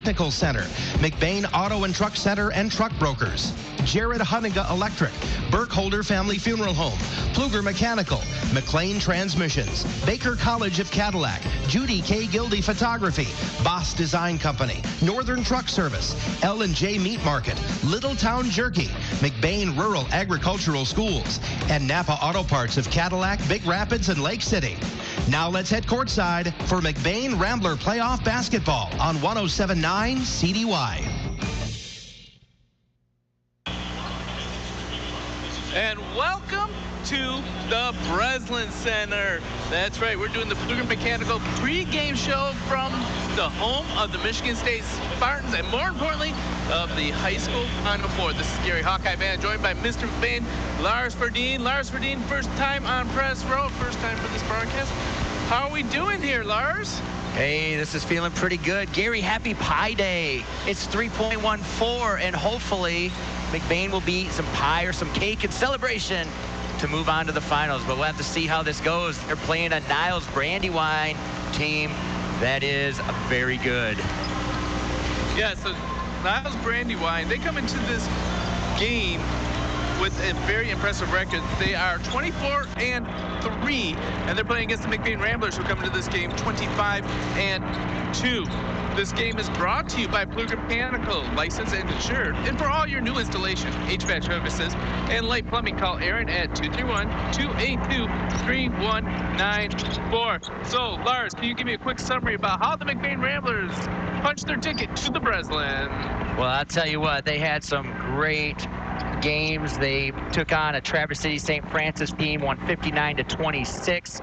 Technical Center, McBain Auto and Truck Center and Truck Brokers, Jared Hunniga Electric, Burkholder Family Funeral Home, Pluger Mechanical, McLean Transmissions, Baker College of Cadillac, Judy K. Gildy Photography, Boss Design Company, Northern Truck Service, L&J Meat Market, Littletown Jerky, McBain Rural Agricultural Schools, and Napa Auto Parts of Cadillac, Big Rapids, and Lake City. Now let's head courtside for McBain Rambler playoff basketball on 107.9 CDY. And welcome to the Breslin Center. That's right, we're doing the Pregame Mechanical pregame show from the home of the Michigan State Spartans, and more importantly, of the high school Final Four. This is Gary Hawkeye Band, joined by Mr. McBain, Lars Verdeen. Lars Verdeen, first time on press row, first time for this broadcast. How are we doing here, Lars? Hey, this is feeling pretty good. Gary, happy Pie Day. It's 3.14, and hopefully McBain will be some pie or some cake in celebration to move on to the finals. But we'll have to see how this goes. They're playing a Niles Brandywine team that is very good. Yeah, so Niles Brandywine, they come into this game with a very impressive record. They are 24-3, and they're playing against the McBain Ramblers, who come into this game 25-2. This game is brought to you by Pluger Mechanical, licensed and insured. And for all your new installation, HVAC services, and light plumbing, call Aaron at 231-282-3194. So, Lars, can you give me a quick summary about how the McBain Ramblers punched their ticket to the Breslin? Well, I'll tell you what, they had some great games. They took on a Traverse City St. Francis team, won 59-26.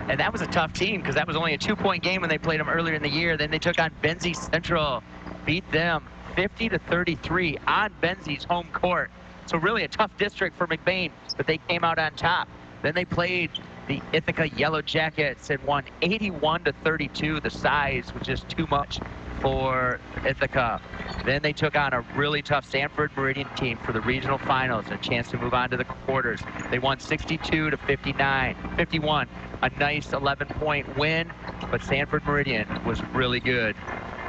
And that was a tough team because that was only a 2-point game when they played them earlier in the year. Then they took on Benzie Central, beat them 50-33 on Benzie's home court. So really a tough district for McBain, but they came out on top. Then they played the Ithaca Yellow Jackets and won 81-32. The size was just too much for Ithaca. Then they took on a really tough Sanford Meridian team for the regional finals, a chance to move on to the quarters. They won 62-51, a nice 11-point win, but Sanford Meridian was really good.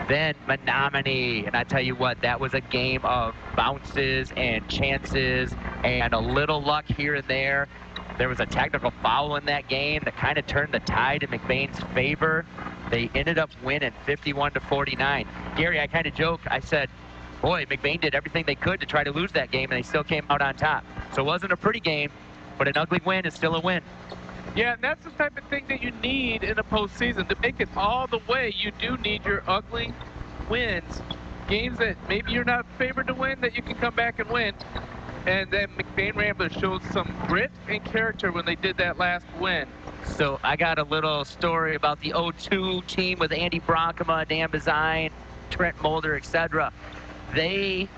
Then Menominee, and I tell you what, that was a game of bounces and chances and a little luck here and there. There was a technical foul in that game that kind of turned the tide in McBain's favor. They ended up winning 51-49. Gary, I kind of joked. I said, boy, McBain did everything they could to try to lose that game, and they still came out on top. So it wasn't a pretty game, but an ugly win is still a win. Yeah, and that's the type of thing that you need in a postseason. To make it all the way, you do need your ugly wins. Games that maybe you're not favored to win, that you can come back and win. And then McBain Ramblers showed some grit and character when they did that last win. So I got a little story about the 0-2 team with Andy Bronkema, Dan Bazine, Trent Mulder, etc. They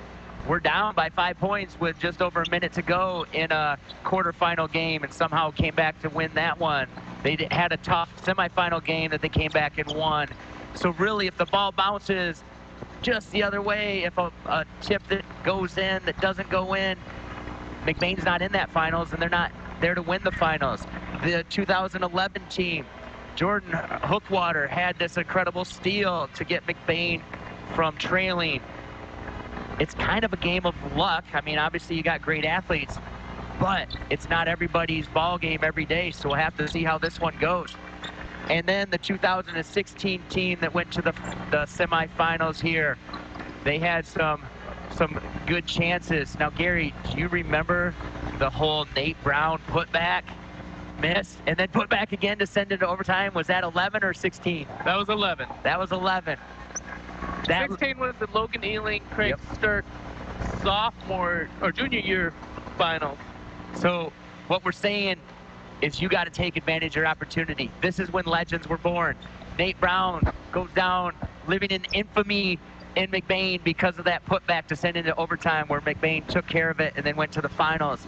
were down by 5 points with just over a minute to go in a quarterfinal game and somehow came back to win that one. They had a tough semifinal game that they came back and won. So really, if the ball bounces just the other way, if a tip that goes in that doesn't go in, McBain's not in that finals, and they're not there to win the finals. The 2011 team, Jordan Hookwater, had this incredible steal to get McBain from trailing. It's kind of a game of luck. I mean, obviously you got great athletes, but it's not everybody's ball game every day, so we'll have to see how this one goes. And then the 2016 team that went to the semifinals here, they had some good chances. Now, Gary, do you remember the whole Nate Brown putback miss and then put back again to send it to overtime? Was that 11 or 16? That was 11. That was 11. 16 was the Logan Ealing, Craig Sturck sophomore or junior year final. So what we're saying is you got to take advantage of your opportunity. This is when legends were born. Nate Brown goes down, living in infamy in McBain because of that putback to send into overtime where McBain took care of it and then went to the finals.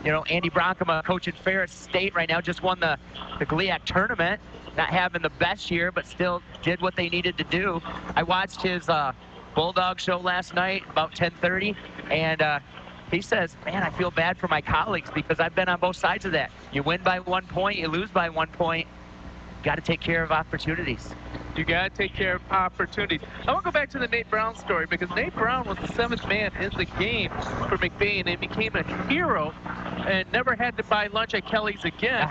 You know, Andy Bronkema coaching Ferris State right now, just won the GLIAC tournament, not having the best year, but still did what they needed to do. I watched his Bulldog show last night about 10:30, and he says, man, I feel bad for my colleagues because I've been on both sides of that. You win by 1 point, you lose by 1 point. Got to take care of opportunities. You got to take care of opportunities. I want to go back to the Nate Brown story because Nate Brown was the 7th man in the game for McBain and became a hero and never had to buy lunch at Kelly's again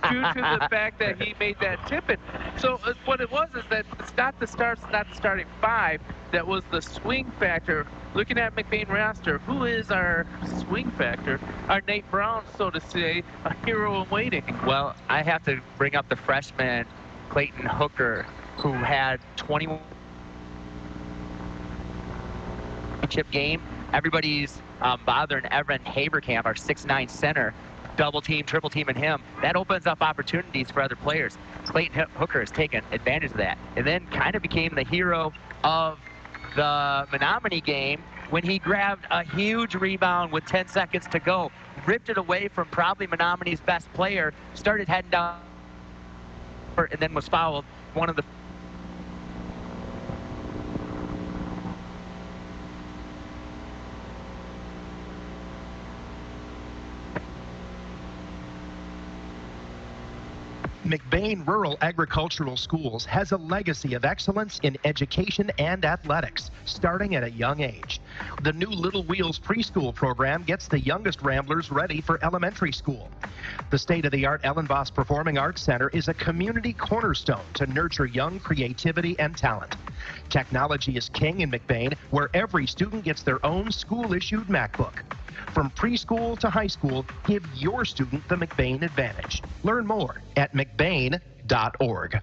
due to the fact that he made that tip-in. So what it was is that it's not the starts, not the starting 5. That was the swing factor. Looking at McBain roster, who is our swing factor? Our Nate Brown, so to say, a hero in waiting. Well, I have to bring up the freshman, Clayton Hooker, who had 21 chip game. Everybody's bothering Evan Haberkamp, our 6'9" center, double team, triple teaming him. That opens up opportunities for other players. Clayton Hooker has taken advantage of that and then kind of became the hero of the Menominee game when he grabbed a huge rebound with 10 seconds to go, ripped it away from probably Menominee's best player, started heading down, and then was fouled. One of the McBain Rural Agricultural Schools has a legacy of excellence in education and athletics, starting at a young age. The new Little Wheels preschool program gets the youngest Ramblers ready for elementary school. The state-of-the-art Ellenboss Performing Arts Center is a community cornerstone to nurture young creativity and talent. Technology is king in McBain, where every student gets their own school-issued MacBook. From preschool to high school, give your student the McBain advantage. Learn more at mcbain.org.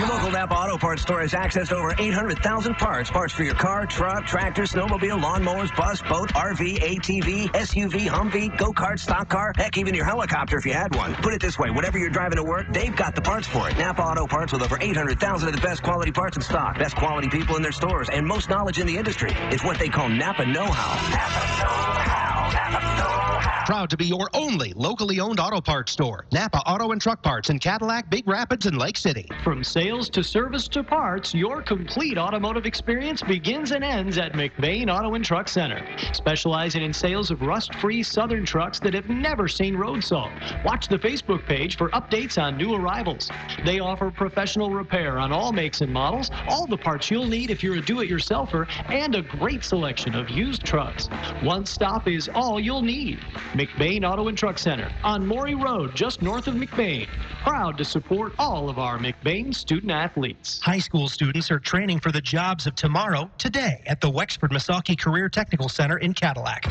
Your local Napa Auto Parts store has access to over 800,000 parts. Parts for your car, truck, tractor, snowmobile, lawnmowers, bus, boat, RV, ATV, SUV, Humvee, go-kart, stock car, heck, even your helicopter if you had one. Put it this way, whatever you're driving to work, they've got the parts for it. Napa Auto Parts with over 800,000 of the best quality parts in stock. Best quality people in their stores and most knowledge in the industry. It's what they call Napa know-how. Napa know-how. Napa know-how. Proud to be your only locally owned auto parts store. Napa Auto and Truck Parts in Cadillac, Big Rapids, and Lake City. From sales to service to parts, your complete automotive experience begins and ends at McBain Auto and Truck Center. Specializing in sales of rust-free Southern trucks that have never seen road salt. Watch the Facebook page for updates on new arrivals. They offer professional repair on all makes and models, all the parts you'll need if you're a do-it-yourselfer, and a great selection of used trucks. One stop is all you'll need. McBain Auto and Truck Center on Maury Road, just north of McBain. Proud to support all of our McBain student athletes. High school students are training for the jobs of tomorrow today at the Wexford Misaki Career Technical Center in Cadillac.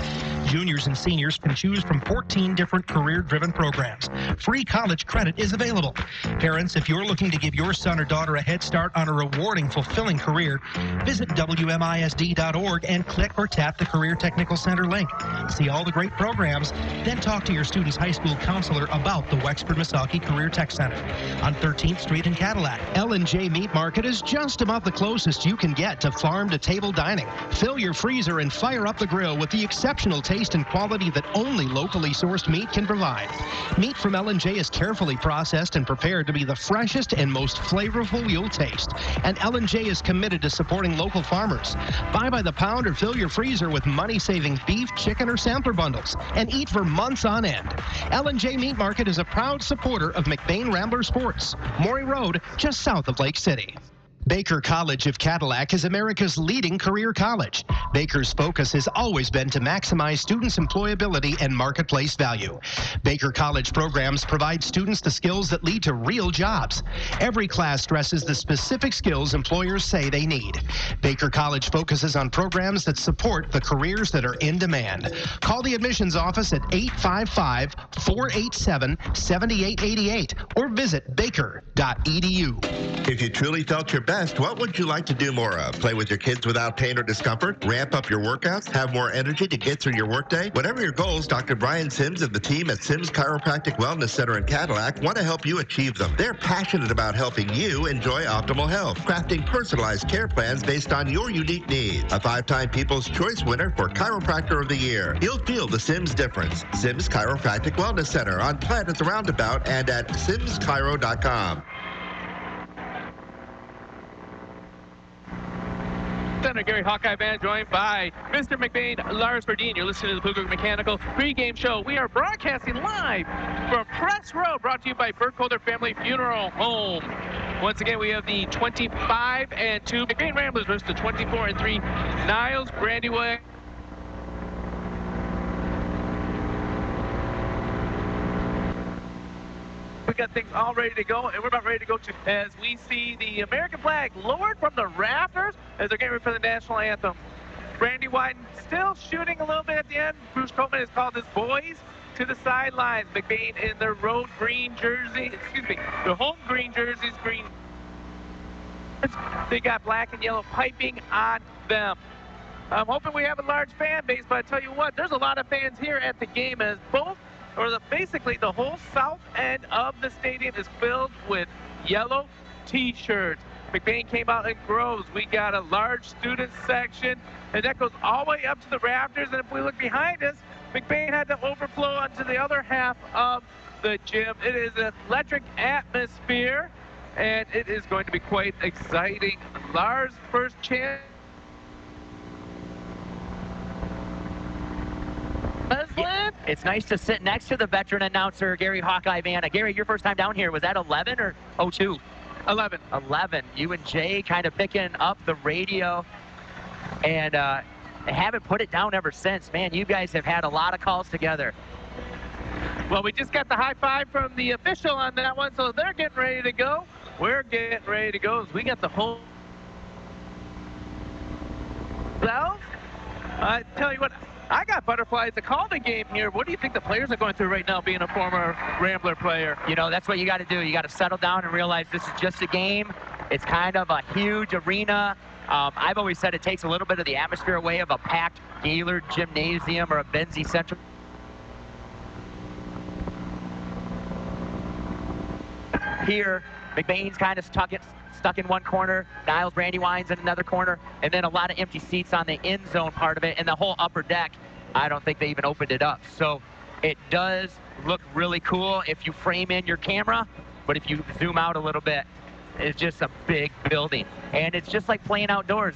Juniors and seniors can choose from 14 different career-driven programs. Free college credit is available. Parents, if you're looking to give your son or daughter a head start on a rewarding, fulfilling career, visit WMISD.org and click or tap the Career Technical Center link. See all the great programs, then talk to your student's high school counselor about the Wexford Misaki Career Tech Center on 13th Street in Cadillac. L&J Meat Market is just about the closest you can get to farm-to-table dining. Fill your freezer and fire up the grill with the exceptional taste and quality that only locally sourced meat can provide. Meat from L&J is carefully processed and prepared to be the freshest and most flavorful you'll taste. And L&J is committed to supporting local farmers. Buy by the pound or fill your freezer with money-saving beef, chicken, or sampler bundles and eat for months on end. L&J Meat Market is a proud supporter of McBain Ramblers Sports. Maury Road, just south of Lake City. Baker College of Cadillac is America's leading career college. Baker's focus has always been to maximize students' employability and marketplace value. Baker College programs provide students the skills that lead to real jobs. Every class stresses the specific skills employers say they need. Baker College focuses on programs that support the careers that are in demand. Call the admissions office at 855-487-7888 or visit baker.edu. If you truly felt your best, what would you like to do more of? Play with your kids without pain or discomfort? Ramp up your workouts? Have more energy to get through your workday? Whatever your goals, Dr. Brian Sims and the team at Sims Chiropractic Wellness Center in Cadillac want to help you achieve them. They're passionate about helping you enjoy optimal health, crafting personalized care plans based on your unique needs. A 5-time People's Choice winner for Chiropractor of the Year. You'll feel the Sims difference. Sims Chiropractic Wellness Center on Planet the Roundabout and at simschiro.com. Senator Gary Hawkeye Band, joined by Mr. McBain, Lars Verdeen. You're listening to the Pregame Mechanical Pregame Show. We are broadcasting live from Press Road, brought to you by Burkholder Family Funeral Home. Once again, we have the 25-2 McBain Ramblers versus the 24-3 Niles Brandywine. We got things all ready to go, and we're about ready to go to as we see the American flag lowered from the rafters as they're getting ready for the national anthem. Brandywine still shooting a little bit at the end. Bruce Coleman has called his boys to the sidelines. McBain in their road green jersey, their home green jerseys, green. They got black and yellow piping on them. I'm hoping we have a large fan base, but I tell you what, there's a lot of fans here at the game as basically the whole south end of the stadium is filled with yellow t-shirts. McBain came out in groves. We got a large student section, and that goes all the way up to the rafters. And if we look behind us, McBain had to overflow onto the other half of the gym. It is an electric atmosphere, and it is going to be quite exciting. Lars' first chance. It's nice to sit next to the veteran announcer, Gary Hawkeye Vanna. Gary, your first time down here, was that 11 or 02? 11. 11. You and Jay kind of picking up the radio and haven't put it down ever since. Man, you guys have had a lot of calls together. Well, we just got the high five from the official on that one, so they're getting ready to go. We're getting ready to go as we got the whole. Well, I tell you what, I got butterflies to call the game here. What do you think the players are going through right now, being a former Rambler player? You know, that's what you got to do. You got to settle down and realize this is just a game. It's kind of a huge arena. I've always said it takes a little bit of the atmosphere away of a packed Gaylord Gymnasium or a Benzie Central. Here, McBain's kind of stuck in one corner, Niles Brandywine's in another corner, and then a lot of empty seats on the end zone part of it, and the whole upper deck, I don't think they even opened it up. So it does look really cool if you frame in your camera, but if you zoom out a little bit, it's just a big building. And it's just like playing outdoors.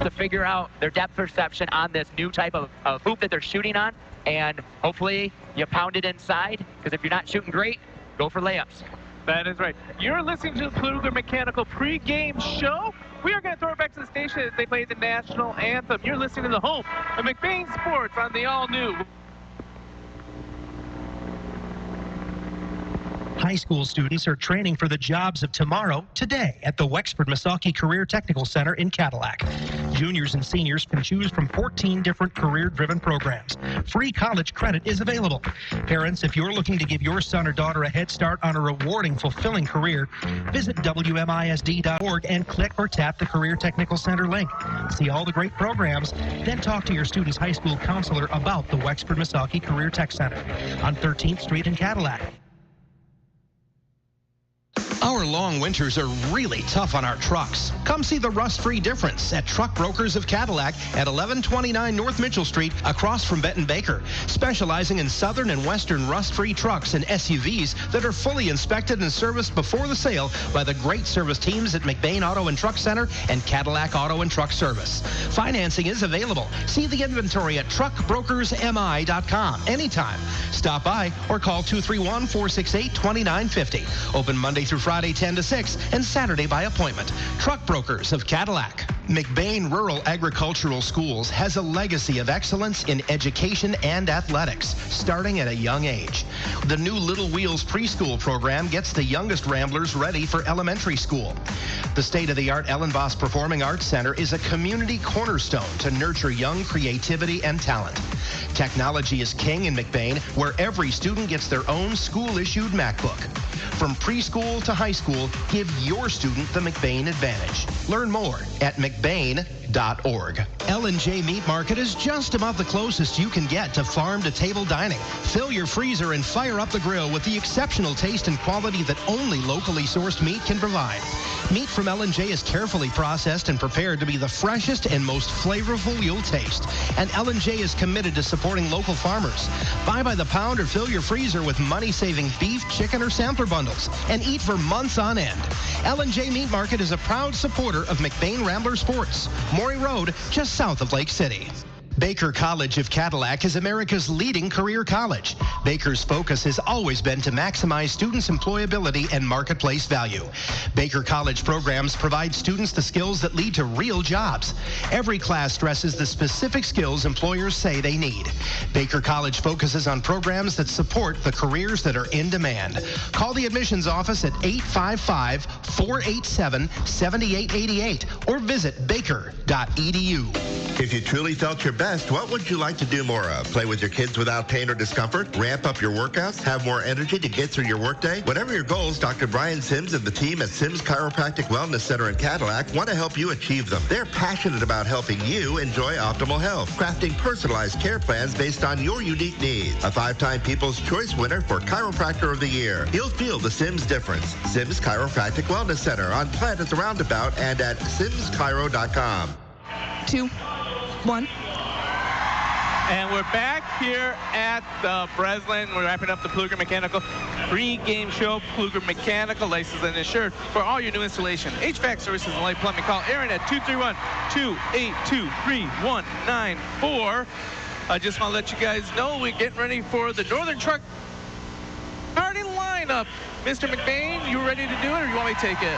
To figure out their depth perception on this new type of hoop that they're shooting on, and hopefully you pound it inside, because if you're not shooting great, go for layups. That is right. You're listening to the Pregame Mechanical pregame show. We are going to throw it back to the station as they play the national anthem. You're listening to the home of McBain Sports on the all-new. High school students are training for the jobs of tomorrow today at the Wexford Misaki Career Technical Center in Cadillac. Juniors and seniors can choose from 14 different career-driven programs. Free college credit is available. Parents, if you're looking to give your son or daughter a head start on a rewarding, fulfilling career, visit WMISD.org and click or tap the Career Technical Center link. See all the great programs, then talk to your student's high school counselor about the Wexford Misaki Career Tech Center on 13th Street in Cadillac. Our long winters are really tough on our trucks. Come see the rust-free difference at Truck Brokers of Cadillac at 1129 North Mitchell Street, across from Benton Baker, specializing in southern and western rust-free trucks and SUVs that are fully inspected and serviced before the sale by the great service teams at McBain Auto and Truck Center and Cadillac Auto and Truck Service. Financing is available. See the inventory at truckbrokersmi.com anytime. Stop by or call 231-468-2950. Open Monday through Friday 10 to 6 and Saturday by appointment. Truck Brokers of Cadillac. McBain Rural Agricultural Schools has a legacy of excellence in education and athletics, starting at a young age. The new Little Wheels preschool program gets the youngest Ramblers ready for elementary school. The state-of-the-art Ellen Voss Performing Arts Center is a community cornerstone to nurture young creativity and talent. Technology is king in McBain, where every student gets their own school-issued MacBook. From preschool to high school, give your student the McBain advantage. Learn more at McBain.org. L&J Meat Market is just about the closest you can get to farm-to-table dining. Fill your freezer and fire up the grill with the exceptional taste and quality that only locally sourced meat can provide. Meat from L&J is carefully processed and prepared to be the freshest and most flavorful you'll taste. And L&J is committed to supporting local farmers. Buy by the pound or fill your freezer with money-saving beef, chicken, or sampler bundles and eat for months on end. L&J Meat Market is a proud supporter of McBain Rambler Sports. Maury Road, just south of Lake City. Baker College of Cadillac is America's leading career college. Baker's focus has always been to maximize students' employability and marketplace value. Baker College programs provide students the skills that lead to real jobs. Every class stresses the specific skills employers say they need. Baker College focuses on programs that support the careers that are in demand. Call the admissions office at 855-487-7888 or visit baker.edu. If you truly felt your best, what would you like to do more of? Play with your kids without pain or discomfort? Ramp up your workouts? Have more energy to get through your workday? Whatever your goals, Dr. Brian Sims and the team at Sims Chiropractic Wellness Center in Cadillac want to help you achieve them. They're passionate about helping you enjoy optimal health, crafting personalized care plans based on your unique needs. A 5-time People's Choice winner for Chiropractor of the Year. You'll feel the Sims difference. Sims Chiropractic Wellness Center on Planet the Roundabout and at simschiro.com. 2, 1. And we're back here at the Breslin. We're wrapping up the Pregame Mechanical pre-game show. Pregame Mechanical, licensed and insured for all your new installation, HVAC services, and light plumbing. Call Aaron at 231-282-3194. I just want to let you guys know we're getting ready for the Northern Truck starting lineup. Mr. McBain, you ready to do it, or you want me to take it?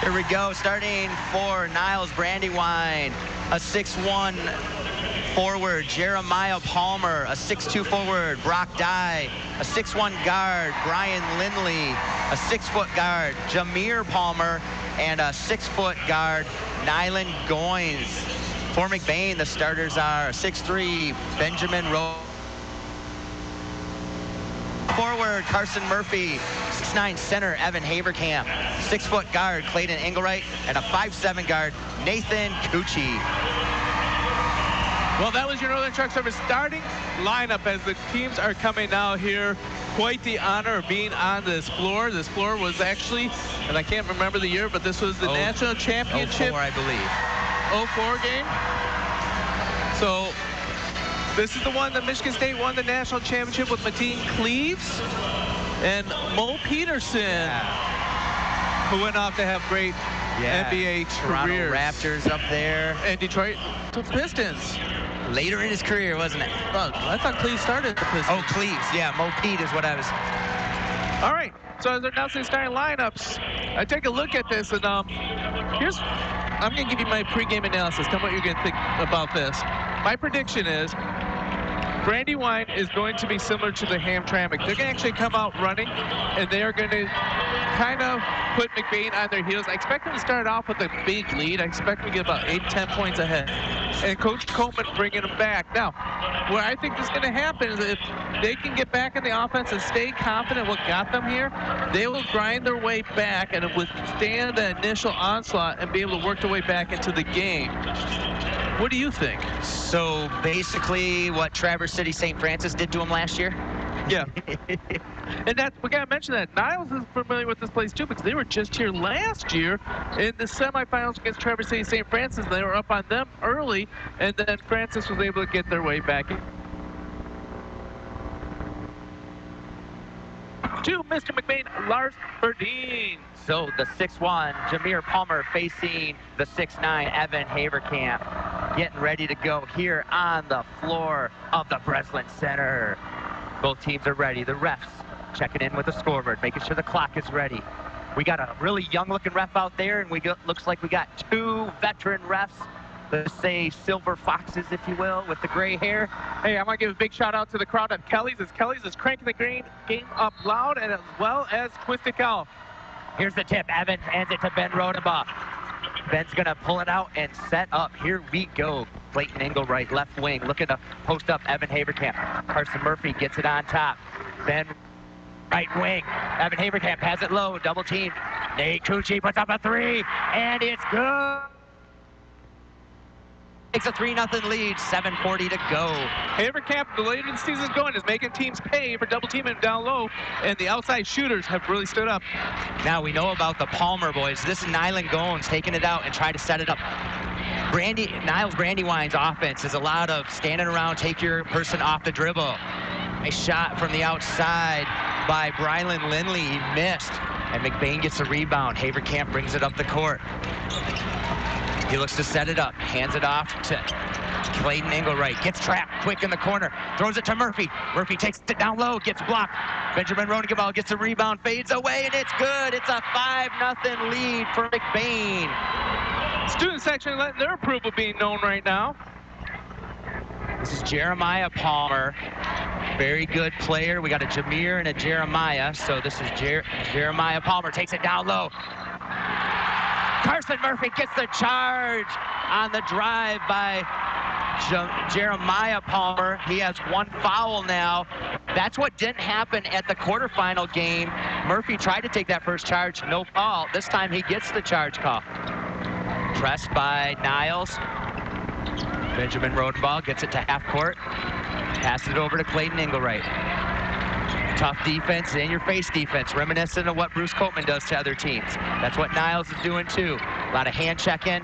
Here we go, starting for Niles Brandywine, a 6'1" forward, Jeremiah Palmer, a 6'2" forward, Brock Dye, a 6'1" guard, Brian Lindley, a 6-foot guard, Jameer Palmer, and a 6-foot guard, Nylan Goins. For McBain, the starters are 6'3", Benjamin Rowe. Forward, Carson Murphy, 6'9" center, Evan Haverkamp, 6-foot guard, Clayton Engelwright, and a 5'7" guard, Nathan Cucci. Well, that was your Northern Truck Service starting lineup as the teams are coming out here. Quite the honor of being on this floor. This floor was actually, and I can't remember the year, but this was the national championship. 04, I believe. 04 game. So this is the one that Michigan State won the national championship with Mateen Cleaves and Mo Peterson, who went off to have great NBA Toronto careers. Raptors up there. And Detroit Pistons. Later in his career, wasn't it? Oh, I thought Cleaves started the Pistons. Oh, Cleaves, yeah, Mo Pete is what I was. All right, so as they're announcing starting lineups, I take a look at this, and I'm going to give you my pregame analysis. Tell me what you're going to think about this. My prediction is Brandywine is going to be similar to the Hamtramck. They're going to actually come out running, and they are going to kind of put McBain on their heels. I expect them to start off with a big lead. I expect them to get about 8-10 points ahead. And Coach Coleman bringing them back. Now, what I think is going to happen is if they can get back in the offense and stay confident what got them here, they will grind their way back and withstand the initial onslaught and be able to work their way back into the game. What do you think? So basically what Traverse City St. Francis did to him last year? Yeah. And that's, we got to mention that Niles is familiar with this place too, because they were just here last year in the semifinals against Traverse City St. Francis. They were up on them early, and then Francis was able to get their way back in. To Mr. McBain, Lars Berdeen. So the 6'1", Jameer Palmer facing the 6'9", Evan Haverkamp, getting ready to go here on the floor of the Breslin Center. Both teams are ready. The refs checking in with the scoreboard, making sure the clock is ready. We got a really young-looking ref out there, and looks like we got 2 veteran refs. Let's say silver foxes, if you will, with the gray hair. Hey, I want to give a big shout out to the crowd at Kelly's, as Kelly's is cranking the game up loud, and as well as Twisted Cow. Here's the tip. Evan hands it to Ben Rodenbach. Ben's going to pull it out and set up. Here we go. Clayton Engelwright, left wing, looking to post up Evan Haverkamp. Carson Murphy gets it on top. Ben, right wing. Evan Haverkamp has it low, double team. Nate Cucci puts up a 3, and it's good. Takes a 3-0 lead, 7:40 to go. Haverkamp, the later the season's going, is making teams pay for double teaming down low, and the outside shooters have really stood up. Now we know about the Palmer boys. This is Nylan Goins taking it out and trying to set it up. Niles Brandywine's offense is a lot of standing around, take your person off the dribble. Nice shot from the outside by Brylan Lindley. He missed, and McBain gets a rebound. Haverkamp brings it up the court. He looks to set it up, hands it off to Clayton Engelwright gets trapped quick in the corner, throws it to Murphy. Murphy takes it down low, gets blocked. Benjamin Rodengeball gets the rebound, fades away, and it's good. It's a 5-0 lead for McBain. Student section letting their approval be known right now. This is Jeremiah Palmer. Very good player. We got a Jameer and a Jeremiah. So this is Jeremiah Palmer. Takes it down low. Carson Murphy gets the charge on the drive by Jeremiah Palmer. He has 1 foul now. That's what didn't happen at the quarterfinal game. Murphy tried to take that first charge. No foul. This time he gets the charge call. Pressed by Niles. Benjamin Rodenball gets it to half court. Passes it over to Clayton Engelwright. Tough defense, in-your-face defense, reminiscent of what Bruce Copeman does to other teams. That's what Niles is doing too. A lot of hand check-in.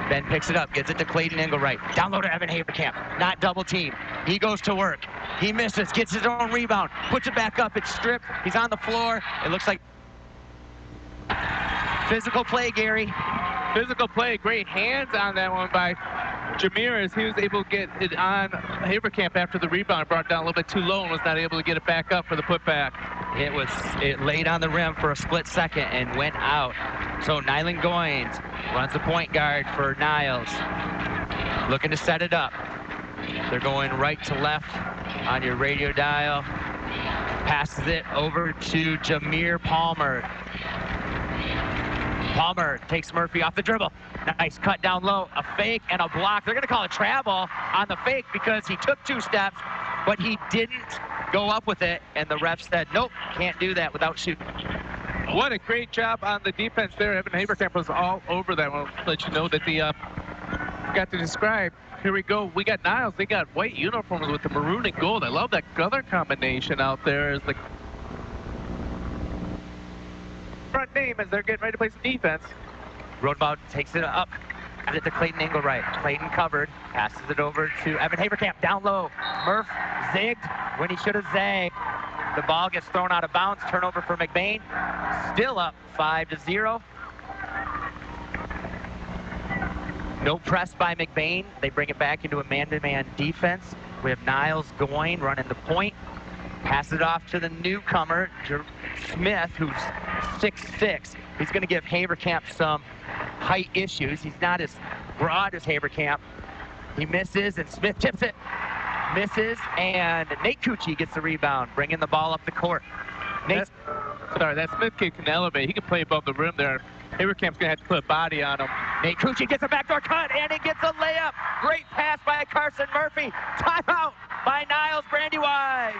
Ben picks it up, gets it to Clayton Engelwright. Down low to Evan Haverkamp. Not double team. He goes to work. He misses, gets his own rebound, puts it back up. It's stripped. He's on the floor. It looks like physical play, Gary. Physical play, great hands on that one by Jameer as he was able to get it on Haverkamp after the rebound. Brought down a little bit too low and was not able to get it back up for the putback. It laid on the rim for a split second and went out. So Nyland Goins runs the point guard for Niles. Looking to set it up. They're going right to left on your radio dial. Passes it over to Jameer Palmer. Palmer takes Murphy off the dribble. Nice cut down low, a fake and a block. They're gonna call a travel on the fake because he took 2 steps, but he didn't go up with it. And the ref said, nope, can't do that without shooting. What a great job on the defense there. Evan Haverkamp was all over that one. I'll let you know that the got to describe. Here we go. We got Niles. They got white uniforms with the maroon and gold. I love that color combination out there as the front name as they're getting ready to play some defense. Rodenball takes it up. Gives it to Clayton Engelwright. Clayton covered. Passes it over to Evan Haverkamp. Down low. Murph zigged when he should have zagged. The ball gets thrown out of bounds. Turnover for McBain. Still up 5-0. No press by McBain. They bring it back into a man-to-man defense. We have Niles Goin running the point. Pass it off to the newcomer, Smith, who's 6'6". He's going to give Haverkamp some height issues. He's not as broad as Haverkamp. He misses, and Smith tips it. Misses, and Nate Cucci gets the rebound, bringing the ball up the court. That Smith kid can elevate. He can play above the rim there. Haverkamp's going to have to put a body on him. Nate Cucci gets a backdoor cut, and he gets a layup. Great pass by Carson Murphy. Timeout by Niles Brandywine.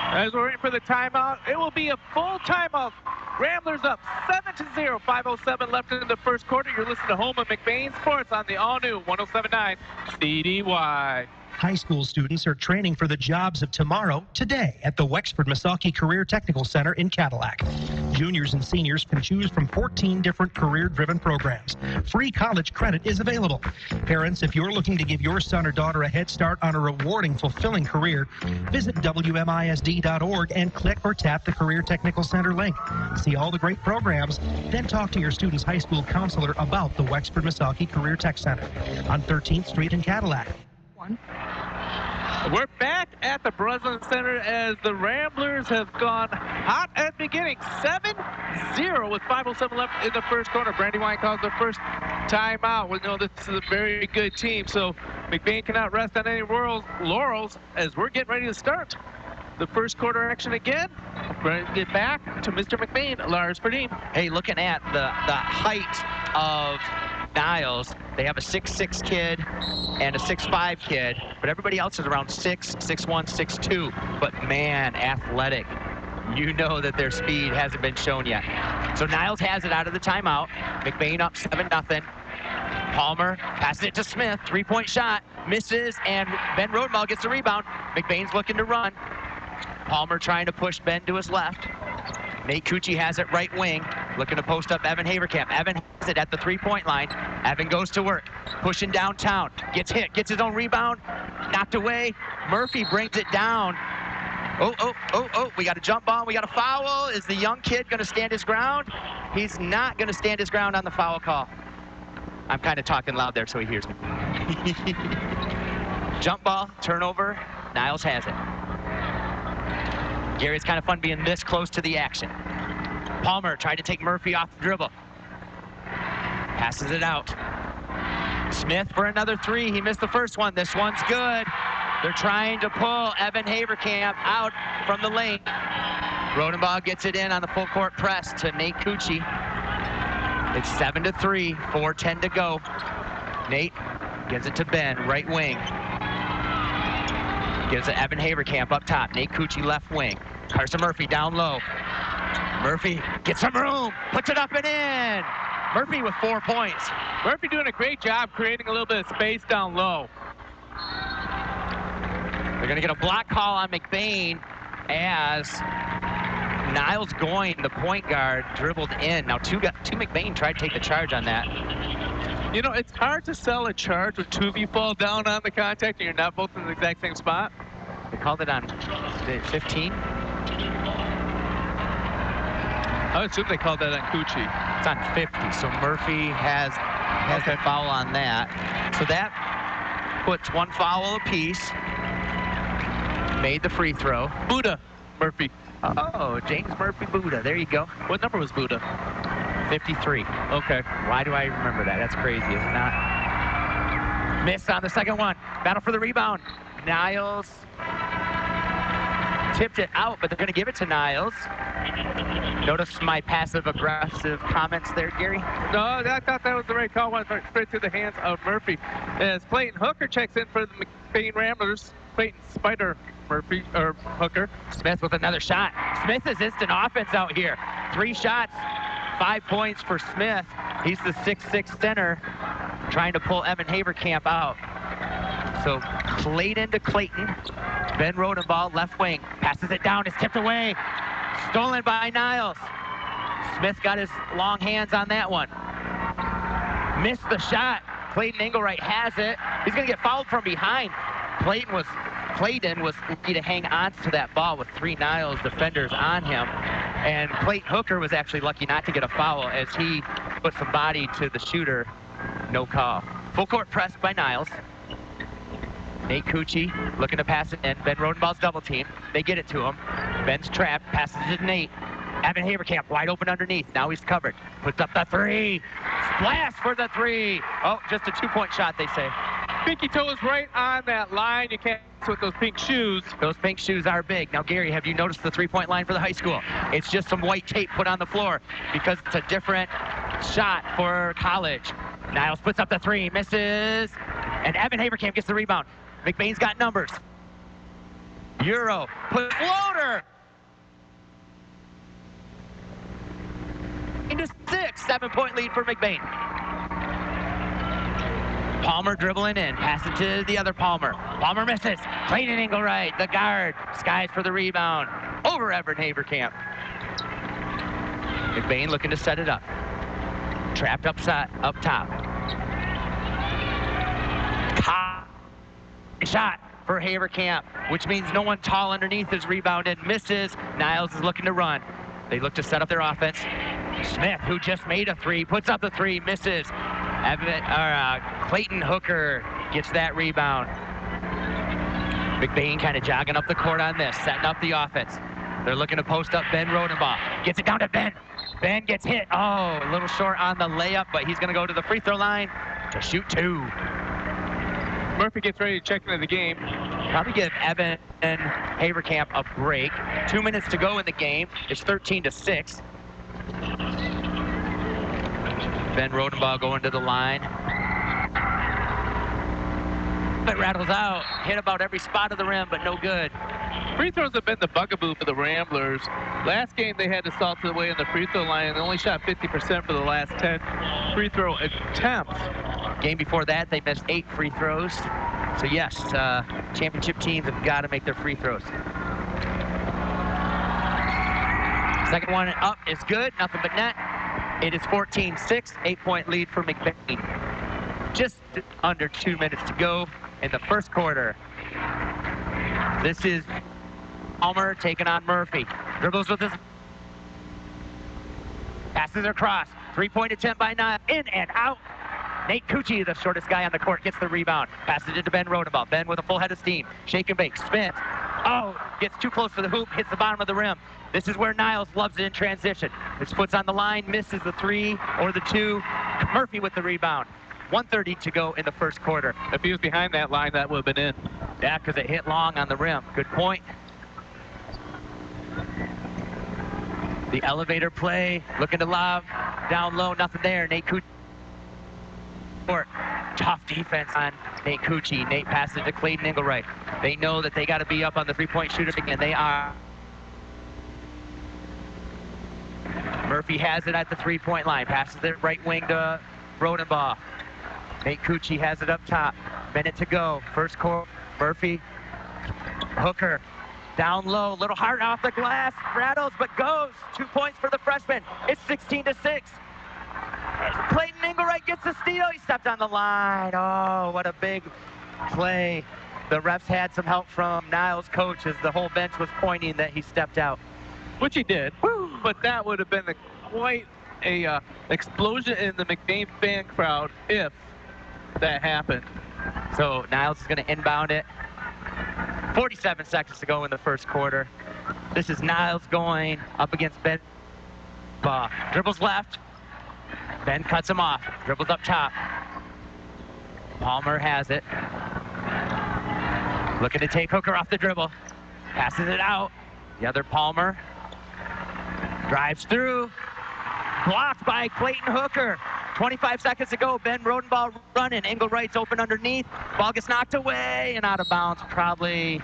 As we're waiting for the timeout, it will be a full timeout. Ramblers up 7-0, 5:07 left in the first quarter. You're listening to Home of McBain Sports on the all-new 107.9 CDY. High school students are training for the jobs of tomorrow today at the Wexford Misaki Career Technical Center in Cadillac. Juniors and seniors can choose from 14 different career-driven programs. Free college credit is available. Parents, if you're looking to give your son or daughter a head start on a rewarding, fulfilling career, visit WMISD.org and click or tap the Career Technical Center link. See all the great programs, then talk to your student's high school counselor about the Wexford Misaki Career Tech Center on 13th Street in Cadillac. We're back at the Breslin Center as the Ramblers have gone hot at the beginning. 7-0 with 5:07 left in the first quarter. Brandywine calls the first timeout. We know this is a very good team, so McBain cannot rest on any laurels as we're getting ready to start the first quarter action again. We're going to get back to Mr. McBain, Lars Pregame. Hey, looking at the height of Niles, they have a 6'6" kid and a 6'5" kid, but everybody else is around 6'1", 6'2", but man, athletic. You know that their speed hasn't been shown yet. So Niles has it out of the timeout. McBain up 7-0. Palmer passes it to Smith, 3-point shot, misses, and Ben Rodenball gets the rebound. McBain's looking to run. Palmer trying to push Ben to his left. Nate Cucci has it right wing, looking to post up Evan Haverkamp. Evan has it at the 3-point line. Evan goes to work, pushing downtown, gets hit, gets his own rebound, knocked away. Murphy brings it down. Oh, we got a jump ball, we got a foul. Is the young kid gonna stand his ground? He's not gonna stand his ground on the foul call. I'm kind of talking loud there so he hears me. Jump ball, turnover, Niles has it. Gary, it's kind of fun being this close to the action. Palmer tried to take Murphy off the dribble. Passes it out. Smith for another three. He missed the first one. This one's good. They're trying to pull Evan Haverkamp out from the lane. Rodenbaugh gets it in on the full court press to Nate Cucci. It's 7-3, 4:10 to go. Nate gives it to Ben, right wing. Gives it Evan Haverkamp up top. Nate Cucci left wing. Carson Murphy down low. Murphy gets some room, puts it up and in. Murphy with 4 points. Murphy doing a great job creating a little bit of space down low. They're going to get a block call on McBain as Niles Goyne, the point guard, dribbled in. Now, two McBain tried to take the charge on that. You know, it's hard to sell a charge when two of you fall down on the contact and you're not both in the exact same spot. They called it on 15. I would assume they called that on Cucci. It's on 50, so Murphy has a foul on that. So that puts one foul apiece. Made the free throw. Buddha Murphy. Oh, James Murphy Buddha. There you go. What number was Buddha? 53. Okay. Why do I remember that? That's crazy, is it not? Missed on the second one. Battle for the rebound. Niles tipped it out, but they're going to give it to Niles. Notice my passive-aggressive comments there, Gary? No, I thought that was the right call. Went straight to the hands of Murphy. As Clayton Hooker checks in for the McBain Ramblers. Clayton Spider Murphy, or Hooker. Smith with another shot. Smith is instant offense out here. 3 shots, 5 points for Smith. He's the 6'6" center trying to pull Evan Haverkamp out. So Clayton to Clayton. Ben Rodenbaugh, left wing. Passes it down. It's tipped away. Stolen by Niles. Smith got his long hands on that one. Missed the shot. Clayton Engelwright has it. He's going to get fouled from behind. Clayton was lucky to hang on to that ball with 3 Niles defenders on him. And Clayton Hooker was actually lucky not to get a foul as he put some body to the shooter. No call. Full court press by Niles. Nate Cucci looking to pass it in. Ben Rodenbaugh's double team. They get it to him. Ben's trapped. Passes it to Nate. Evan Haverkamp wide open underneath. Now he's covered. Puts up the 3. Splash for the 3. Oh, just a 2-point shot, they say. Pinky toe is right on that line. You can't miss with those pink shoes. Those pink shoes are big. Now, Gary, have you noticed the 3-point line for the high school? It's just some white tape put on the floor because it's a different shot for college. Niles puts up the 3, misses, and Evan Haverkamp gets the rebound. McBain's got numbers. Euro, put floater. Into 6, 7-point lead for McBain. Palmer dribbling in, pass it to the other Palmer. Palmer misses. Clayton Engelwright, the guard, skies for the rebound. Over Evan Haverkamp. McBain looking to set it up. Trapped up top. Shot for Haverkamp, which means no one tall underneath is rebounded. Misses. Niles is looking to run. They look to set up their offense. Smith, who just made a 3, puts up the 3, misses. Clayton Hooker gets that rebound. McBain kind of jogging up the court on this, setting up the offense. They're looking to post up Ben Rodenbaugh. Gets it down to Ben. Ben gets hit. Oh, a little short on the layup, but he's going to go to the free throw line to shoot 2. Murphy gets ready to check into the game. Probably give Evan and Haverkamp a break. 2 minutes to go in the game. It's 13-6. Ben Rodenbaugh going to the line. It rattles out. Hit about every spot of the rim, but no good. Free throws have been the bugaboo for the Ramblers. Last game they had to salt it away on the free throw line and they only shot 50% for the last 10 free throw attempts. Game before that, they missed 8 free throws. So yes, championship teams have got to make their free throws. Second one up is good, nothing but net. It is 14-6, 8-point lead for McBain. Just under 2 minutes to go in the first quarter. This is Palmer taking on Murphy. Dribbles with his... Passes across. 3-point attempt by Niles. In and out. Nate Cucci, the shortest guy on the court, gets the rebound. Passes it to Ben Rodenbaugh. Ben with a full head of steam. Shake and bake. Spins. Oh, gets too close to the hoop. Hits the bottom of the rim. This is where Niles loves it in transition. His foot's on the line. Misses the 3 or the 2. Murphy with the rebound. 1:30 to go in the first quarter. If he was behind that line, that would have been in. Yeah, because it hit long on the rim. Good point. The elevator play, looking to lob, down low, nothing there. Nate Cucci. Tough defense on Nate Cucci. Nate passes to Clayton Engelwright. They know that they got to be up on the three-point shooter, and they are. Murphy has it at the three-point line. Passes it right wing to Rodenbaugh. Nate Cucci has it up top. Minute to go. First quarter. Murphy. Hooker. Down low, little hard off the glass, rattles, but goes. 2 points for the freshman. It's 16-6. Clayton Engelwright gets the steal. He stepped on the line. Oh, what a big play. The refs had some help from Niles' coach as the whole bench was pointing that he stepped out. Which he did. Woo! But that would have been quite a explosion in the McBain fan crowd if that happened. So Niles is going to inbound it. 47 seconds to go in the first quarter. This is Niles going up against Ben. Dribbles left. Ben cuts him off. Dribbles up top. Palmer has it. Looking to take Hooker off the dribble. Passes it out. The other Palmer. Drives through. Blocked by Clayton Hooker. 25 seconds to go. Ben Rodenbaugh running. Engelwright's open underneath. Ball gets knocked away and out of bounds. Probably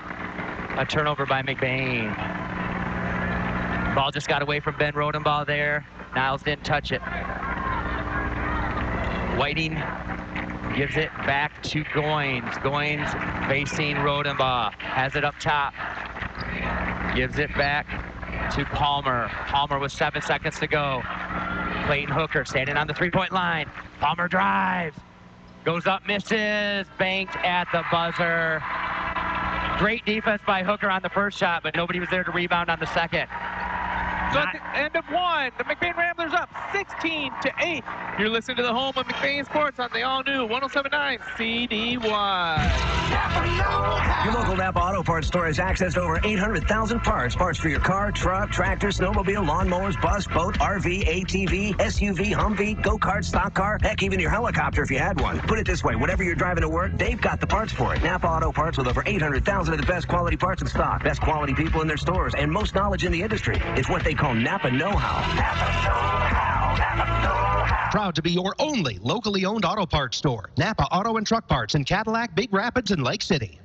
a turnover by McBain. Ball just got away from Ben Rodenbaugh there. Niles didn't touch it. Whiting gives it back to Goins. Goins facing Rodenbaugh. Has it up top. Gives it back to Palmer. Palmer with 7 seconds to go. Clayton Hooker standing on the three-point line. Palmer drives. Goes up, misses. Banked at the buzzer. Great defense by Hooker on the first shot, but nobody was there to rebound on the second. So at the end of one, the McBain Ramblers up 16-8. You're listening to the home of McBain Sports on the all-new 107.9 CDY. Your local Napa Auto Parts store has access to over 800,000 parts. Parts for your car, truck, tractor, snowmobile, lawnmowers, bus, boat, RV, ATV, SUV, Humvee, go-kart, stock car, heck, even your helicopter if you had one. Put it this way, whatever you're driving to work, they've got the parts for it. Napa Auto Parts with over 800,000 of the best quality parts in stock. Best quality people in their stores and most knowledge in the industry. It's what they call Napa know-how. Napa know-how. Napa know-how. Proud to be your only locally owned auto parts store. Napa Auto and Truck Parts in Cadillac, Big Rapids, and Lake City.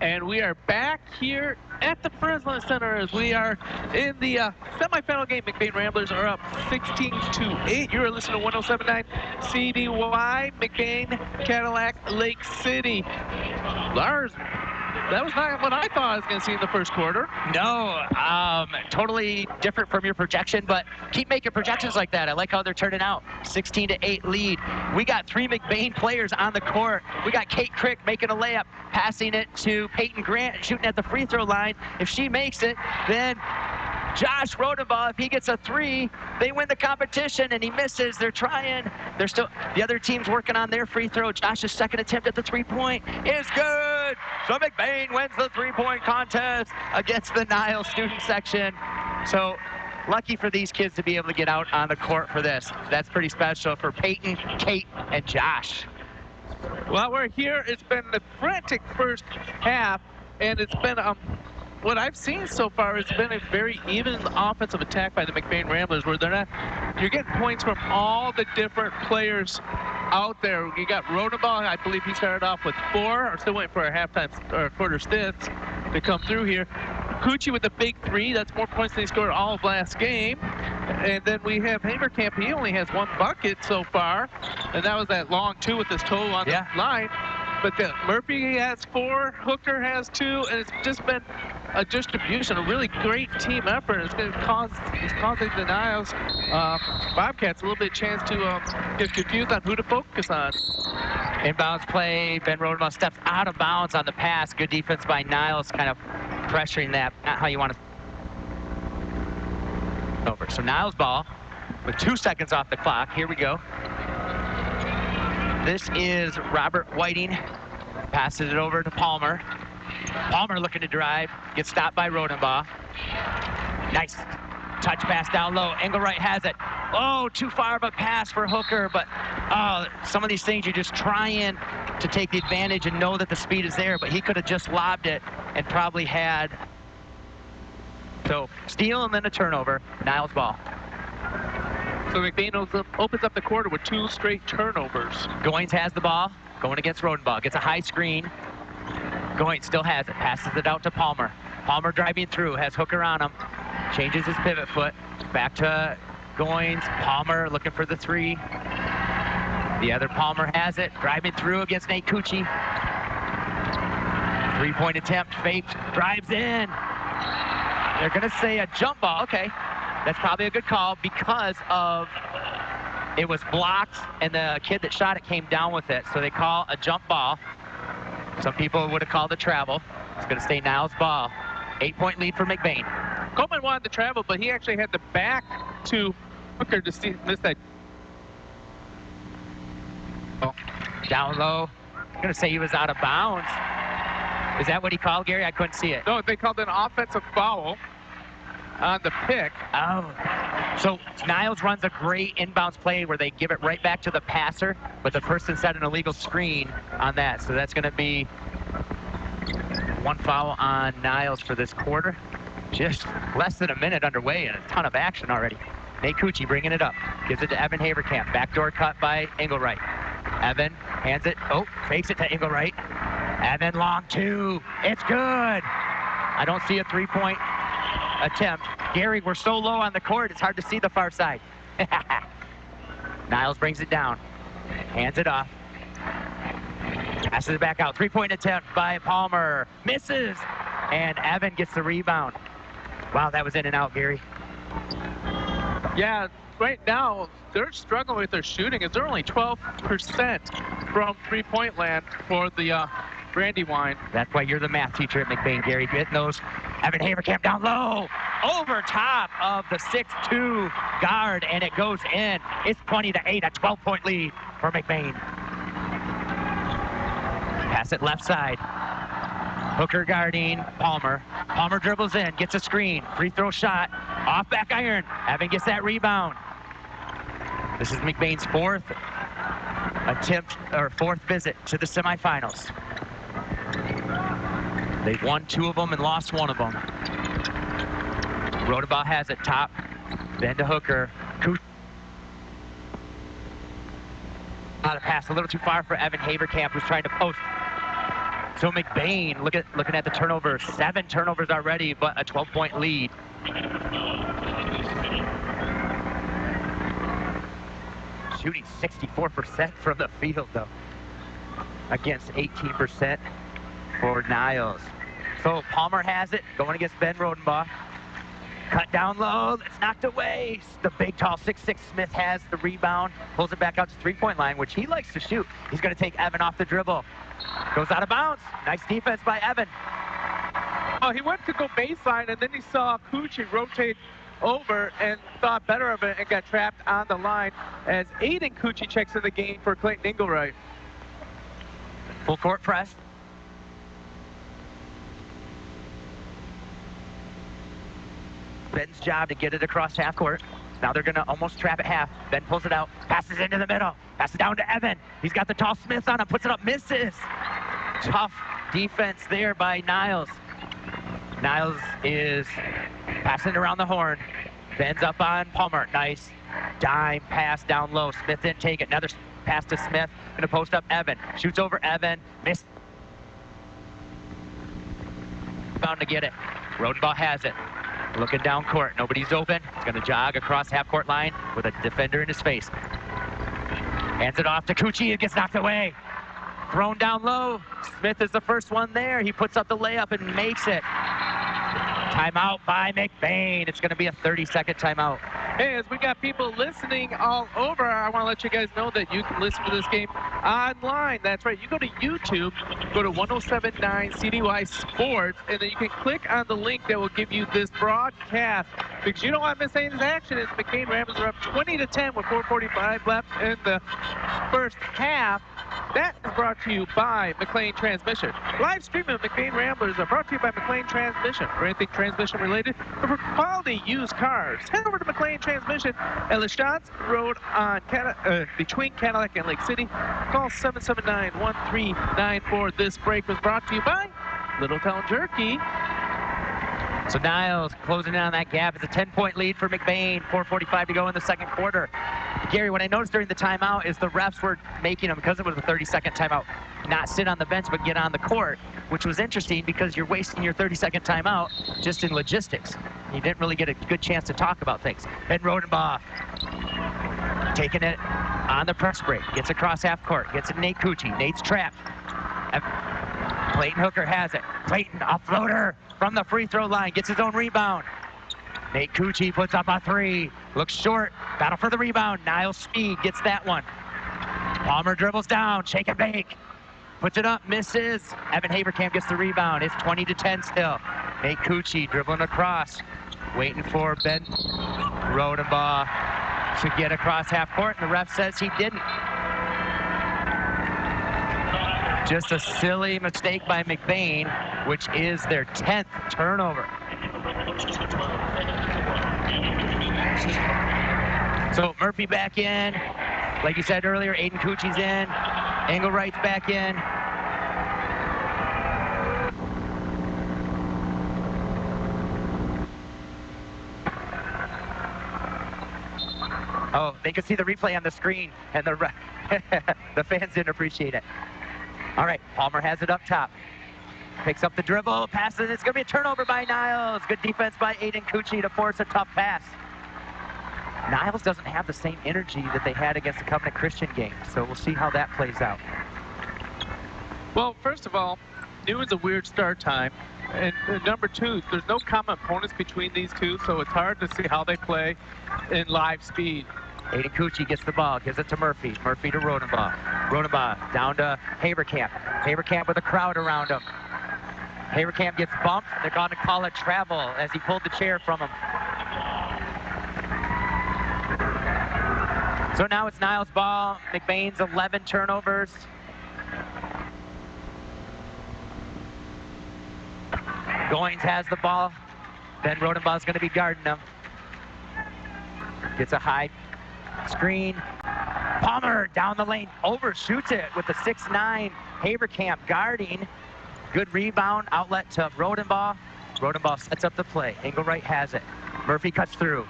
And we are back here at the Breslin Center as we are in the semifinal game. McBain Ramblers are up 16-8. You're listening to 107.9 CDY, McBain, Cadillac, Lake City. Lars, that was not what I thought I was going to see in the first quarter. No, totally different from your projection, but keep making projections like that. I like how they're turning out. 16-8 lead. We got 3 McBain players on the court. We got Kate Crick making a layup, passing it to Peyton Grant, shooting at the free throw line. If she makes it, then Josh Rodenbaugh, if he gets a 3, they win the competition, and he misses. They're trying. They're still, the other team's working on their free throw. Josh's second attempt at the 3-point is good. So McBain wins the 3-point contest against the Niles student section. So lucky for these kids to be able to get out on the court for this. That's pretty special for Peyton, Kate, and Josh. Well, we're here. It's been a frantic first half, and it's been what I've seen so far has been a very even offensive attack by the McBain Ramblers, where you're getting points from all the different players out there. You got Rodenbaugh, I believe he started off with 4, or still waiting for a halftime or quarter stints to come through here. Cucci with the big 3, that's more points than he scored all of last game. And then we have Hamerkamp, he only has 1 bucket so far, and that was that long 2 with his toe on the line. But Murphy has 4, Hooker has 2, and it's just been a distribution, a really great team effort. It's causing the Niles Bobcats a little bit of chance to get confused on who to focus on. Inbounds play, Ben Rodenbaugh steps out of bounds on the pass. Good defense by Niles, kind of pressuring that. Not how you want to over. So Niles ball with 2 seconds off the clock. Here we go. This is Robert Whiting. Passes it over to Palmer. Palmer looking to drive. Gets stopped by Rodenbaugh. Nice touch pass down low. Engelwright has it. Oh, too far of a pass for Hooker, but some of these things you're just trying to take the advantage and know that the speed is there, but he could have just lobbed it and probably had. So steal and then a turnover. Niles ball. So McBain opens up the quarter with 2 straight turnovers. Goins has the ball, going against Rodenbaugh. Gets a high screen. Goins still has it. Passes it out to Palmer. Palmer driving through, has Hooker on him. Changes his pivot foot. Back to Goins. Palmer looking for the 3. The other Palmer has it. Driving through against Nate Cucci. 3-point attempt. Faked. Drives in. They're going to say a jump ball. Okay. That's probably a good call because of it was blocked and the kid that shot it came down with it. So they call a jump ball. Some people would have called a travel. It's going to stay Niles' ball. 8-point lead for McBain. Coleman wanted to travel, but he actually had the back to Hooker to miss that. Down low. I'm going to say he was out of bounds. Is that what he called, Gary? I couldn't see it. No, they called an offensive foul on the pick. Oh. So Niles runs a great inbounds play where they give it right back to the passer, but the person set an illegal screen on that. So that's going to be 1 foul on Niles for this quarter. Just less than a minute underway and a ton of action already. Nate Cucci bringing it up. Gives it to Evan Haverkamp. Backdoor cut by Engelwright. Evan hands it. Oh, fakes it to Engelwright. Evan long 2. It's good. I don't see a 3-point attempt. Gary, we're so low on the court, it's hard to see the far side. Niles brings it down. Hands it off. Passes it back out. 3-point attempt by Palmer. Misses. And Evan gets the rebound. Wow, that was in and out, Gary. Yeah, right now, they're struggling with their shooting. They're only 12% from 3-point land for the Brandywine. That's why you're the math teacher at McBain, Gary. Getting those. Evan Haverkamp down low. Over top of the 6'2 guard, and it goes in. It's 20-8, a 12-point lead for McBain. Pass it left side. Hooker guarding Palmer. Palmer dribbles in, gets a screen. Free throw shot. Off back iron. Evan gets that rebound. This is McBain's 4th attempt, or 4th visit to the semifinals. They've won 2 of them and lost 1 of them. Rodenbaugh has it top. Then to Hooker. Out of pass, a little too far for Evan Haverkamp, who's trying to post. So McBain, looking at the turnovers, 7 turnovers already, but a 12-point lead. Shooting 64% from the field, though, against 18% for Niles. So Palmer has it, going against Ben Rodenbaugh. Cut down low, that's knocked away. The big, tall 6'6" Smith has the rebound, pulls it back out to 3-point line, which he likes to shoot. He's going to take Evan off the dribble. Goes out of bounds. Nice defense by Evan. Oh, he went to go baseline, and then he saw Cucci rotate over and thought better of it and got trapped on the line as Aiden Cucci checks in the game for Clayton Engelwright. Full court press. Ben's job to get it across half court. Now they're going to almost trap at half. Ben pulls it out, passes into the middle, passes down to Evan. He's got the tall Smith on him, puts it up, misses. Tough defense there by Niles. Niles is passing around the horn. Ben's up on Palmer. Nice dime pass down low. Smith didn't take it. Another pass to Smith. Going to post up Evan. Shoots over Evan. Missed. Bound to get it. Rodenbaugh has it. Looking down court. Nobody's open. He's going to jog across half-court line with a defender in his face. Hands it off to Cucci. It gets knocked away. Thrown down low. Smith is the first one there. He puts up the layup and makes it. Timeout by McBain. It's going to be a 30-second timeout. Hey, as we got people listening all over, I want to let you guys know that you can listen to this game online. That's right. You go to YouTube, go to 1079 CDY Sports, and then you can click on the link that will give you this broadcast because you don't want to miss any of this action. As McBain Ramblers are up 20-10 with 4:45 left in the first half. That is brought to you by McBain Transmission. Live streaming of McBain Ramblers are brought to you by McBain Transmission. For anything transmission related, or for quality used cars, head over to McBain Transmission at LaChance Road on between Cadillac and Lake City. Call 779-1394. This break was brought to you by Littletown Jerky. So Niles closing in on that gap. It's a 10-point lead for McBain. 4:45 to go in the second quarter. Gary, what I noticed during the timeout is the refs were making them, because it was a 30-second timeout, not sit on the bench but get on the court, which was interesting because you're wasting your 30-second timeout just in logistics. You didn't really get a good chance to talk about things. Ben Rodenbaugh taking it on the press break. Gets across half court. Gets it Nate Cucci. Nate's trapped. Clayton Hooker has it. Clayton, a floater from the free throw line. Gets his own rebound. Nate Cucci puts up a three. Looks short. Battle for the rebound. Niles Speed gets that one. Palmer dribbles down. Shake and bake. Puts it up. Misses. Evan Haverkamp gets the rebound. It's 20-10 still. Nate Cucci dribbling across. Waiting for Ben Rodenbaugh to get across half court. And the ref says he didn't. Just a silly mistake by McBain, which is their 10th turnover. So Murphy back in. Like you said earlier, Aiden Cucci's in. Engelwright's back in. Oh, they could see the replay on the screen, and the fans didn't appreciate it. All right, Palmer has it up top. Picks up the dribble, passes. It's going to be a turnover by Niles. Good defense by Aiden Cucci to force a tough pass. Niles doesn't have the same energy that they had against the Covenant Christian game, so we'll see how that plays out. Well, first of all, it was a weird start time. And number two, there's no common opponents between these two, so it's hard to see how they play in live speed. Aiden Cucci gets the ball, gives it to Murphy. Murphy to Rodenbaugh. Rodenbaugh down to Haverkamp. Haverkamp with a crowd around him. Haverkamp gets bumped. They're going to call it travel as he pulled the chair from him. So now it's Niles' ball. McBain's 11 turnovers. Goins has the ball. Ben Rodenbaugh's going to be guarding him. Gets a high screen. Palmer down the lane, overshoots it with the 6'9" Haverkamp guarding. Good rebound, outlet to Rodenbaugh. Rodenbaugh sets up the play. Engelwright has it. Murphy cuts through.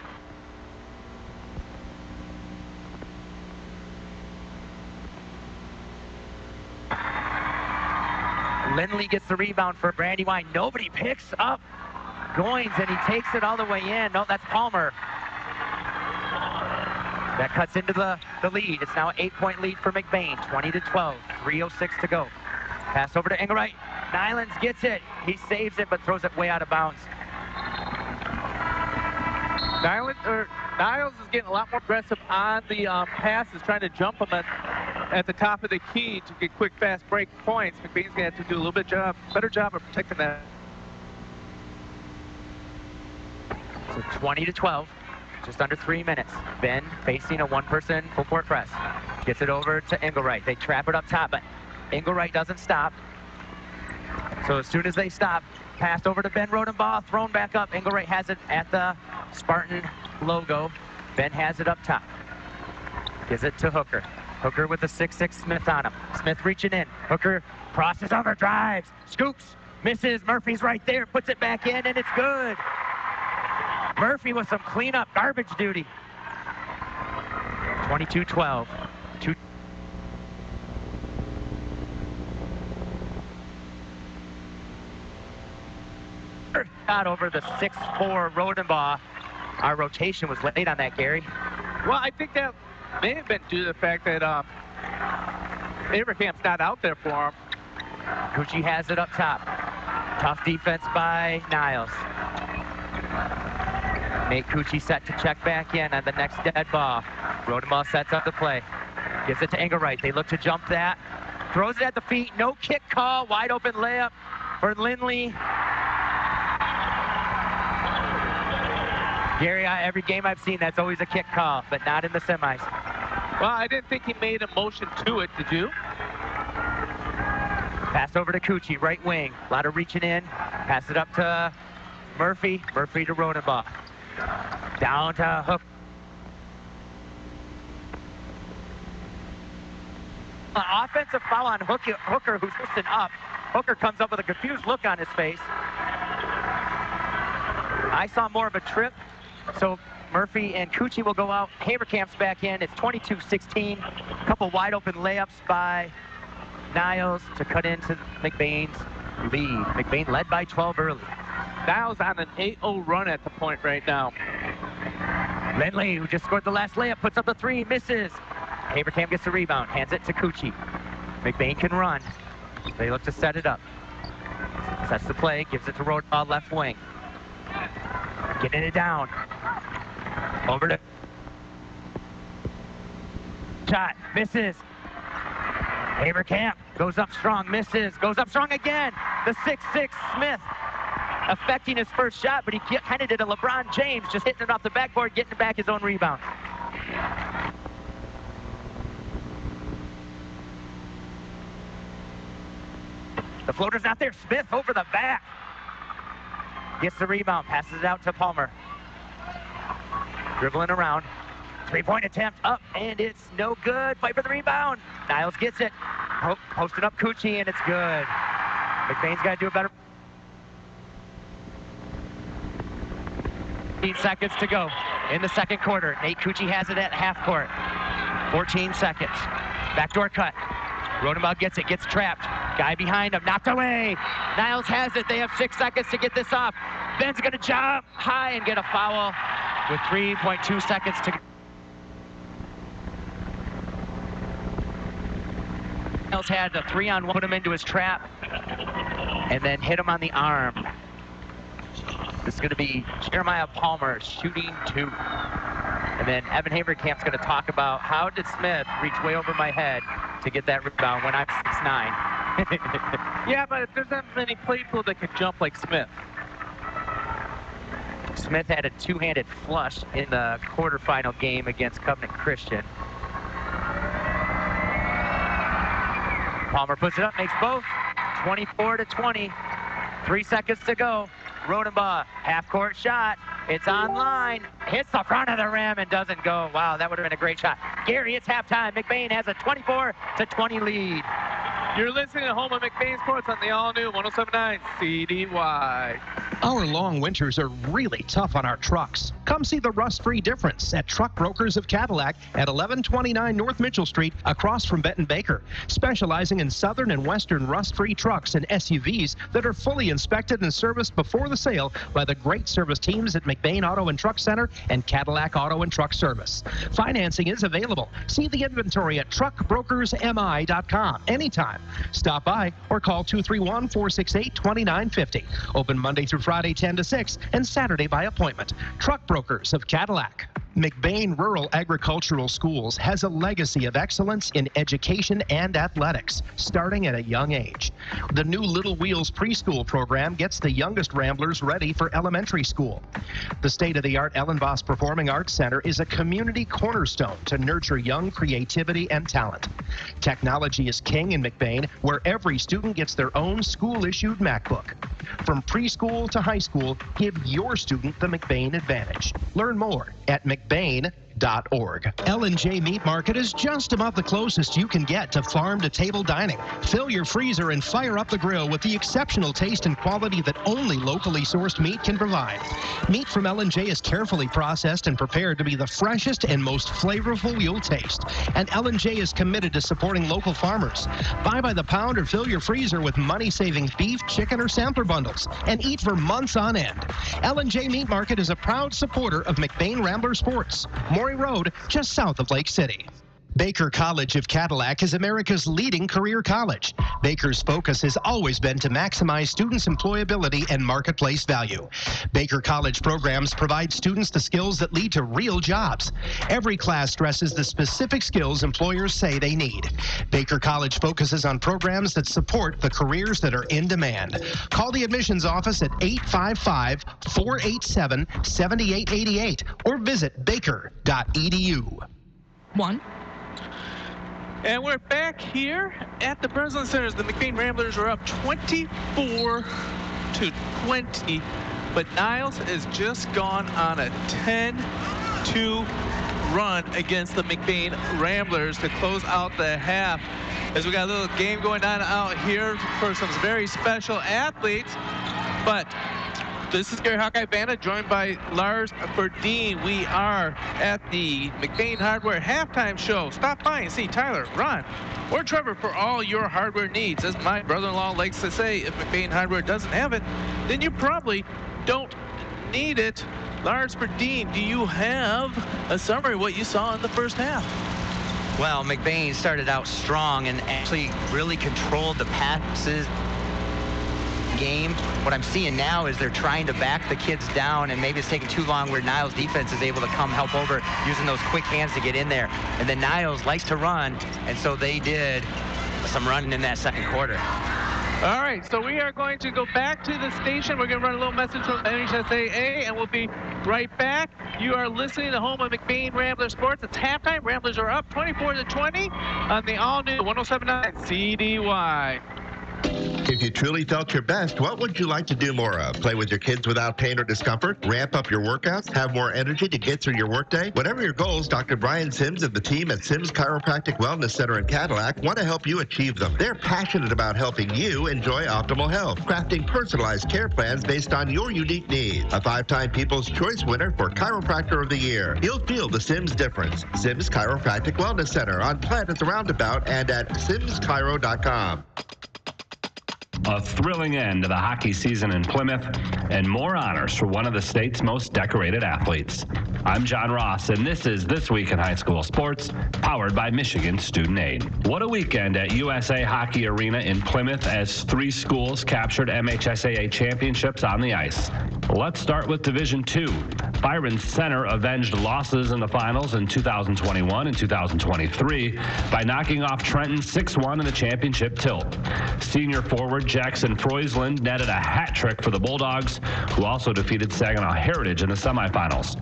Lindley gets the rebound for Brandywine. Nobody picks up Goins, and he takes it all the way in. No, that's Palmer. That cuts into the lead. It's now an 8-point lead for McBain. 20-12, 3:06 to go. Pass over to Engelwright. Nylands gets it. He saves it, but throws it way out of bounds. Niles is getting a lot more aggressive on the passes, trying to jump them at the top of the key to get quick, fast break points. McBain's going to have to do a little bit better job of protecting that. So 20-12, just under 3 minutes. Ben facing a one-person full-court press. Gets it over to Engelwright. They trap it up top, but Engelwright doesn't stop. So as soon as they stop, passed over to Ben Rodenbaugh, thrown back up. Engelwright has it at the Spartan logo. Ben has it up top. Gives it to Hooker. Hooker with the 6'6" Smith on him. Smith reaching in. Hooker crosses over, drives, scoops, misses. Murphy's right there, puts it back in, and it's good. Murphy with some cleanup garbage duty. 22-12. Got over the 6'4" Rodenbaugh. Our rotation was late on that, Gary. Well, I think that may have been due to the fact that Haverkamp's not out there for him. Cucci has it up top. Tough defense by Niles. Nate Cucci set to check back in on the next dead ball. Rodenbaugh sets up the play. Gives it to Engelwright. They look to jump that. Throws it at the feet. No kick call. Wide open layup for Lindley. Gary, every game I've seen, that's always a kick call, but not in the semis. Well, I didn't think he made a motion to it. Did you? Pass over to Cucci, right wing. A lot of reaching in. Pass it up to Murphy. Murphy to Rodenbach. Down to Hook. Offensive foul on Hooker, who's lifting up. Hooker comes up with a confused look on his face. I saw more of a trip, so Murphy and Cucci will go out. Haberkamp's back in. It's 22-16. A couple wide open layups by Niles to cut into McBain's lead. McBain led by 12 early. Niles on an 8-0 run at the point right now. Lindley, who just scored the last layup, puts up the three, misses. Haberkamp gets the rebound, hands it to Cucci. McBain can run. They look to set it up. Sets the play, gives it to Rodenbach, left wing. Getting it down. Over to... Shot, misses. Haberkamp goes up strong, misses. Goes up strong again. The 6'6" Smith affecting his first shot, but he kind of did a LeBron James, just hitting it off the backboard, getting back his own rebound. The floater's not there. Smith over the back. Gets the rebound, passes it out to Palmer. Dribbling around. Three-point attempt up, and it's no good. Fight for the rebound. Niles gets it. Posting up Cucci, and it's good. McBain's got to do a better. 15 seconds to go in the second quarter. Nate Cucci has it at half court. 14 seconds. Backdoor cut. Rodenbach gets it, gets trapped. Guy behind him, knocked away. Niles has it. They have 6 seconds to get this off. Ben's going to jump high and get a foul with 3.2 seconds to go. Niles had the 3-on-1, put him into his trap, and then hit him on the arm. This is going to be Jeremiah Palmer shooting 2. And then Evan Haberkamp's going to talk about how did Smith reach way over my head to get that rebound when I'm 6'9". Yeah, but there's not many people that can jump like Smith. Smith had a two-handed flush in the quarterfinal game against Covenant Christian. Palmer puts it up, makes both. 24-20. 3 seconds to go. Rodenbach, half-court shot. It's online. Hits the front of the rim and doesn't go. Wow, that would have been a great shot. Gary, it's halftime. McBain has a 24-20 lead. You're listening to home of McBain Sports on the all-new 107.9 CDY. Our long winters are really tough on our trucks. Come see the rust-free difference at Truck Brokers of Cadillac at 1129 North Mitchell Street, across from Benton Baker, specializing in southern and western rust-free trucks and SUVs that are fully inspected and serviced before the sale by the great service teams at McBain Auto and Truck Center and Cadillac Auto and Truck Service. Financing is available. See the inventory at truckbrokersmi.com anytime. Stop by or call 231-468-2950. Open Monday through Friday 10 to 6 and Saturday by appointment. Truck Brokers of Cadillac. McBain Rural Agricultural Schools has a legacy of excellence in education and athletics, starting at a young age. The new Little Wheels preschool program gets the youngest Ramblers ready for elementary school. The state-of-the-art Ellenboss Performing Arts Center is a community cornerstone to nurture young creativity and talent. Technology is king in McBain, where every student gets their own school-issued MacBook. From preschool to high school, give your student the McBain advantage. Learn more at McBain.org. L&J Meat Market is just about the closest you can get to farm-to-table dining. Fill your freezer and fire up the grill with the exceptional taste and quality that only locally sourced meat can provide. Meat from L&J is carefully processed and prepared to be the freshest and most flavorful you'll taste. And L&J is committed to supporting local farmers. Buy by the pound or fill your freezer with money-saving beef, chicken, or sampler bundles and eat for months on end. L&J Meat Market is a proud supporter of McBain Ramblers Sports. Road, just south of Lake City. Baker College of Cadillac is America's leading career college. Baker's focus has always been to maximize students' employability and marketplace value. Baker College programs provide students the skills that lead to real jobs. Every class stresses the specific skills employers say they need. Baker College focuses on programs that support the careers that are in demand. Call the admissions office at 855-487-7888 or visit baker.edu. 1, And we're back here at the Breslin Center. The McBain Ramblers are up 24-20, but Niles has just gone on a 10-2 run against the McBain Ramblers to close out the half. As we got a little game going on out here for some very special athletes, but this is Gary Hawkeye Banda, joined by Lars Berdeen. We are at the McBain Hardware halftime show. Stop by and see Tyler, Ron, or Trevor for all your hardware needs. As my brother-in-law likes to say, if McBain Hardware doesn't have it, then you probably don't need it. Lars Berdeen, do you have a summary of what you saw in the first half? Well, McBain started out strong and actually really controlled the passes game. What I'm seeing now is they're trying to back the kids down, and maybe it's taking too long where Niles' defense is able to come help over using those quick hands to get in there. And then Niles likes to run, and so they did some running in that second quarter. All right, so we are going to go back to the station. We're going to run a little message from NHSAA, and we'll be right back. You are listening to home of McBain Rambler Sports. It's halftime. Ramblers are up 24-20 on the all-new 107.9 CDY. If you truly felt your best, what would you like to do more of? Play with your kids without pain or discomfort? Ramp up your workouts? Have more energy to get through your workday? Whatever your goals, Dr. Brian Sims and the team at Sims Chiropractic Wellness Center in Cadillac want to help you achieve them. They're passionate about helping you enjoy optimal health, crafting personalized care plans based on your unique needs. A 5-time People's Choice winner for Chiropractor of the Year. You'll feel the Sims difference. Sims Chiropractic Wellness Center on Platte at the Roundabout and at simschiro.com. A thrilling end to the hockey season in Plymouth, and more honors for one of the state's most decorated athletes. I'm John Ross, and this is This Week in High School Sports, powered by Michigan Student Aid. What a weekend at USA Hockey Arena in Plymouth as 3 schools captured MHSAA championships on the ice. Let's start with Division II. Byron Center avenged losses in the finals in 2021 and 2023 by knocking off Trenton 6-1 in the championship tilt. Senior forward Jackson Freusland netted a hat trick for the Bulldogs, who also defeated Saginaw Heritage in the semifinals.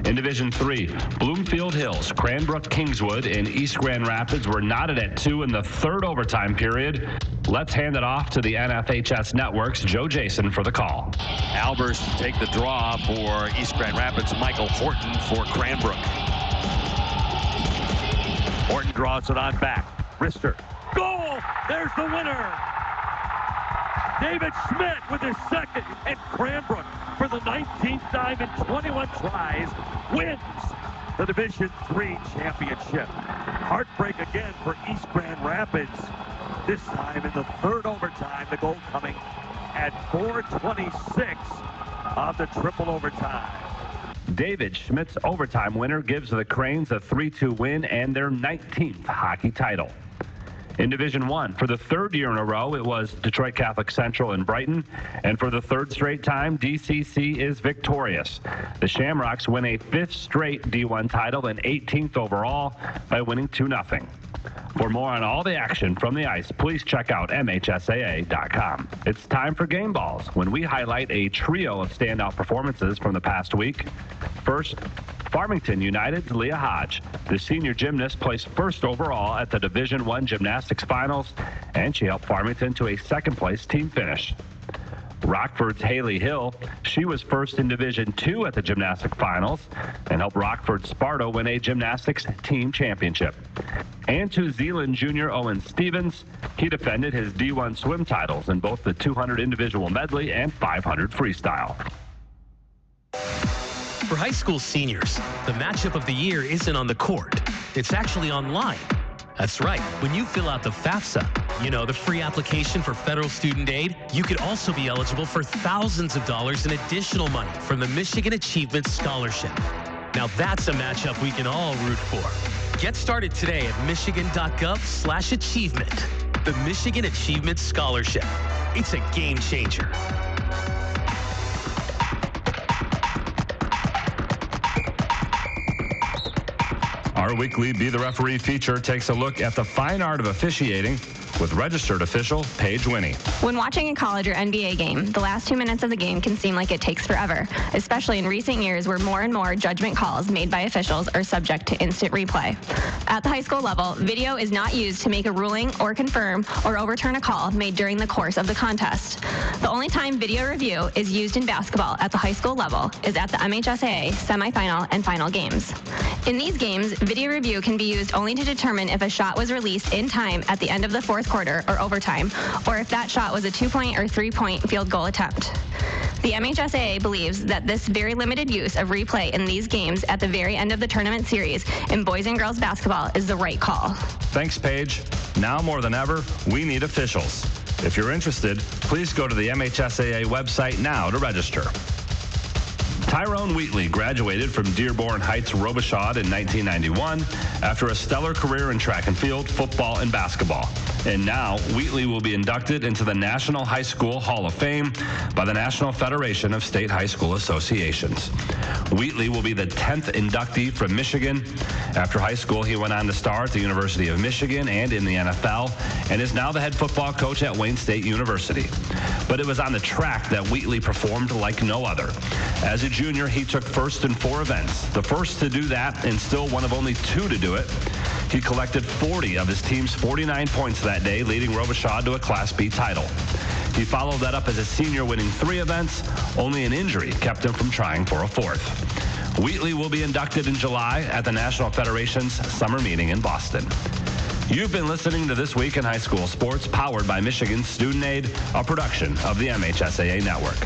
In Division III, Bloomfield Hills, Cranbrook Kingswood, and East Grand Rapids were knotted at 2 in the third overtime period. Let's hand it off to the NFHS Network's Joe Jason for the call. Albers to take the draw for East Grand Rapids. Michael Horton for Cranbrook. Horton draws it on back. Rister. Goal! There's the winner! David Schmidt with his second, and Cranbrook, for the 19th time in 21 tries, wins the Division III championship. Heartbreak again for East Grand Rapids. This time in the third overtime, the goal coming at 4:26 of the triple overtime. David Schmidt's overtime winner gives the Cranes a 3-2 win and their 19th hockey title. In Division I, for the third year in a row, it was Detroit Catholic Central and Brighton. And for the third straight time, DCC is victorious. The Shamrocks win a 5th straight D1 title and 18th overall by winning 2-0. For more on all the action from the ice, please check out MHSAA.com. It's time for Game Balls, when we highlight a trio of standout performances from the past week. First, Farmington United's Leah Hodge. The senior gymnast placed first overall at the Division I Gymnastics Finals, and she helped Farmington to a second-place team finish. Rockford's Haley Hill, she was first in Division II at the Gymnastic Finals and helped Rockford Sparta win a gymnastics team championship. And to Zeeland junior Owen Stevens, he defended his D1 swim titles in both the 200 individual medley and 500 freestyle. For high school seniors, the matchup of the year isn't on the court. It's actually online. That's right. When you fill out the FAFSA, you know, the free application for federal student aid, you could also be eligible for thousands of dollars in additional money from the Michigan Achievement Scholarship. Now that's a matchup we can all root for. Get started today at michigan.gov/achievement. The Michigan Achievement Scholarship. It's a game changer. Our weekly Be the Referee feature takes a look at the fine art of officiating with registered official Paige Winnie. When watching a college or NBA game, the last 2 minutes of the game can seem like it takes forever, especially in recent years where more and more judgment calls made by officials are subject to instant replay. At the high school level, video is not used to make a ruling or confirm or overturn a call made during the course of the contest. The only time video review is used in basketball at the high school level is at the MHSAA semifinal and final games. In these games, video review can be used only to determine if a shot was released in time at the end of the fourth quarter or overtime, or if that shot was a 2-point or 3-point field goal attempt. The MHSAA believes that this very limited use of replay in these games at the very end of the tournament series in boys and girls basketball is the right call. Thanks, Paige. Now more than ever, we need officials. If you're interested, please go to the MHSAA website now to register. Tyrone Wheatley graduated from Dearborn Heights Robichaud in 1991 after a stellar career in track and field, football, and basketball. And now, Wheatley will be inducted into the National High School Hall of Fame by the National Federation of State High School Associations. Wheatley will be the 10th inductee from Michigan. After high school, he went on to star at the University of Michigan and in the NFL, and is now the head football coach at Wayne State University. But it was on the track that Wheatley performed like no other. As a junior, he took first in 4 events, the first to do that and still one of only 2 to do it. He collected 40 of his team's 49 points that day, leading Robichaud to a Class B title. He followed that up as a senior, winning 3 events. Only an injury kept him from trying for a 4th. Wheatley will be inducted in July at the National Federation's summer meeting in Boston. You've been listening to This Week in High School Sports, powered by Michigan Student Aid, a production of the MHSAA Network.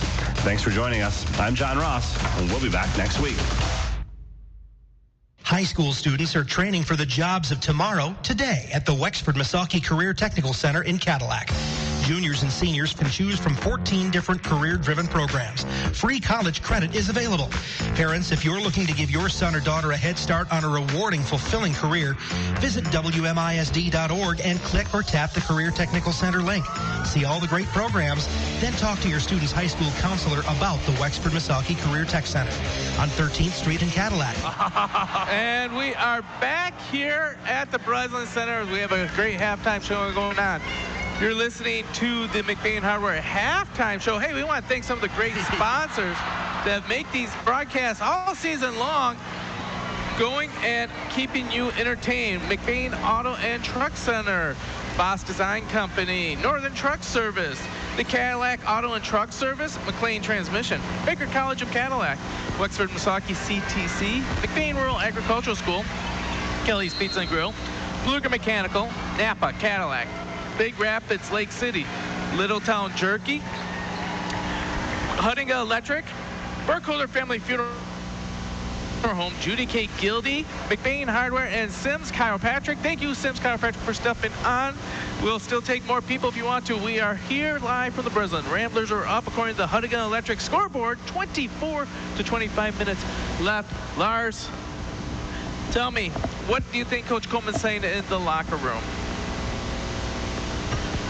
Thanks for joining us. I'm John Ross, and we'll be back next week. High school students are training for the jobs of tomorrow today at the Wexford-Missaukee Career Technical Center in Cadillac. Juniors and seniors can choose from 14 different career-driven programs. Free college credit is available. Parents, if you're looking to give your son or daughter a head start on a rewarding, fulfilling career, visit WMISD.org and click or tap the Career Technical Center link. See all the great programs, then talk to your student's high school counselor about the Wexford-Missaukee Career Tech Center on 13th Street in Cadillac. And we are back here at the Breslin Center. We have a great halftime show going on. You're listening to the McBain Hardware halftime show. Hey, we want to thank some of the great sponsors that make these broadcasts all season long going and keeping you entertained. McBain Auto and Truck Center, Boss Design Company, Northern Truck Service, the Cadillac Auto and Truck Service, McLean Transmission, Baker College of Cadillac, Wexford-Missaukee CTC, McBain Rural Agricultural School, Kelly's Pizza and Grill, Pfluger Mechanical, Napa Cadillac, Big Rapids Lake City, Littletown Jerky, Huttinga Electric, Burkholder Family Funeral Home, Judy K. Gildy, McBain Hardware, and Sims Chiropractic. Thank you, Sims Chiropractic, for stepping on. We'll still take more people if you want to. We are here live from the Breslin. Ramblers are up according to the Huttinga Electric scoreboard. 24 to 25 minutes left. Lars, tell me, what do you think Coach Coleman's saying in the locker room?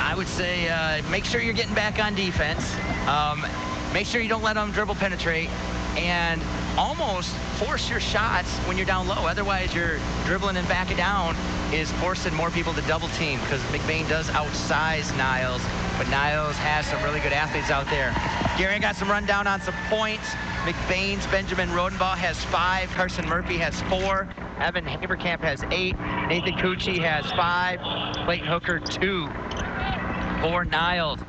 I would say make sure you're getting back on defense. Make sure you don't let them dribble penetrate, and almost force your shots when you're down low. Otherwise, you're dribbling and backing down is forcing more people to double team, because McBain does outsize Niles, but Niles has some really good athletes out there. Gary got some rundown on some points. McBain's Benjamin Rodenbaugh has 5. Carson Murphy has 4. Evan Haverkamp has 8. Nathan Cucci has 5. Clayton Hooker 2. For Niles.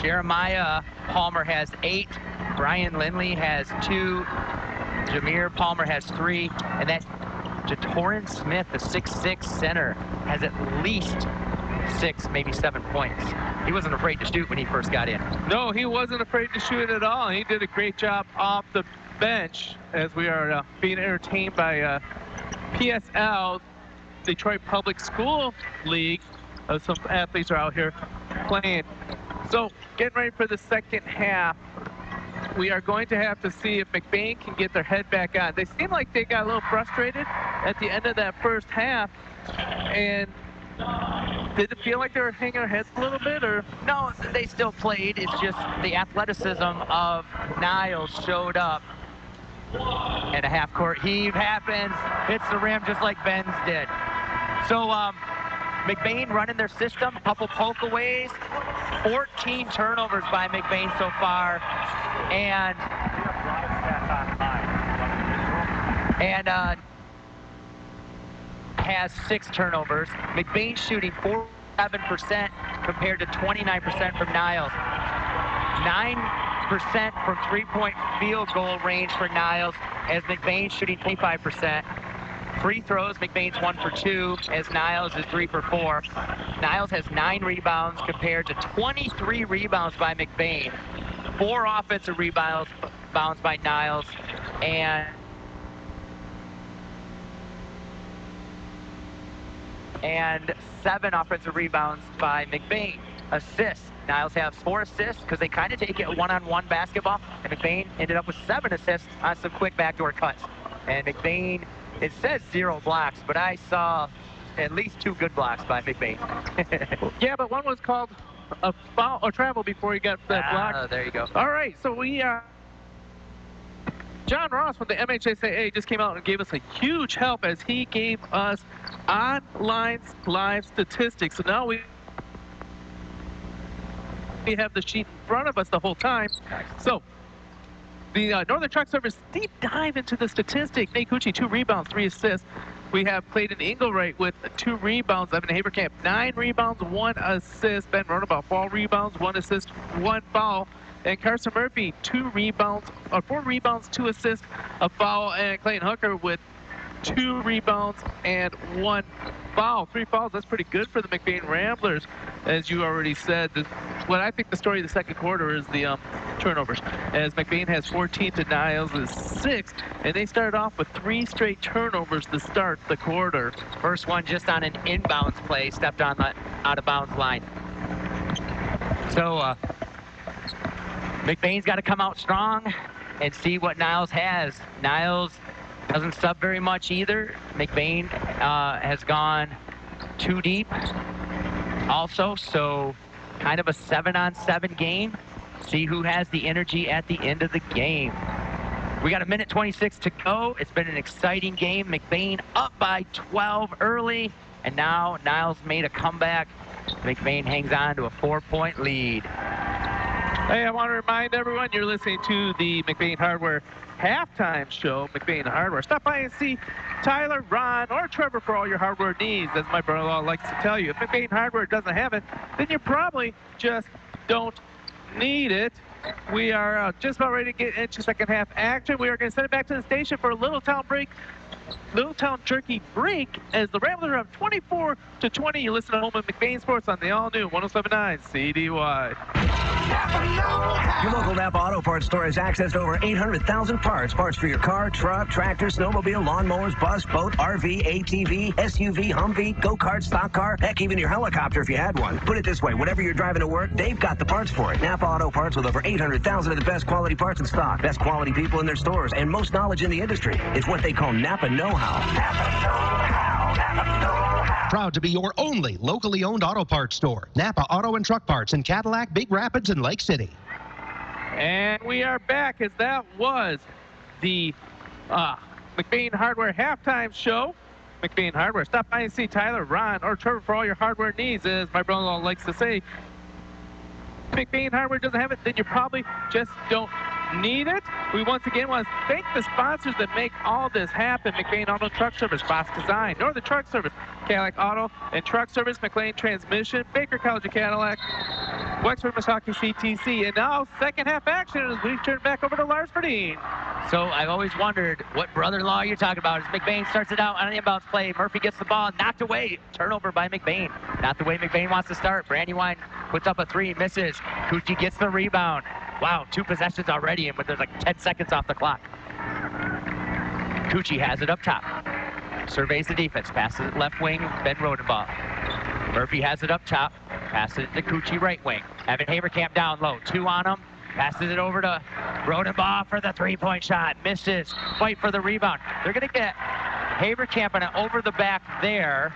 Jeremiah Palmer has 8. Brian Lindley has 2. Jameer Palmer has 3. And that Jatorin Smith, the 6'6" center, has at least 6, maybe 7 points. He wasn't afraid to shoot when he first got in. No, he wasn't afraid to shoot at all. He did a great job off the bench as we are being entertained by PSL, Detroit Public School League. Some athletes are out here playing. So getting ready for the second half. We are going to have to see if McBain can get their head back on. They seem like they got a little frustrated at the end of that first half. And did it feel like they were hanging their heads a little bit, or? No, they still played. It's just the athleticism of Niles showed up And a half-court heave happens. Hits the rim just like Ben's did. So McBain running their system, a couple poke-aways, 14 turnovers by McBain so far. And has 6 turnovers. McBain shooting 47% compared to 29% from Niles. 9% from three-point field goal range for Niles, as McBain shooting 25%. Free throws, McBain's 1 for 2, as Niles is 3 for 4. Niles has 9 rebounds compared to 23 rebounds by McBain. 4 offensive rebounds by Niles, and 7 offensive rebounds by McBain. Assists. Niles has 4 assists because they kind of take it one-on-one basketball, and McBain ended up with 7 assists on some quick backdoor cuts. And McBain, it says 0 blocks, but I saw at least 2 good blocks by McBain. Yeah, but one was called a foul or travel before he got that block. Oh, there you go. All right, so we John Ross from the MHSAA just came out and gave us a huge help as he gave us online live statistics. So now we have the sheet in front of us the whole time. So the Northern Truck Service deep dive into the statistics. Nate Cucci, 2 rebounds, 3 assists. We have Clayton Engelwright with 2 rebounds. Evan Haberkamp, 9 rebounds, 1 assist. Ben Ronabaugh, 4 rebounds, 1 assist, 1 foul. And Carson Murphy, 4 rebounds, 2 assists, a foul. And Clayton Hooker with 2 rebounds and 1 foul. 3 fouls, that's pretty good for the McBain Ramblers. As you already said, what I think the story of the second quarter is the turnovers. As McBain has 14 to Niles is 6, and they started off with 3 straight turnovers to start the quarter. First one just on an inbounds play, stepped on the out-of-bounds line. So McBain's got to come out strong and see what Niles has. Niles doesn't sub very much either. McBain has gone 2 deep also, so kind of a 7-on-7 game. See who has the energy at the end of the game. We got 1:26 to go. It's been an exciting game. McBain up by 12 early, and now Niles made a comeback. McBain hangs on to a 4-point lead. Hey, I want to remind everyone you're listening to the McBain Hardware halftime show. McBain Hardware. Stop by and see Tyler, Ron, or Trevor for all your hardware needs. As my brother-in-law likes to tell you, if McBain Hardware doesn't have it, then you probably just don't need it. We are just about ready to get into second half action. We are going to send it back to the station for a Little Town Jerky break as the Ramblers are up 24-20. You listen to Home of McBain Sports on the all-new 107.9 CDY. Your local Napa Auto Parts store has access to over 800,000 parts. Parts for your car, truck, tractor, snowmobile, lawnmowers, bus, boat, RV, ATV, SUV, Humvee, go-kart, stock car, heck, even your helicopter if you had one. Put it this way, whatever you're driving to work, they've got the parts for it. Napa Auto Parts with over 800,000 of the best quality parts in stock. Best quality people in their stores and most knowledge in the industry. It's what they call Napa know-how. Napa know-how. Napa know-how. Proud to be your only locally owned auto parts store. Napa Auto and Truck Parts in Cadillac, Big Rapids, and Lake City. And we are back as that was the McBain Hardware halftime show. McBain Hardware. Stop by and see Tyler, Ron, or Trevor for all your hardware needs. As my brother-in-law likes to say, McBain Hardware doesn't have it, then you probably just don't need it. We once again want to thank the sponsors that make all this happen. McBain Auto Truck Service, Boss Design, Northern Truck Service, Cadillac Auto and Truck Service, McLean Transmission, Baker College of Cadillac, Wexford Misaki CTC. And now second half action as we turn back over to Lars Verdeen. So I've always wondered what brother-in-law you're talking about. As McBain starts it out on an inbounds play, Murphy gets the ball, knocked away, turnover by McBain. Not the way McBain wants to start. Brandywine puts up a 3, misses. Cucci gets the rebound. Wow, 2 possessions already, and there's like 10 seconds off the clock. Cucci has it up top. Surveys the defense, passes it left wing, Ben Rodenbaugh. Murphy has it up top, passes it to Cucci right wing. Evan Haberkamp down low, 2 on him. Passes it over to Rodenbaugh for the 3-point shot. Misses. Fight for the rebound. They're going to get Haberkamp on an over the back there,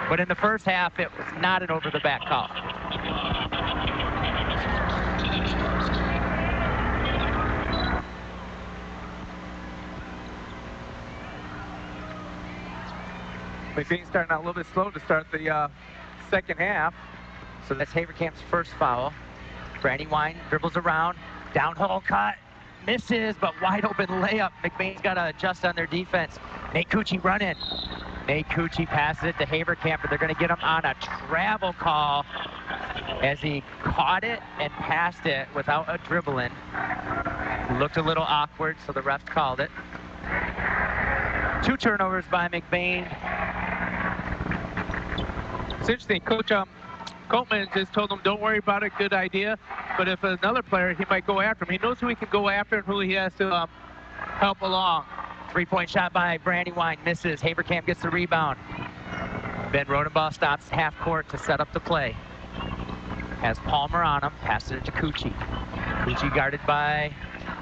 but in the first half, it was not an over the back call. McBain starting out a little bit slow to start the second half. So that's Havercamp's first foul. Brandywine dribbles around, downhole cut, misses, but wide open layup. McBain's got to adjust on their defense. Nate Cucci running. Nate Cucci passes it to Havercamp, but they're going to get him on a travel call as he caught it and passed it without a dribbling. Looked a little awkward, so the refs called it. 2 turnovers by McBain. It's interesting, Coach Coltman just told him, don't worry about it, good idea. But if another player, he might go after him. He knows who he can go after and who he has to help along. 3-point shot by Brandywine, misses. Havercamp gets the rebound. Ben Rodenbaugh stops half court to set up the play. Has Palmer on him, passes it to Cucci. Cucci guarded by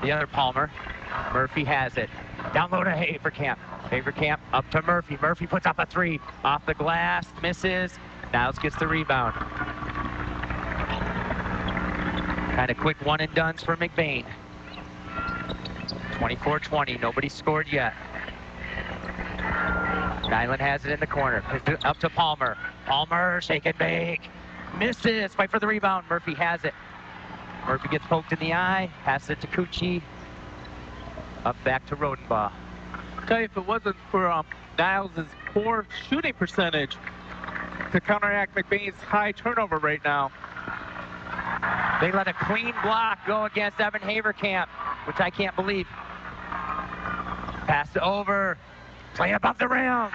the other Palmer. Murphy has it. Down low to Havercamp. Havercamp up to Murphy. Murphy puts up a 3 off the glass, misses. Niles gets the rebound. Kind of quick one and dones for McBain. 24-20, nobody scored yet. Nyland has it in the corner, up to Palmer. Palmer, shake and bake, misses, fight for the rebound. Murphy has it. Murphy gets poked in the eye, passes it to Cucci. Up back to Rodenbaugh. I'll tell you, if it wasn't for Niles' poor shooting percentage to counteract McBain's high turnover rate now. They let a clean block go against Evan Havercamp, which I can't believe. Pass it over, play above the rim.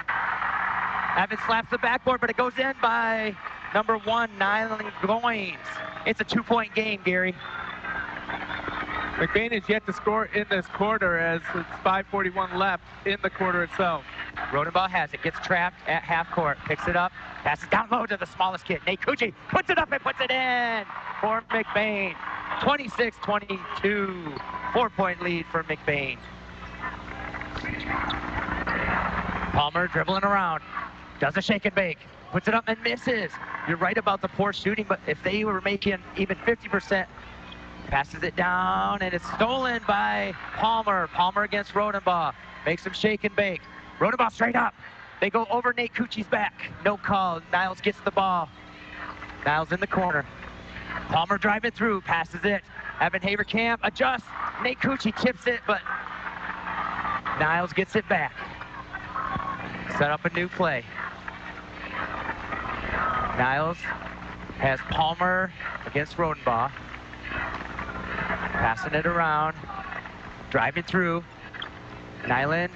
Evan slaps the backboard, but it goes in by number 1, Nyland Goins. It's a 2-point game, Gary. McBain is yet to score in this quarter as it's 5:41 left in the quarter itself. Rodenbaugh has it, gets trapped at half court, picks it up, passes down low to the smallest kid, Nate Cucci, puts it up and puts it in for McBain. 26-22, 4-point lead for McBain. Palmer dribbling around, does a shake and bake, puts it up and misses. You're right about the poor shooting, but if they were making even 50%, passes it down, and it's stolen by Palmer. Palmer against Rodenbaugh. Makes him shake and bake. Rodenbaugh straight up. They go over Nate Cucci's back. No call. Niles gets the ball. Niles in the corner. Palmer driving through. Passes it. Evan Havercamp adjusts. Nate Cucci tips it, but Niles gets it back. Set up a new play. Niles has Palmer against Rodenbaugh. Passing it around, driving through. Nyland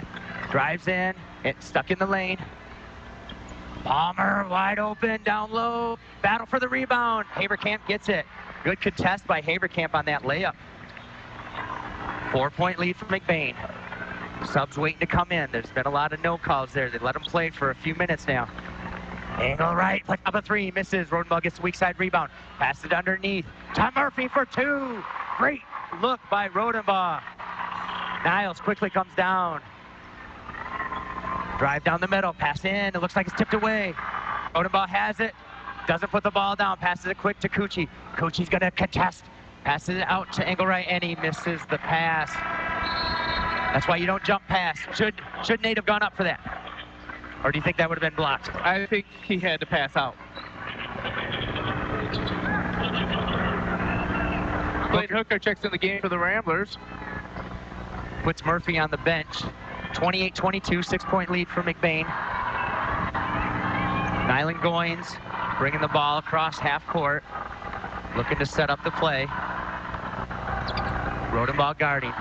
drives in, it's stuck in the lane. Palmer wide open, down low, battle for the rebound. Havercamp gets it. Good contest by Havercamp on that layup. 4-point lead for McBain. Subs waiting to come in. There's been a lot of no calls there. They let them play for a few minutes now. Angle right, puts up a 3, misses. Rodenbaugh gets the weak side rebound. Pass it underneath. Tom Murphy for 2. Great look by Rodenbaugh. Niles quickly comes down. Drive down the middle, pass in. It looks like it's tipped away. Rodenbaugh has it. Doesn't put the ball down. Passes it quick to Cucci. Cucci's going to contest. Passes it out to Engelwright, and he misses the pass. That's why you don't jump pass. Should Nate have gone up for that? Or do you think that would have been blocked? I think he had to pass out. Clayton Hooker checks in the game for the Ramblers. Puts Murphy on the bench. 28-22, 6-point lead for McBain. Nyland Goins bringing the ball across half court. Looking to set up the play. Rodenbaugh guarding.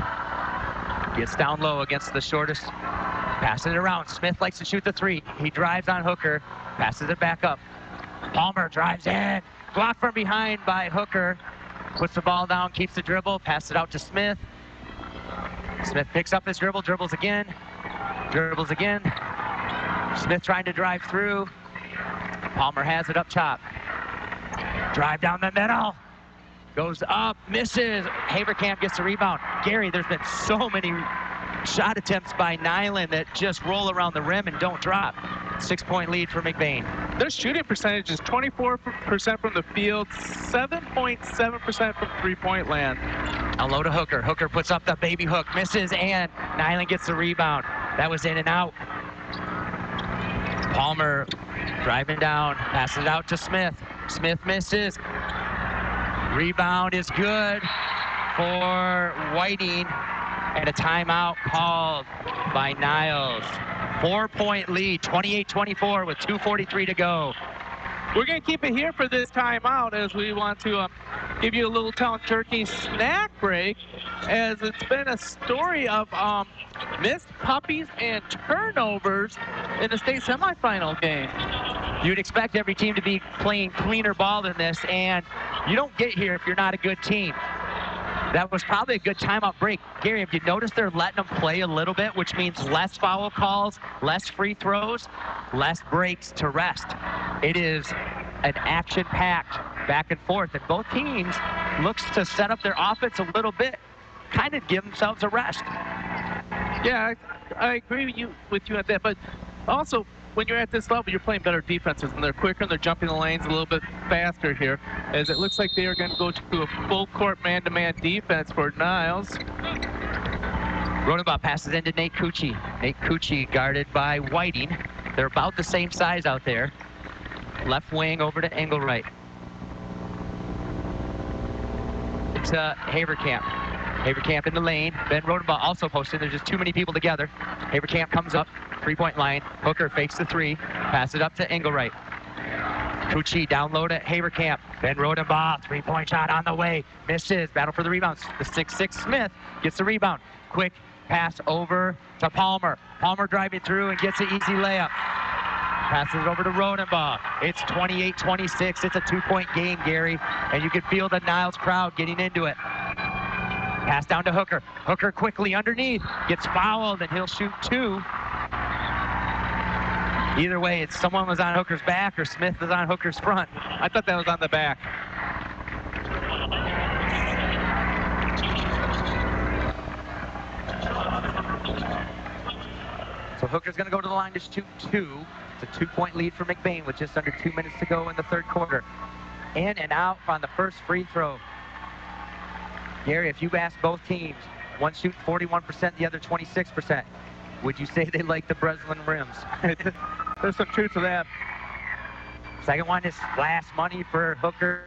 Gets down low against the shortest. Passes it around. Smith likes to shoot the 3. He drives on Hooker. Passes it back up. Palmer drives in. Blocked from behind by Hooker. Puts the ball down, keeps the dribble, passes it out to Smith. Smith picks up his dribble, dribbles again. Dribbles again. Smith trying to drive through. Palmer has it up top. Drive down the middle. Goes up, misses. Havercamp gets the rebound. Gary, there's been so many shot attempts by Nyland that just roll around the rim and don't drop. 6-point lead for McBain. Their shooting percentage is 24% from the field, 7.7% from three-point land. A low to Hooker. Hooker puts up the baby hook, misses, and Nyland gets the rebound. That was in and out. Palmer driving down, passes it out to Smith. Smith misses. Rebound is good for Whiting, and a timeout called by Niles. 4-point lead, 28-24 with 2:43 to go. We're going to keep it here for this timeout as we want to give you a little Town Turkey snack break, as it's been a story of missed puppies and turnovers in the state semifinal game. You'd expect every team to be playing cleaner ball than this, and you don't get here if you're not a good team. That was probably a good timeout break. Gary, if you notice, they're letting them play a little bit, which means less foul calls, less free throws, less breaks to rest. It is an action-packed back and forth, and both teams looks to set up their offense a little bit, kind of give themselves a rest. Yeah, I agree with you at that, but also, when you're at this level, you're playing better defenses, and they're quicker, and they're jumping the lanes a little bit faster here, as it looks like they are going to go to a full-court man-to-man defense for Niles. Rodenbaugh passes into Nate Cucci. Nate Cucci guarded by Whiting. They're about the same size out there. Left wing over to Engelwright. To Haverkamp. Haverkamp in the lane. Ben Rodenbaugh also posted. There's just too many people together. Haverkamp comes up. Three-point line. Hooker fakes the three. Pass it up to Engelwright. Cucci down low to Haverkamp. Ben Rodenbaugh. Three-point shot on the way. Misses. Battle for the rebounds. The 6'6" Smith gets the rebound. Quick pass over to Palmer. Palmer driving through and gets an easy layup. Passes it over to Rodenbaugh. It's 28-26. It's a two-point game, Gary. And you can feel the Niles crowd getting into it. Pass down to Hooker. Hooker quickly underneath. Gets fouled, and he'll shoot two. Either way, it's someone was on Hooker's back or Smith was on Hooker's front. I thought that was on the back. So Hooker's going to go to the line to shoot two. It's a two-point lead for McBain with just under 2 minutes to go in the third quarter. In and out on the first free throw. Gary, if you ask both teams, one shooting 41%, the other 26%, would you say they like the Breslin rims? There's some truth to that. Second one is last money for Hooker.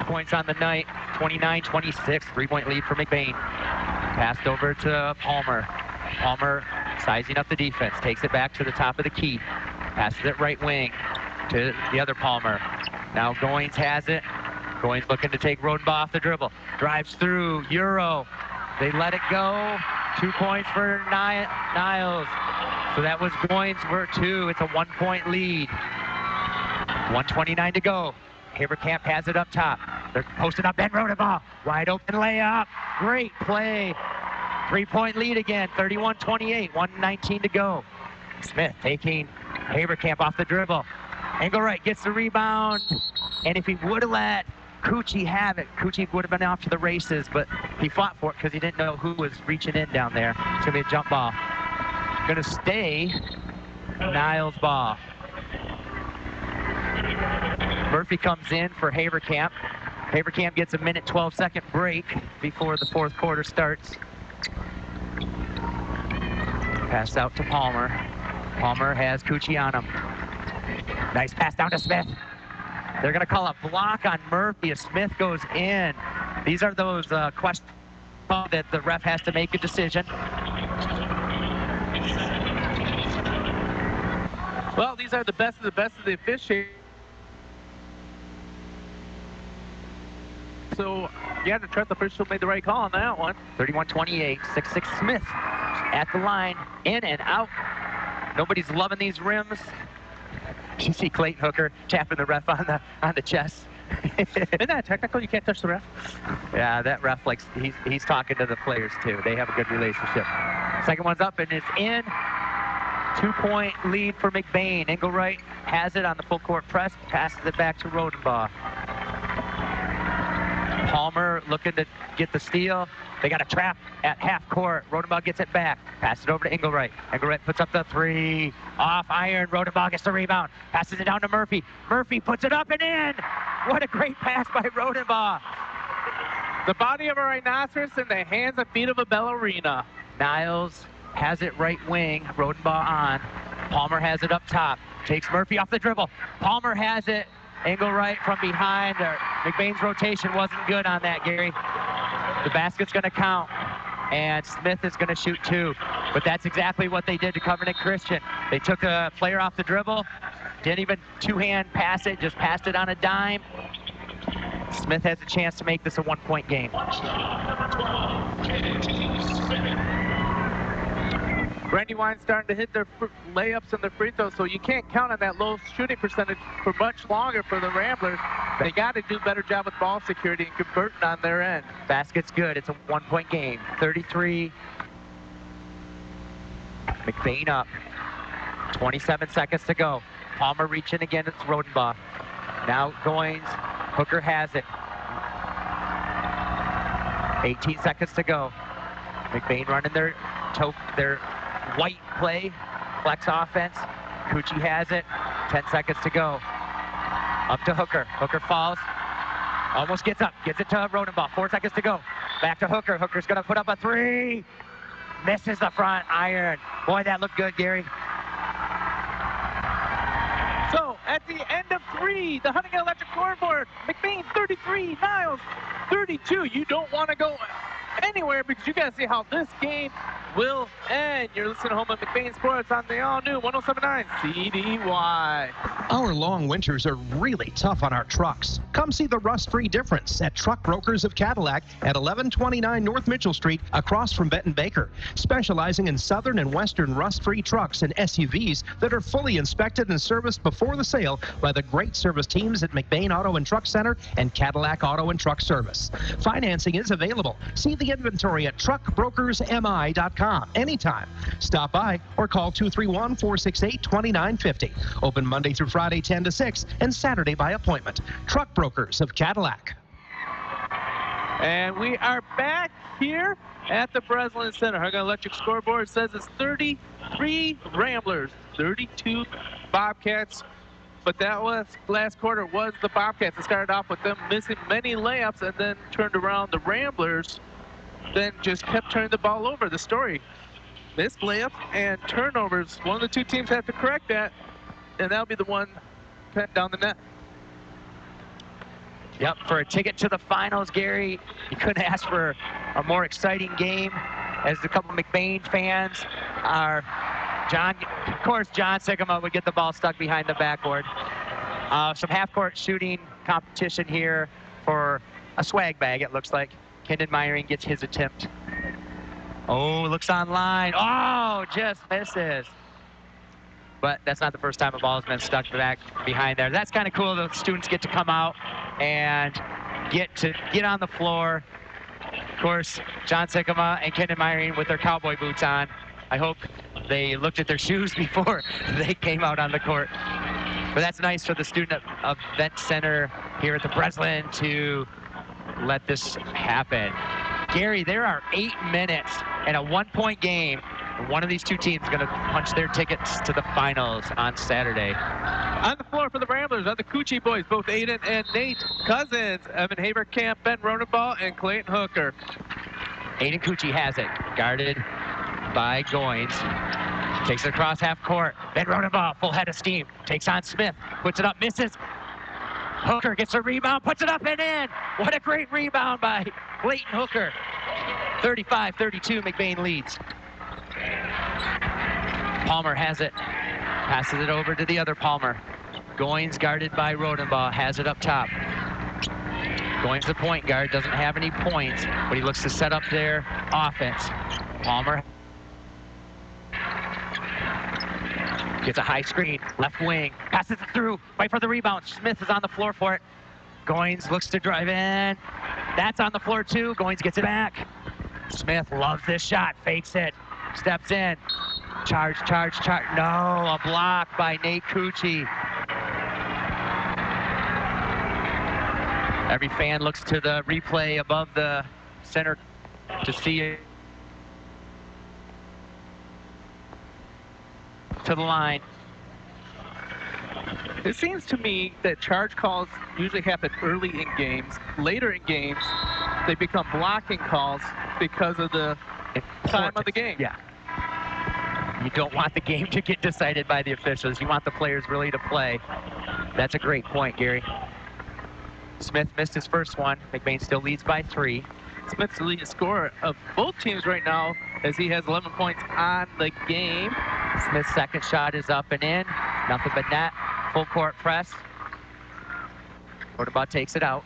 Points on the night, 29-26, three-point lead for McBain. Passed over to Palmer. Palmer sizing up the defense, takes it back to the top of the key. Passes it right wing to the other Palmer. Now Goins has it. Goins looking to take Rodenbaugh off the dribble. Drives through, Euro. They let it go. 2 points for Niles. So that was Goins for two. It's a 1-point lead. 1:29 to go. Haverkamp has it up top. They're posting up Ben Rodenbaugh. Wide open layup. Great play. 3-point lead again. 31-28. 1:19 to go. Smith taking Haverkamp off the dribble. Engelwright gets the rebound. And if he would have let Cucci have it, Cucci would have been off to the races, but he fought for it because he didn't know who was reaching in down there. It's going to be a jump ball. Going to stay Niles ball. Murphy comes in for Haverkamp. Haverkamp gets a 12-second break before the fourth quarter starts. Pass out to Palmer. Palmer has Cucci on him. Nice pass down to Smith. They're going to call a block on Murphy as Smith goes in. These are those questions that the ref has to make a decision. Well, these are the best of the officiating. So you have to trust the official made the right call on that one. 31-28, 6'6" Smith at the line, in and out. Nobody's loving these rims. You see Clayton Hooker tapping the ref on the chest. Isn't that technical? You can't touch the ref? Yeah, that ref likes, he's talking to the players too. They have a good relationship. Second one's up and it's in. 2-point lead for McBain. Engelwright has it on the full court press, passes it back to Rodenbaugh. Palmer looking to get the steal. They got a trap at half court. Rodenbaugh gets it back. Pass it over to Engelwright. Engelwright puts up the three. Off iron. Rodenbaugh gets the rebound. Passes it down to Murphy. Murphy puts it up and in. What a great pass by Rodenbaugh. The body of a rhinoceros in the hands and feet of a ballerina. Niles has it right wing. Rodenbaugh on. Palmer has it up top. Takes Murphy off the dribble. Palmer has it. Angle right from behind. McBain's rotation wasn't good on that, Gary. The basket's going to count. And Smith is going to shoot 2. But that's exactly what they did to Covenant Christian. They took a player off the dribble. Didn't even two-hand pass it. Just passed it on a dime. Smith has a chance to make this a 1-point game. Brandywine's starting to hit their layups and their free throws, so you can't count on that low shooting percentage for much longer for the Ramblers. They got to do a better job with ball security and converting on their end. Basket's good. It's a 1-point game. 33. McBain up. 27 seconds to go. Palmer reaching again. It's Rodenbaugh. Now Goins. Hooker has it. 18 seconds to go. McBain running their white play, flex offense. Cucci has it. 10 seconds to go. Up to Hooker. Hooker falls. Almost gets up. Gets it to Rodenbaugh. 4 seconds to go. Back to Hooker. Hooker's going to put up a 3. Misses the front iron. Boy, that looked good, Gary. So, at the end of 3, the Huntington Electric scoreboard. McBain 33, Niles 32. You don't want to go anywhere because you got to see how this game will end. You're listening to Home of McBain Sports on the all-new 107.9 CDY. Our long winters are really tough on our trucks. Come see the rust-free difference at Truck Brokers of Cadillac at 1129 North Mitchell Street, across from Benton Baker, specializing in southern and western rust-free trucks and SUVs that are fully inspected and serviced before the sale by the great service teams at McBain Auto and Truck Center and Cadillac Auto and Truck Service. Financing is available. See the inventory at truckbrokersmi.com anytime. Stop by or call 231-468-2950. Open Monday through Friday 10 to 6 and Saturday by appointment. Truck Brokers of Cadillac. And we are back here at the Breslin Center. Huntington Electric scoreboard says it's 33 Ramblers, 32 Bobcats. But that was last quarter was the Bobcats. It started off with them missing many layups and then turned around. The Ramblers then just kept turning the ball over. The story, missed layups and turnovers. One of the two teams have to correct that, and that'll be the one pinned down the net. Yep, for a ticket to the finals, Gary, you couldn't ask for a more exciting game. As a couple of McBain fans are, John Sigma would get the ball stuck behind the backboard. Some half-court shooting competition here for a swag bag, it looks like. Kendon Myring gets his attempt. Oh, looks online. Oh, just misses. But that's not the first time a ball has been stuck back behind there. That's kind of cool. The students get to come out and get on the floor. Of course, John Sycamore and Kendon Myring with their cowboy boots on. I hope they looked at their shoes before they came out on the court. But that's nice for the student event center here at the Breslin to let this happen. Gary, there are 8 minutes in a 1-point game. One of these two teams is going to punch their tickets to the finals on Saturday. On the floor for the Ramblers are the Cucci boys, both Aiden and Nate Cousins, Evan Haverkamp, Ben Rodenbaugh, and Clayton Hooker. Aiden Cucci has it, guarded by Goins. Takes it across half court. Ben Rodenbaugh, full head of steam. Takes on Smith, puts it up, misses. Hooker gets a rebound, puts it up and in. What a great rebound by Clayton Hooker. 35-32, McBain leads. Palmer has it, passes it over to the other Palmer. Goins guarded by Rodenbaugh, has it up top. Goins the point guard, doesn't have any points, but he looks to set up their offense. Palmer gets a high screen, left wing, passes it through, right for the rebound. Smith is on the floor for it. Goins looks to drive in. That's on the floor too. Goins gets it back. Smith loves this shot, fakes it, steps in. Charge. No, a block by Nate Cucci. Every fan looks to the replay above the center to see it. To the line. It seems to me that charge calls usually happen early in games. Later in games, they become blocking calls because of the time of the game. Yeah. You don't want the game to get decided by the officials. You want the players really to play. That's a great point, Gary. Smith missed his first one. McBain still leads by 3. Smith's the leading scorer of both teams right now as he has 11 points on the game. Smith's second shot is up and in. Nothing but net. Full court press. Rodenbaugh takes it out.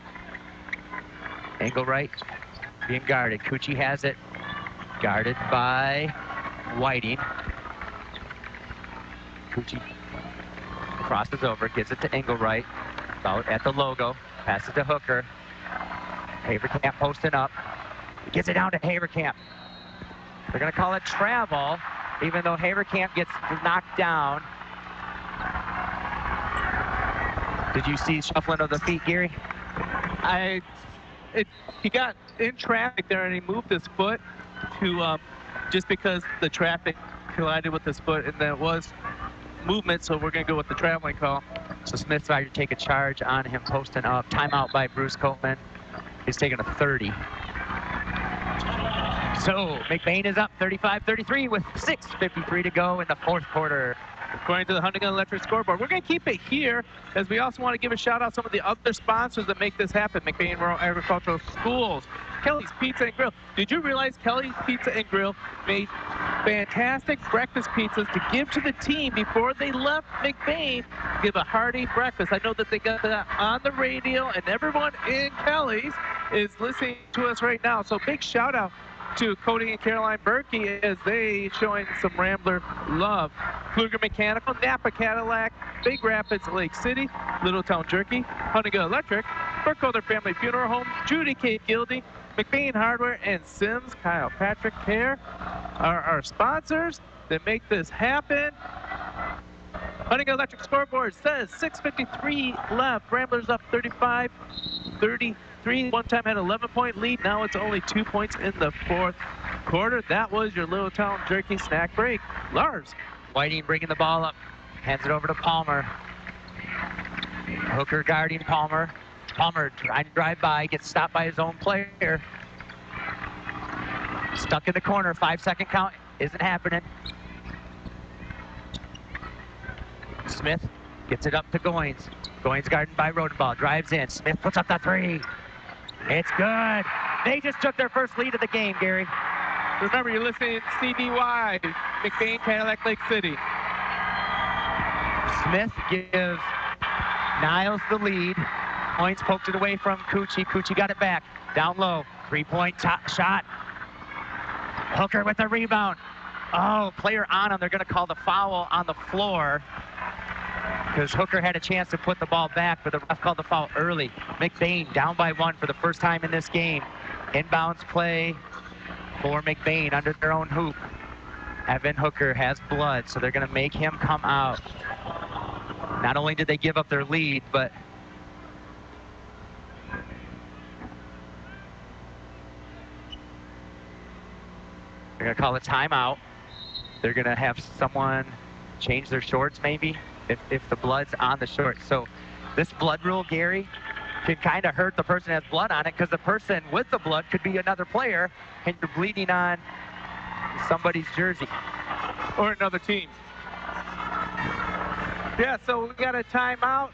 Engelwright being guarded. Cucci has it. Guarded by Whiting. Cucci crosses over, gives it to Engelwright. About at the logo. Passes to Hooker. Haverkamp posting up. Gets it down to Haverkamp. They're going to call it travel, even though Haverkamp gets knocked down. Did you see shuffling of the feet, Gary? He got in traffic there and he moved his foot to just because the traffic collided with his foot, and that was movement, so we're going to go with the traveling call. So Smith's trying to take a charge on him posting up. Timeout by Bruce Copeman. He's taking a 30. So McBain is up 35-33 with 6:53 to go in the fourth quarter. According to the Huntington Electric scoreboard. We're going to keep it here as we also want to give a shout out to some of the other sponsors that make this happen. McBain Rural Agricultural Schools, Kelly's Pizza and Grill. Did you realize Kelly's Pizza and Grill made fantastic breakfast pizzas to give to the team before they left McBain? Give a hearty breakfast. I know that they got that on the radio, and everyone in Kelly's is listening to us right now. So big shout out to Cody and Caroline Berkey as they showing some Rambler love. Pfluger Mechanical, Napa Cadillac, Big Rapids, Lake City, Littletown Jerky, Huntington Electric, Burkholder Family Funeral Home, Judy K. Gildy, McBain Hardware, and Sims Kyle Patrick Care are our sponsors that make this happen. Huntington Electric scoreboard says 6:53 left. Ramblers up 35-33. One time had an 11-point lead. Now it's only 2 points in the fourth quarter. That was your Littletown Jerky snack break. Lars. Whiting bringing the ball up. Hands it over to Palmer. Hooker guarding Palmer. Palmer trying to drive by. Gets stopped by his own player. Stuck in the corner. 5-second count. Isn't happening. Smith gets it up to Goins. Goins guarded by Rodenbaugh. Drives in. Smith puts up the 3. It's good. They just took their first lead of the game, Gary. Remember, you're listening to CDY, McBain, Cadillac, Lake City. Smith gives Niles the lead. Points poked it away from Cucci. Cucci got it back. Down low. 3-point shot. Hooker with the rebound. Oh, player on him. They're going to call the foul on the floor because Hooker had a chance to put the ball back, but the ref called the foul early. McBain down by 1 for the first time in this game. Inbounds play for McBain under their own hoop. Evan Hooker has blood, so they're going to make him come out. Not only did they give up their lead, but they're going to call a timeout. They're going to have someone change their shorts maybe if the blood's on the shorts. So this blood rule, Gary, can kind of hurt the person that has blood on it because the person with the blood could be another player and you're bleeding on somebody's jersey. Or another team. Yeah, so we got a timeout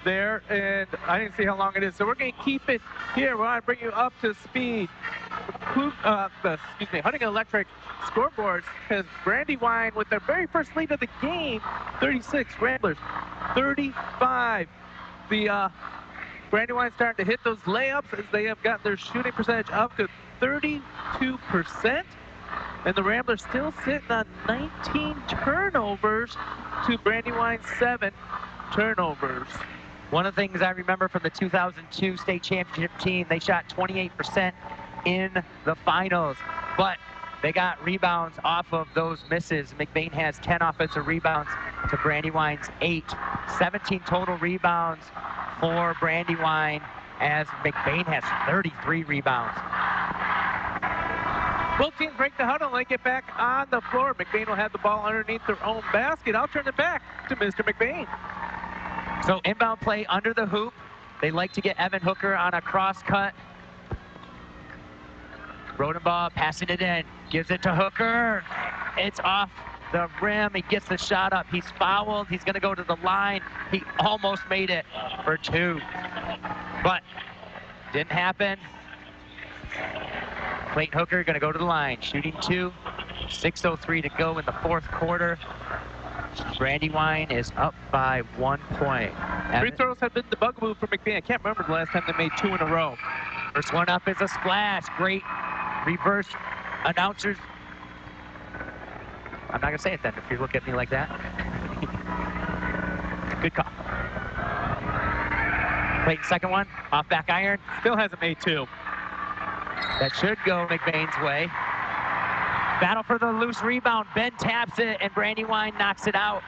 there, and I didn't see how long it is. So we're going to keep it here. We're going to bring you up to speed. Huntington Electric scoreboards has Brandywine with their very first lead of the game, 36, Ramblers 35. The Brandywine starting to hit those layups as they have got their shooting percentage up to 32%. And the Ramblers still sitting on 19 turnovers to Brandywine's 7 turnovers. One of the things I remember from the 2002 state championship team, they shot 28% in the finals, but they got rebounds off of those misses. McBain has 10 offensive rebounds to Brandywine's 8. 17 total rebounds for Brandywine as McBain has 33 rebounds. Both teams break the huddle and they get back on the floor. McBain will have the ball underneath their own basket. I'll turn it back to Mr. McBain. So inbound play under the hoop. They like to get Evan Hooker on a cross cut. Rodenbaugh passing it in, gives it to Hooker. It's off the rim. He gets the shot up. He's fouled. He's going to go to the line. He almost made it for 2. But didn't happen. Clayton Hooker going to go to the line. Shooting 2. 6:03 to go in the 4th quarter. Brandywine is up by 1 point. Free throws have been the bugaboo for McBain. I can't remember the last time they made 2 in a row. First one up is a splash. Great reverse announcers. I'm not going to say it then if you look at me like that. Good call. Clayton, second one. Off back iron. Still hasn't made 2. That should go McBain's way. Battle for the loose rebound. Ben taps it, and Brandywine knocks it out.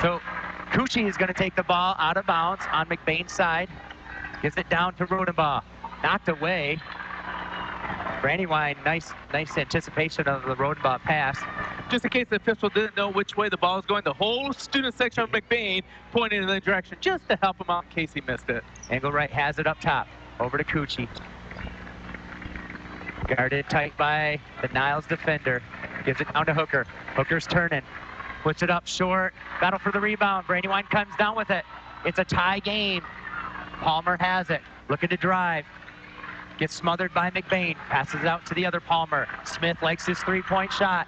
So Cucci is going to take the ball out of bounds on McBain's side. Gives it down to Rodenbaugh. Knocked away. Brandywine, nice anticipation of the Rodenbaugh pass. Just in case the official didn't know which way the ball was going, the whole student section of McBain pointed in the direction just to help him out in case he missed it. Engelwright has it up top. Over to Cucci. Guarded tight by the Niles defender. Gives it down to Hooker. Hooker's turning. Puts it up short. Battle for the rebound. Brandywine comes down with it. It's a tie game. Palmer has it. Looking to drive. Gets smothered by McBain. Passes out to the other Palmer. Smith likes his 3-point shot.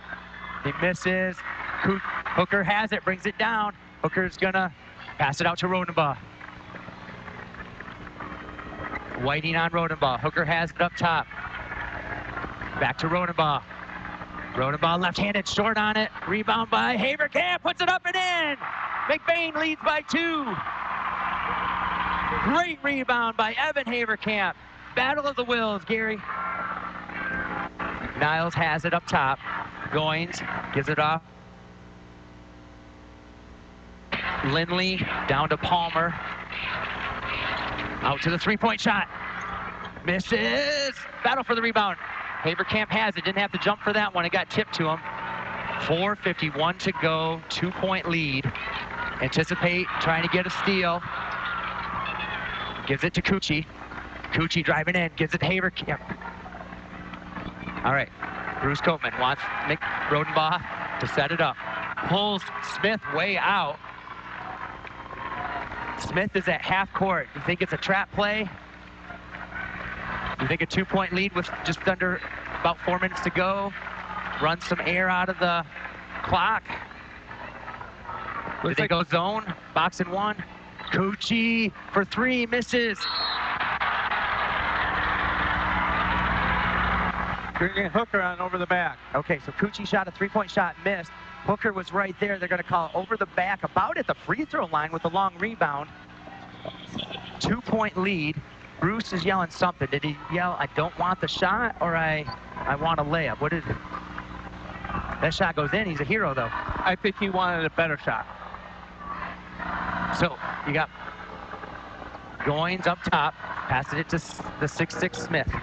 He misses. Hooker has it. Brings it down. Hooker's gonna pass it out to Rodenbaugh. Whiting on Rodenbaugh. Hooker has it up top. Back to Rodenbaugh. Rodenbaugh left-handed, short on it. Rebound by Haverkamp, puts it up and in. McBain leads by 2. Great rebound by Evan Haverkamp. Battle of the wills, Gary. Niles has it up top. Goins gives it off. Lindley down to Palmer. Out to the 3-point shot. Misses. Battle for the rebound. Haverkamp has it. Didn't have to jump for that one. It got tipped to him. 4:51 to go. 2-point lead. Anticipate trying to get a steal. Gives it to Cucci. Cucci driving in. Gives it to Haverkamp. All right. Bruce Copeman wants Rodenbaugh to set it up. Pulls Smith way out. Smith is at half court. You think it's a trap play? You think a 2-point lead with just under about 4 minutes to go? Run some air out of the clock. Did they go zone? Box and 1. Cucci for 3, misses. Bringing Hooker on over the back. Okay, so Cucci shot a 3-point shot, missed. Hooker was right there. They're going to call it over the back, about at the free throw line with a long rebound. 2-point lead. Bruce is yelling something. Did he yell, I don't want the shot, or I want a layup? What is it? That shot goes in. He's a hero, though. I think he wanted a better shot. So you got Goins up top. Passes it to the 6'6" Smith.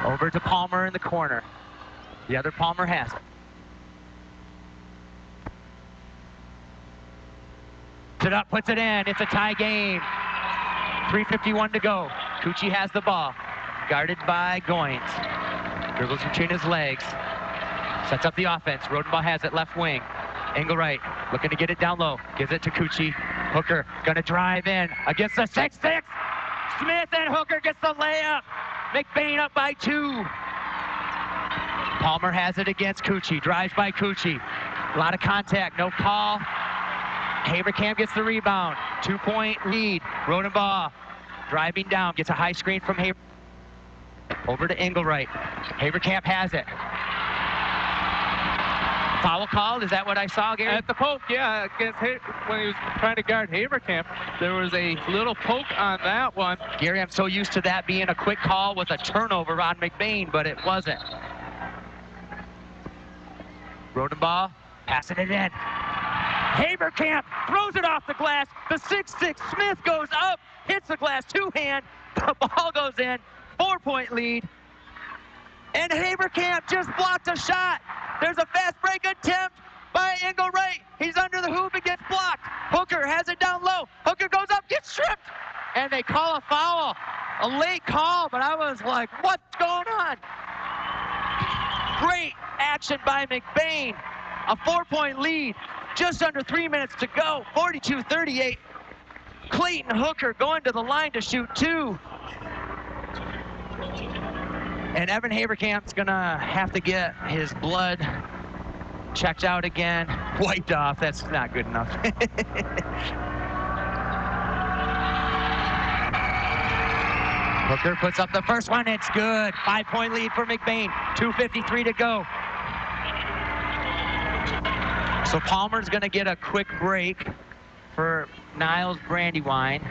Over to Palmer in the corner. The other Palmer has it. Puts it up, puts it in. It's a tie game. 3:51 to go. Cucci has the ball. Guarded by Goins. Dribbles between his legs. Sets up the offense. Rodenbaugh has it left wing. Engelwright looking to get it down low. Gives it to Cucci. Hooker gonna drive in against the 6'6". Smith and Hooker gets the layup. McBain up by 2. Palmer has it against Cucci. Drives by Cucci. A lot of contact. No call. Haverkamp gets the rebound. 2-point lead. Rodenbaugh driving down. Gets a high screen from Haverkamp. Over to Engelwright. Haverkamp has it. Foul called? Is that what I saw, Gary? At the poke, yeah. Against when he was trying to guard Haverkamp, there was a little poke on that one. Gary, I'm so used to that being a quick call with a turnover on McBain, but it wasn't. Rodenbaugh passing it in. Haverkamp throws it off the glass. The 6'6" Smith goes up, hits the glass, 2-hand. The ball goes in. 4-point lead. And Haverkamp just blocked a shot. There's a fast break attempt by Engelwright. He's under the hoop and gets blocked. Hooker has it down low. Hooker goes up, gets stripped. And they call a foul. A late call, but I was like, what's going on? Great action by McBain. A 4-point lead. Just under 3 minutes to go. 42-38. Clayton Hooker going to the line to shoot 2. And Evan Haberkamp's going to have to get his blood checked out again. Wiped off. That's not good enough. Hooker puts up the first one. It's good. 5-point lead for McBain. 2:53 to go. So Palmer's going to get a quick break for Niles Brandywine.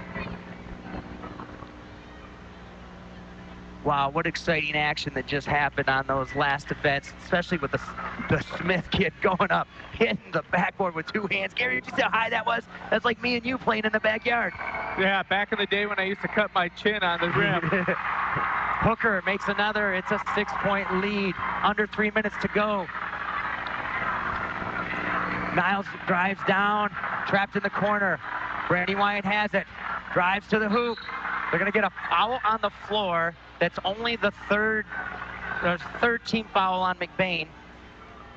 Wow, what exciting action that just happened on those last events, especially with the Smith kid going up, hitting the backboard with 2 hands. Gary, did you see how high that was? That's like me and you playing in the backyard. Yeah, back in the day when I used to cut my chin on the rim. Hooker makes another. It's a 6-point lead. Under 3 minutes to go. Niles drives down, trapped in the corner. Brandywine has it. Drives to the hoop. They're going to get a foul on the floor. That's only the third team foul on McBain.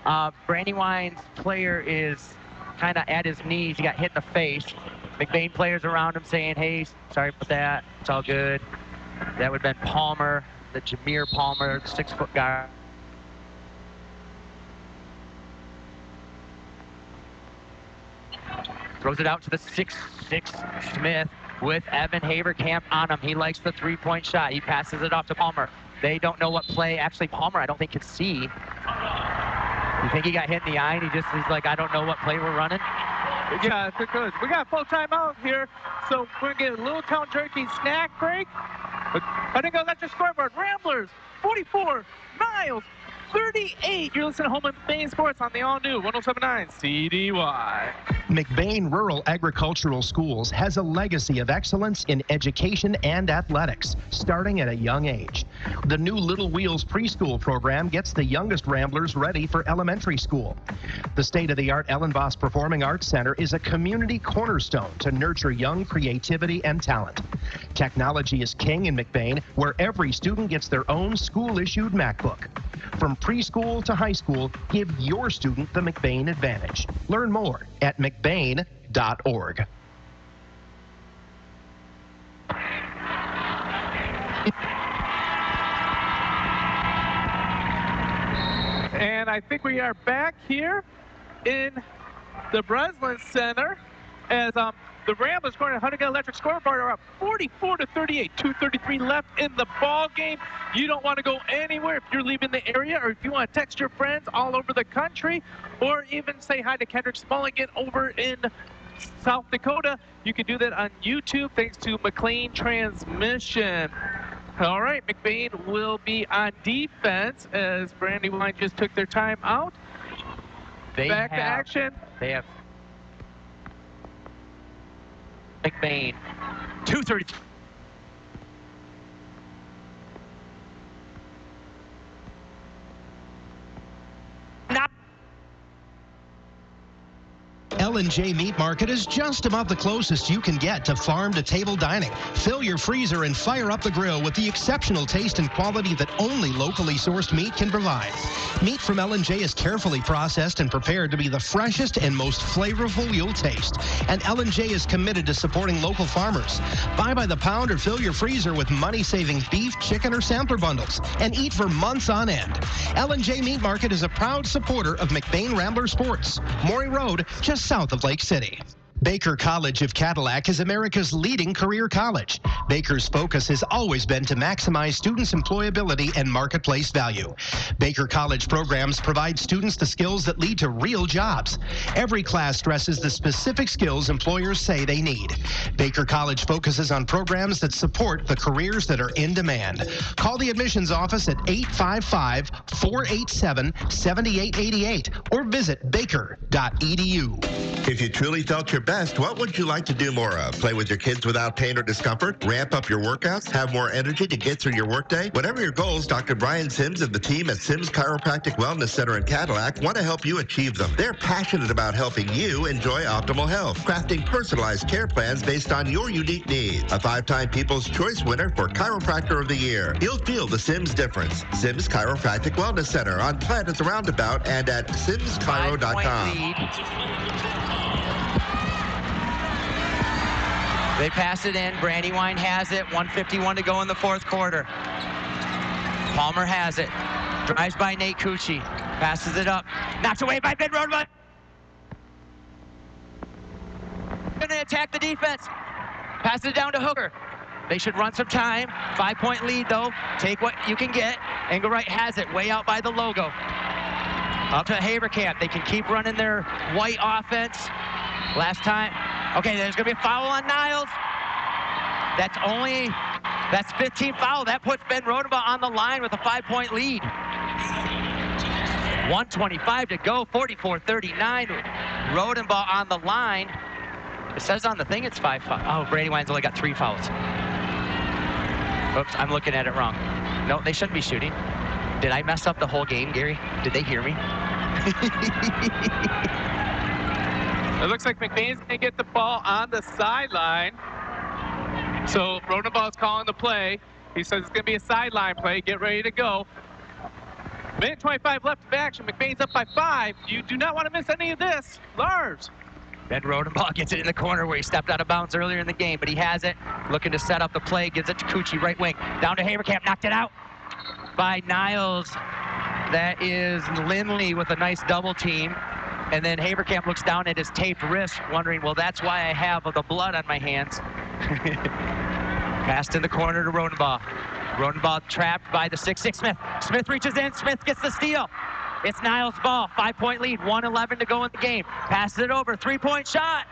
Brandywine's player is kind of at his knees. He got hit in the face. McBain players around him saying, hey, sorry about that. It's all good. That would have been Palmer, the Jameer Palmer, the 6-foot guy. Throws it out to the 6'6" Smith with Evan Haberkamp on him. He likes the 3-point shot. He passes it off to Palmer. They don't know what play. Actually, Palmer, I don't think, can see. You think he got hit in the eye and he's like, I don't know what play we're running? Yeah, good. We got full timeout here, so we're going to get a Little Town Jerky snack break. I think I'll let your scoreboard. Ramblers, 44, Niles, 38. You're listening to Home McBain Sports on the all-new 107.9 CDY. McBain Rural Agricultural Schools has a legacy of excellence in education and athletics, starting at a young age. The new Little Wheels preschool program gets the youngest Ramblers ready for elementary school. The state-of-the-art Ellen Voss Performing Arts Center is a community cornerstone to nurture young creativity and talent. Technology is king in McBain, where every student gets their own school-issued MacBook. From preschool to high school, give your student the McBain advantage. Learn more at McBain.org. And I think we are back here in the Breslin Center as the Ramblers scoring a Huntington Electric scoreboard are up 44-38. 2:33 left in the ball game. You don't want to go anywhere if you're leaving the area, or if you want to text your friends all over the country, or even say hi to Kendrick Smulligan over in South Dakota. You can do that on YouTube thanks to McLean Transmission. All right, McBain will be on defense as Brandywine just took their time out. Back to action. They have McBain, 2:33. L&J Meat Market is just about the closest you can get to farm-to-table dining. Fill your freezer and fire up the grill with the exceptional taste and quality that only locally sourced meat can provide. Meat from L&J is carefully processed and prepared to be the freshest and most flavorful you'll taste. And L&J is committed to supporting local farmers. Buy by the pound or fill your freezer with money-saving beef, chicken, or sampler bundles and eat for months on end. L&J Meat Market is a proud supporter of McBain Rambler Sports. Maury Road, just south of Lake City. Baker College of Cadillac is America's leading career college. Baker's focus has always been to maximize students' employability and marketplace value. Baker College programs provide students the skills that lead to real jobs. Every class stresses the specific skills employers say they need. Baker College focuses on programs that support the careers that are in demand. Call the admissions office at 855-487-7888 or visit baker.edu. If you truly felt your best, best, what would you like to do more of? Play with your kids without pain or discomfort? Ramp up your workouts? Have more energy to get through your workday? Whatever your goals, Dr. Brian Sims and the team at Sims Chiropractic Wellness Center in Cadillac want to help you achieve them. They're passionate about helping you enjoy optimal health, crafting personalized care plans based on your unique needs. A 5-time People's Choice winner for Chiropractor of the Year. You'll feel the Sims difference. Sims Chiropractic Wellness Center on Planet the Roundabout and at simschiro.com. They pass it in. Brandywine has it. 1:51 to go in the fourth quarter. Palmer has it. Drives by Nate Cucci. Passes it up. Knocked away by Ben Rodeba. Going to attack the defense. Passes it down to Hooker. They should run some time. 5-point lead, though. Take what you can get. Engelwright has it way out by the logo. Up to Haverkamp. They can keep running their white offense. Last time. Okay, there's going to be a foul on Niles. That's 15 foul. That puts Ben Rodeba on the line with a 5-point lead. 1:25 to go, 44-39. Rodenbaugh on the line. It says on the thing it's 5 fouls. Oh, Brandywine's only got 3 fouls. Oops, I'm looking at it wrong. No, they shouldn't be shooting. Did I mess up the whole game, Gary? Did they hear me? It looks like McBain's going to get the ball on the sideline. So Rodenbaugh's calling the play. He says it's going to be a sideline play. Get ready to go. Minute 25 left of action. McBain's up by 5. You do not want to miss any of this. Lars. Ben Rodenbaugh gets it in the corner where he stepped out of bounds earlier in the game, but he has it. Looking to set up the play. Gives it to Cucci, right wing. Down to Haverkamp. Knocked it out by Niles. That is Lindley with a nice double team. And then Haverkamp looks down at his taped wrist, wondering, well, that's why I have the blood on my hands. Passed in the corner to Rodenbaugh. Rodenbaugh trapped by the 6'6" Smith. Smith reaches in. Smith gets the steal. It's Niles' ball. 5-point lead. 1:11 to go in the game. Passes it over. 3-point shot.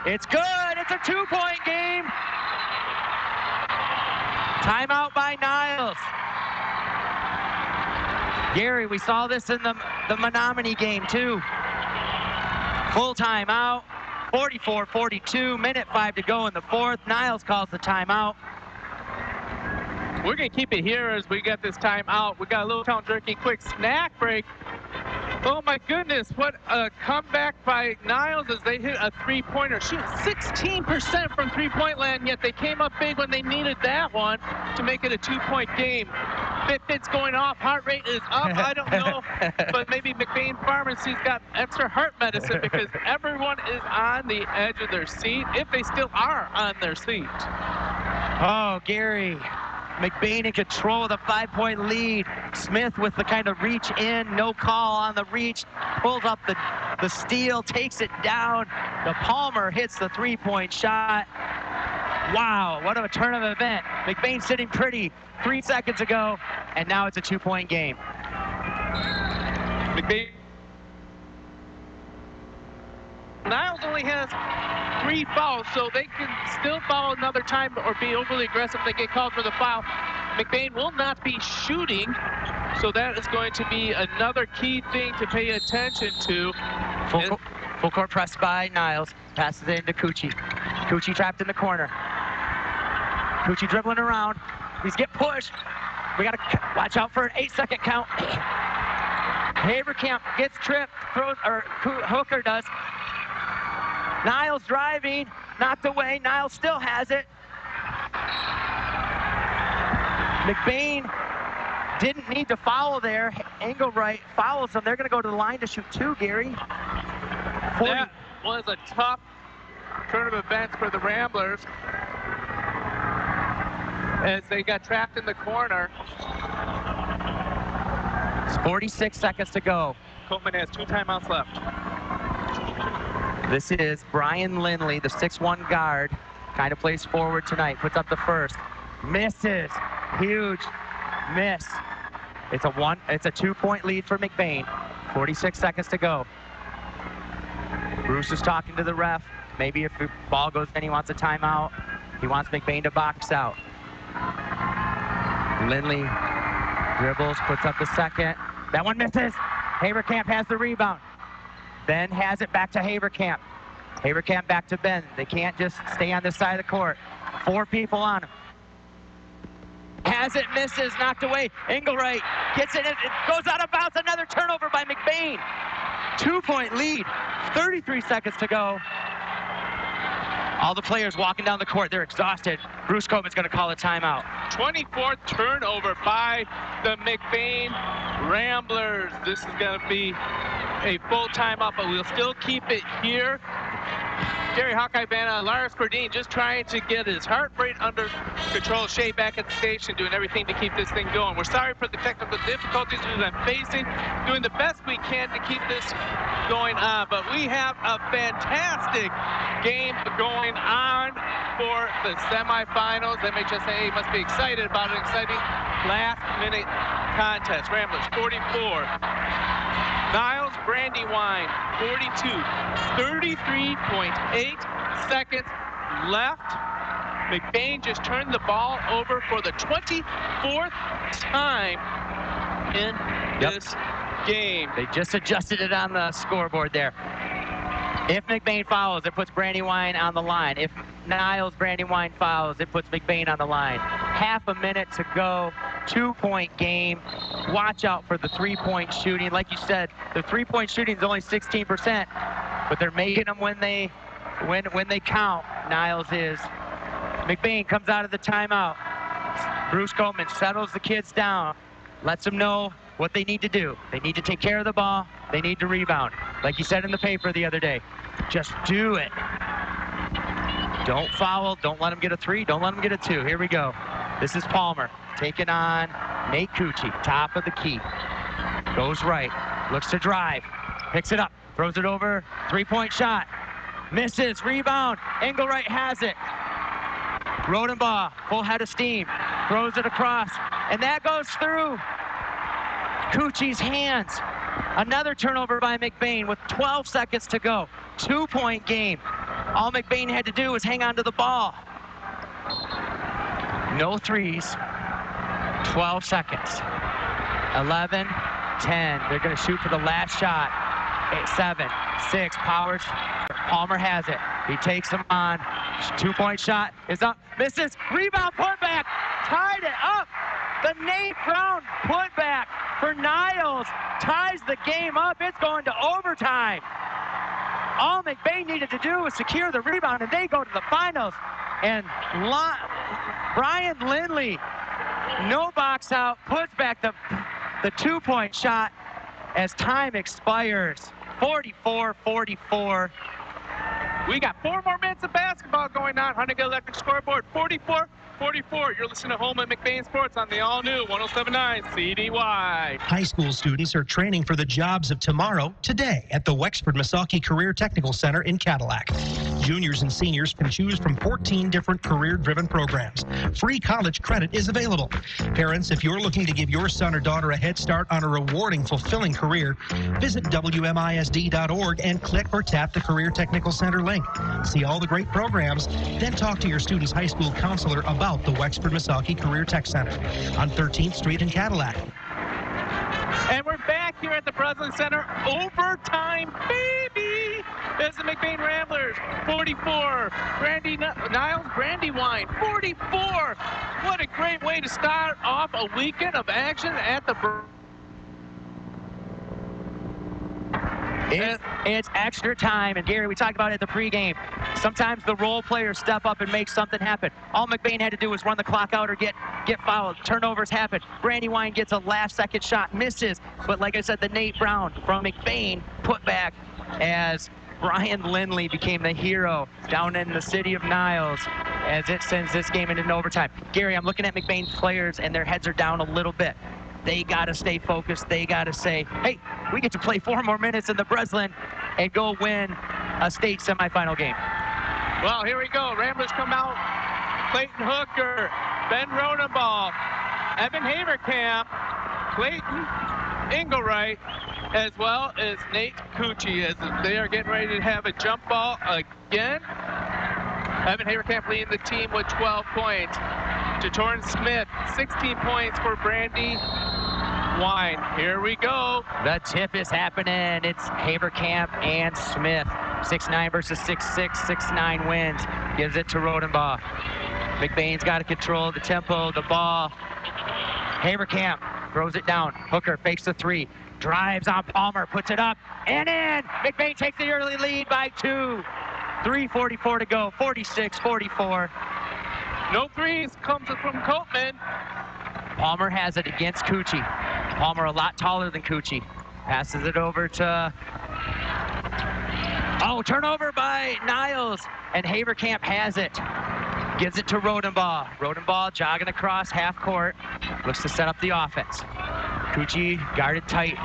It's good. It's a 2-point game. Timeout by Niles. Gary, we saw this in the Menominee game, too. Full timeout, 44-42, minute 5 to go in the fourth. Niles calls the timeout. We're going to keep it here as we get this timeout. We got a little town jerky, quick snack break. Oh my goodness, what a comeback by Niles as they hit a 3-pointer. Shooting 16% from 3-point land, yet they came up big when they needed that one to make it a 2-point game. Fitbit's going off, heart rate is up, I don't know, but maybe McBain Pharmacy's got extra heart medicine because everyone is on the edge of their seat, if they still are on their seat. Oh, Gary. McBain in control of the 5-point lead. Smith with the kind of reach in, no call on the reach, pulls up the steal, takes it down. The Palmer hits the 3-point shot. Wow, what a turn of event. McBain sitting pretty 3 seconds ago, and now it's a 2-point game. McBain. Niles only has 3 fouls, so they can still foul another time or be overly aggressive if they get called for the foul. McBain will not be shooting, so that is going to be another key thing to pay attention to. Full court press by Niles. Passes it into Cucci. Cucci trapped in the corner. Cucci dribbling around. He's getting pushed. We got to watch out for an 8-second count. Haverkamp gets tripped, Hooker does. Niles driving, knocked away. Niles still has it. McBain didn't need to foul there. Engelwright fouls them. They're going to go to the line to shoot 2, Gary. 40. That was a tough turn of events for the Ramblers as they got trapped in the corner. It's 46 seconds to go. Coleman has 2 timeouts left. This is Brian Lindley, the 6'1" guard. Kind of plays forward tonight. Puts up the first. Misses. Huge miss. It's a 2-point lead for McBain. 46 seconds to go. Bruce is talking to the ref. Maybe if the ball goes in, he wants a timeout. He wants McBain to box out. Lindley dribbles, puts up the second. That one misses. Haverkamp has the rebound. Then has it back to Haverkamp. Haverkamp back to Ben. They can't just stay on this side of the court. 4 people on him. Has it, misses, knocked away. Engelwright gets it, it goes out of bounds. Another turnover by McBain. 2-point lead, 33 seconds to go. All the players walking down the court, they're exhausted. Bruce Copeman's going to call a timeout. 24th turnover by the McBain Ramblers. This is going to be a full timeout, but we'll still keep it here. Gary Hawkeye Bana, Lars Cordine just trying to get his heart rate under control. Shea back at the station doing everything to keep this thing going. We're sorry for the technical difficulties that I'm facing. Doing the best we can to keep this going on. But we have a fantastic game going on for the semifinals. MHSAA must be excited about an exciting last-minute contest. Ramblers 44. Niles Brandywine 42. 33.8 seconds left. McBain just turned the ball over for the 24th time in this game. They just adjusted it on the scoreboard there. If McBain fouls, it puts Brandywine on the line. If Niles Brandywine fouls, it puts McBain on the line. Half a minute to go. 2-point game. Watch out for the 3-point shooting. Like you said, the 3-point shooting is only 16%, but they're making them when they count. Niles is. McBain comes out of the timeout. Bruce Coleman settles the kids down, lets them know what they need to do. They need to take care of the ball. They need to rebound. Like you said in the paper the other day, just do it. Don't foul. Don't let them get a 3. Don't let them get a 2. Here we go. This is Palmer taking on Nate Cucci, top of the key. Goes right, looks to drive, picks it up, throws it over, 3-point shot. Misses, rebound, Engelwright has it. Rodenbaugh, full head of steam, throws it across, and that goes through Cucci's hands. Another turnover by McBain with 12 seconds to go. 2-point game. All McBain had to do was hang on to the ball. No threes. 12 seconds. 11, 10. They're going to shoot for the last shot. 8, 7, 6. Powers. Palmer has it. He takes them on. 2-point shot is up. Misses. Rebound. Putback. Tied it up. The Nate Brown putback for Niles ties the game up. It's going to overtime. All McBain needed to do was secure the rebound, and they go to the finals. And Brian Lindley, no box out, puts back the 2-point shot as time expires. 44-44. We got 4 more minutes of basketball going on. Huntington Electric scoreboard, 44-44. You're listening to Home and McBain Sports on the all-new 107.9 CDY. High school students are training for the jobs of tomorrow today at the Wexford Misaki Career Technical Center in Cadillac. Juniors and seniors can choose from 14 different career-driven programs. Free college credit is available. Parents, if you're looking to give your son or daughter a head start on a rewarding, fulfilling career, visit WMISD.org and click or tap the Career Technical Center link. See all the great programs, then talk to your student's high school counselor about the Wexford Misaki Career Tech Center on 13th Street in Cadillac. And we're back here at the Breslin Center. Overtime, baby! There's the McBain Ramblers, 44. Niles Brandywine, 44. What a great way to start off a weekend of action at the It's extra time, and Gary, we talked about it at the pregame. Sometimes the role players step up and make something happen. All McBain had to do was run the clock out or get fouled. Turnovers happen. Brandywine gets a last-second shot, misses. But like I said, the Nate Brown from McBain put back as Brian Lindley became the hero down in the city of Niles as it sends this game into overtime. Gary, I'm looking at McBain's players, and their heads are down a little bit. They got to stay focused. They got to say, hey, we get to play 4 more minutes in the Breslin and go win a state semifinal game. Well, here we go. Ramblers come out. Clayton Hooker, Ben Rodenbaugh, Evan Haverkamp, Clayton Engelwright, as well as Nate Cucci, as they are getting ready to have a jump ball again. Evan Haverkamp leading the team with 12 points. Jatoran Smith, 16 points for Brandywine. Here we go. The tip is happening. It's Haverkamp and Smith. 6'9" versus 6'6", 6'9" wins. Gives it to Rodenbaugh. McBain's got to control the tempo, the ball. Haverkamp throws it down. Hooker fakes the three. Drives on Palmer, puts it up and in. McBain takes the early lead by 2. 3:44 to go, 46-44. No threes comes from Copeman. Palmer has it against Cucci. Palmer a lot taller than Cucci. Passes it over to... Oh, turnover by Niles. And Haverkamp has it. Gives it to Rodenbaugh. Rodenbaugh jogging across half court. Looks to set up the offense. Cucci guarded tight.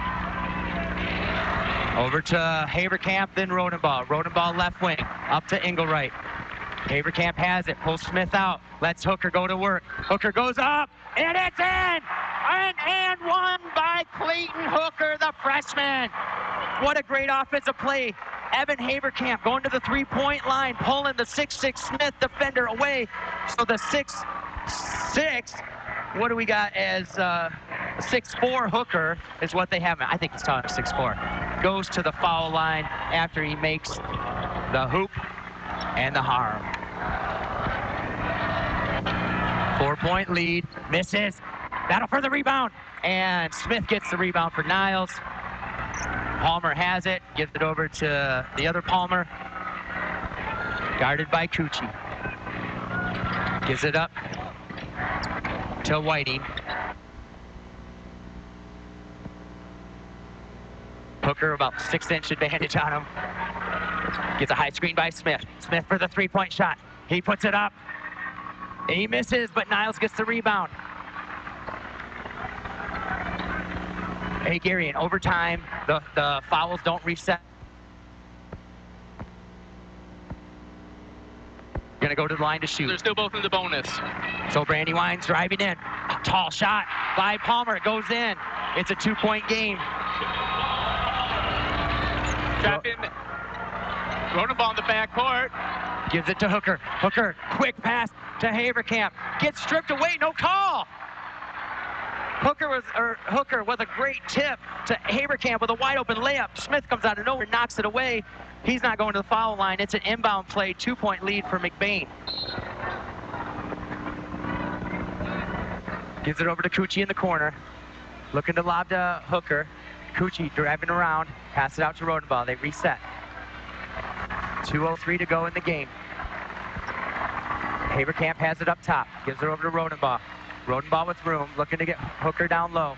Over to Haverkamp, then Rodenbaugh. Rodenbaugh left wing. Up to Engelwright. Haverkamp has it. Pulls Smith out. Lets Hooker go to work. Hooker goes up, and it's in! And one by Clayton Hooker, the freshman. What a great offensive play. Evan Haverkamp going to the three-point line, pulling the 6'6" Smith defender away. So the 6'6", what do we got as 6'4" Hooker is what they have. I think he's talking 6'4". Goes to the foul line after he makes the hoop and the harm. 4-point lead, misses. Battle for the rebound, and Smith gets the rebound for Niles. Palmer has it, gives it over to the other Palmer. Guarded by Cucci. Gives it up to Whiting. Hooker about 6-inch advantage on him. Gets a high screen by Smith. Smith for the three-point shot. He puts it up. He misses, but Niles gets the rebound. Hey, Gary, in overtime, the fouls don't reset. Gonna go to the line to shoot. They're still both in the bonus. So Brandywine's driving in. A tall shot by Palmer. It goes in. It's a 2-point game. Trap in. Rodenbaugh in the backcourt. Gives it to Hooker. Hooker, quick pass to Haverkamp. Gets stripped away, no call. Hooker with a great tip to Haverkamp with a wide open layup. Smith comes out of nowhere, knocks it away. He's not going to the foul line. It's an inbound play, 2-point lead for McBain. Gives it over to Cucci in the corner. Looking to lob to Hooker. Cucci driving around, pass it out to Rodenbaugh. They reset. 2:03 to go in the game. Haverkamp has it up top, gives it over to Rodenbaugh. Rodenbaugh with room, looking to get Hooker down low.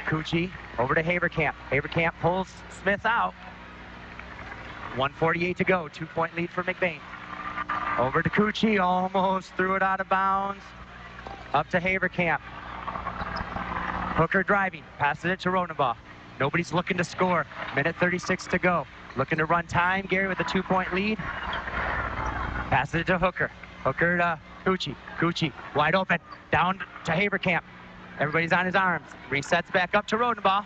Cucci over to Haverkamp. Haverkamp pulls Smith out. 1:48 to go, 2-point lead for McBain. Over to Cucci, almost threw it out of bounds. Up to Haverkamp. Hooker driving, passes it to Rodenbaugh. Nobody's looking to score. Minute 36 to go. Looking to run time, Gary with a 2-point lead. Passes it to Hooker. Hooker to Cucci. Cucci wide open, down to Haverkamp. Everybody's on his arms. Resets back up to Rodenbaugh.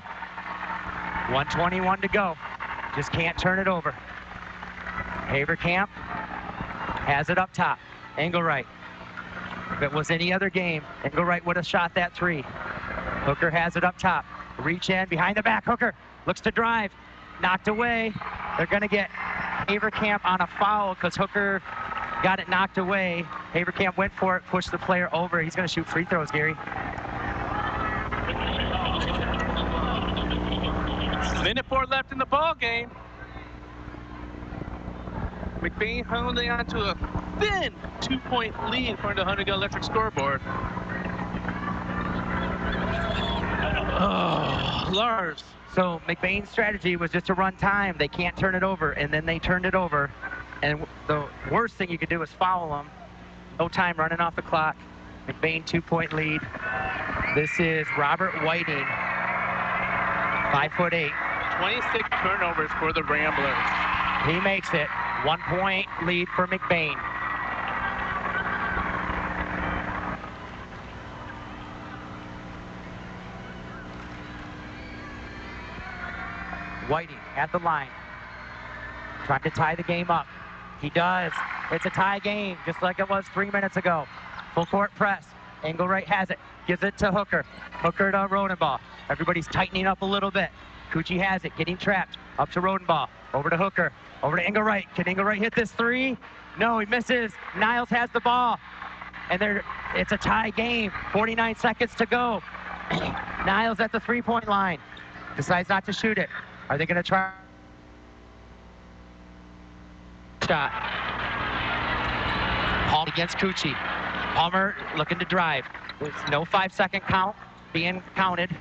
1:21 to go. Just can't turn it over. Haverkamp has it up top. Engelwright. If it was any other game, Engelwright would have shot that three. Hooker has it up top. Reach in, behind the back. Hooker looks to drive. Knocked away. They're going to get Haverkamp on a foul because Hooker got it knocked away. Haverkamp went for it, pushed the player over. He's going to shoot free throws, Gary. Minute 4 left in the ball game. McBain holding on to a thin 2-point lead for the Huntington Electric scoreboard. Oh, Lars. So McBain's strategy was just to run time. They can't turn it over, and then they turned it over. And the worst thing you could do is foul them. No time running off the clock. McBain 2-point lead. This is Robert Whiting, 5'8". 26 turnovers for the Ramblers. He makes it. 1-point lead for McBain. Whiting at the line. Trying to tie the game up. He does. It's a tie game, just like it was 3 minutes ago. Full court press. Engelwright has it. Gives it to Hooker. Hooker to Rodenbaugh. Everybody's tightening up a little bit. Cucci has it, getting trapped. Up to Rodenbaugh. Over to Hooker. Over to Engelwright. Can Engelwright hit this three? No, he misses. Niles has the ball. And it's a tie game. 49 seconds to go. Niles at the three-point line. Decides not to shoot it. Are they going to try? Shot. Palmer against Cucci. Palmer looking to drive. There's no 5-second count being counted.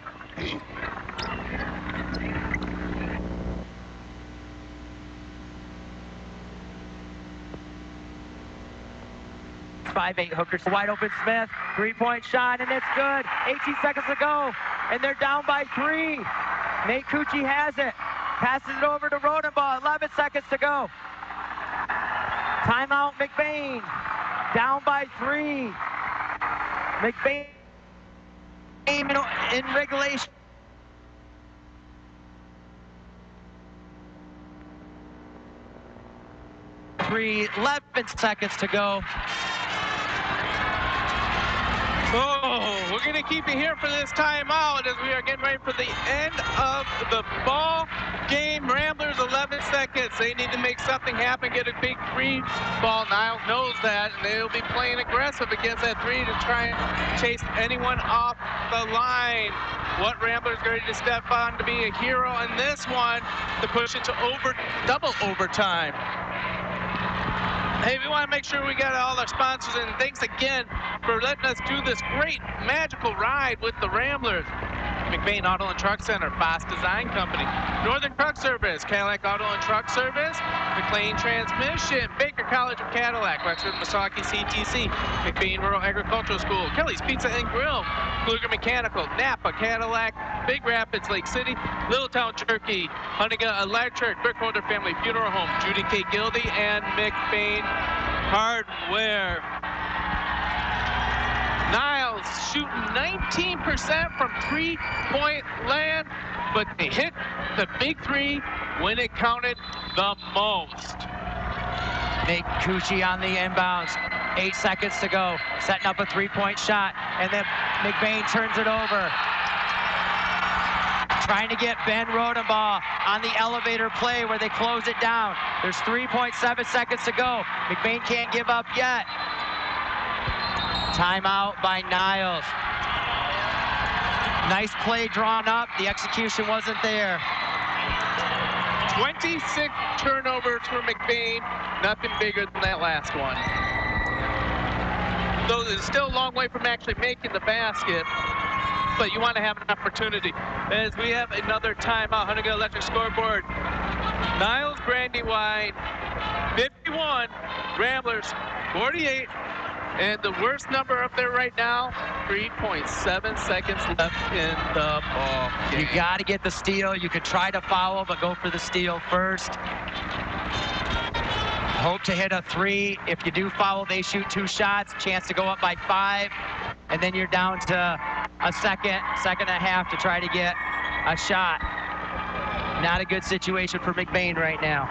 5'8", Hooker's wide open Smith. 3-point shot, and it's good. 18 seconds to go, and they're down by 3. Nate Cucci has it. Passes it over to Rodenbaugh. 11 seconds to go. Timeout, McBain. Down by 3. McBain in regulation. Three, 11 seconds to go. Oh, we're going to keep you here for this timeout as we are getting ready for the end of the ball game. Ramblers, 11 seconds. They need to make something happen, get a big three ball. Niles knows that, and they'll be playing aggressive against that three to try and chase anyone off the line. What Ramblers ready to step on to be a hero in this one to push it to double overtime. Hey, we want to make sure we got all our sponsors, and thanks again for letting us do this great magical ride with the Ramblers. McBain Auto and Truck Center, Boss Design Company, Northern Truck Service, Cadillac Auto and Truck Service, McLean Transmission, Baker College of Cadillac, Wexford Misaki CTC, McBain Rural Agricultural School, Kelly's Pizza and Grill, Pfluger Mechanical, Napa, Cadillac, Big Rapids, Lake City, Littletown, Turkey, Huntington Electric, Brickholder Family Funeral Home, Judy K. Gildy, and McBain Hardware. Niles shooting 19% from three-point land, but they hit the big three when it counted the most. Nate Cucci on the inbounds. 8 seconds to go. Setting up a three-point shot, and then McBain turns it over. Trying to get Ben Rodenbaugh on the elevator play where they close it down. There's 3.7 seconds to go. McBain can't give up yet. Timeout by Niles. Nice play drawn up. The execution wasn't there. 26 turnovers for McBain. Nothing bigger than that last one. Though it's still a long way from actually making the basket, but you want to have an opportunity. As we have another timeout, Huntington Electric scoreboard. Niles Brandywine, 51. Ramblers, 48. And the worst number up there right now, 3.7 seconds left in the ball game. You got to get the steal. You could try to foul, but go for the steal first. Hope to hit a 3. If you do foul, they shoot 2 shots. Chance to go up by 5. And then you're down to a second and a half to try to get a shot. Not a good situation for McBain right now.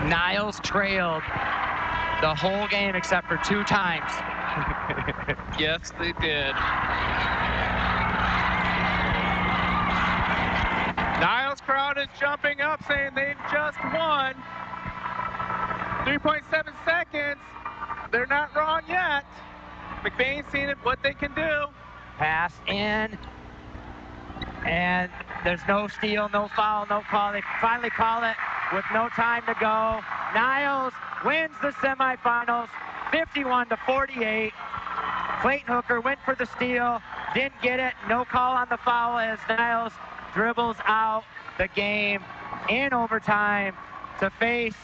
Niles trailed the whole game except for 2 times. Yes, they did. Niles crowd is jumping up saying they've just won. 3.7 seconds. They're not wrong yet. McBain's seen what they can do. Pass in. And there's no steal, no foul, no call. They finally call it with no time to go. Niles wins the semifinals, 51-48. Clayton Hooker went for the steal, didn't get it. No call on the foul as Niles dribbles out the game in overtime to face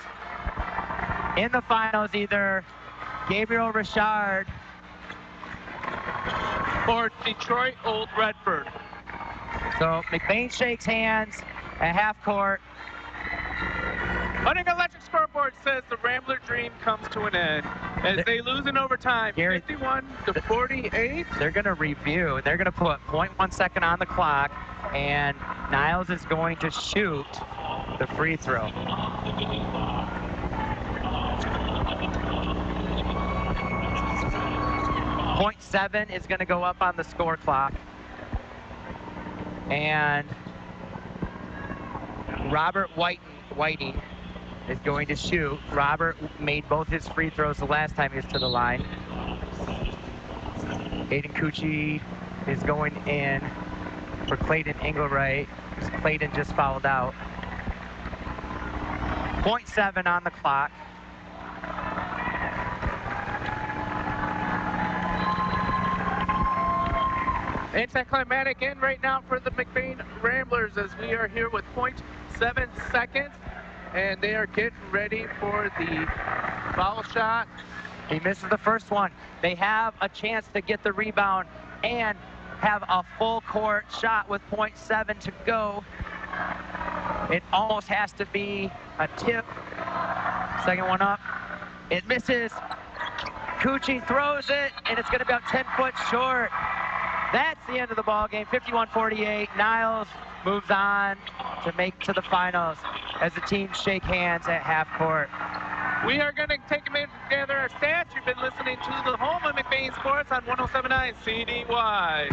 in the finals either Gabriel Richard or Detroit Old Redford. So McBain shakes hands at half court. Huntington Electric scoreboard says the Rambler dream comes to an end as they lose in overtime, 51-48. They're going to review. They're going to put 0.1 second on the clock, and Niles is going to shoot the free throw. .7 is going to go up on the score clock. And Robert Whiting is going to shoot. Robert made both his free throws the last time he was to the line. Aiden Cucci is going in for Clayton Engelwright. Clayton just fouled out. 0.7 on the clock. Anticlimactic end right now for the McBain Ramblers as we are here with 0.7 seconds, and they are getting ready for the foul shot. He misses the first one. They have a chance to get the rebound and have a full court shot with 0.7 to go. It almost has to be a tip. Second one up. It misses. Cucci throws it, and it's going to be about 10 foot short. That's the end of the ball game. 51-48. Niles moves on to make to the finals as the teams shake hands at half court. We are going to take a minute to gather our stats. You've been listening to the home of McBain Sports on 107.9 CDY.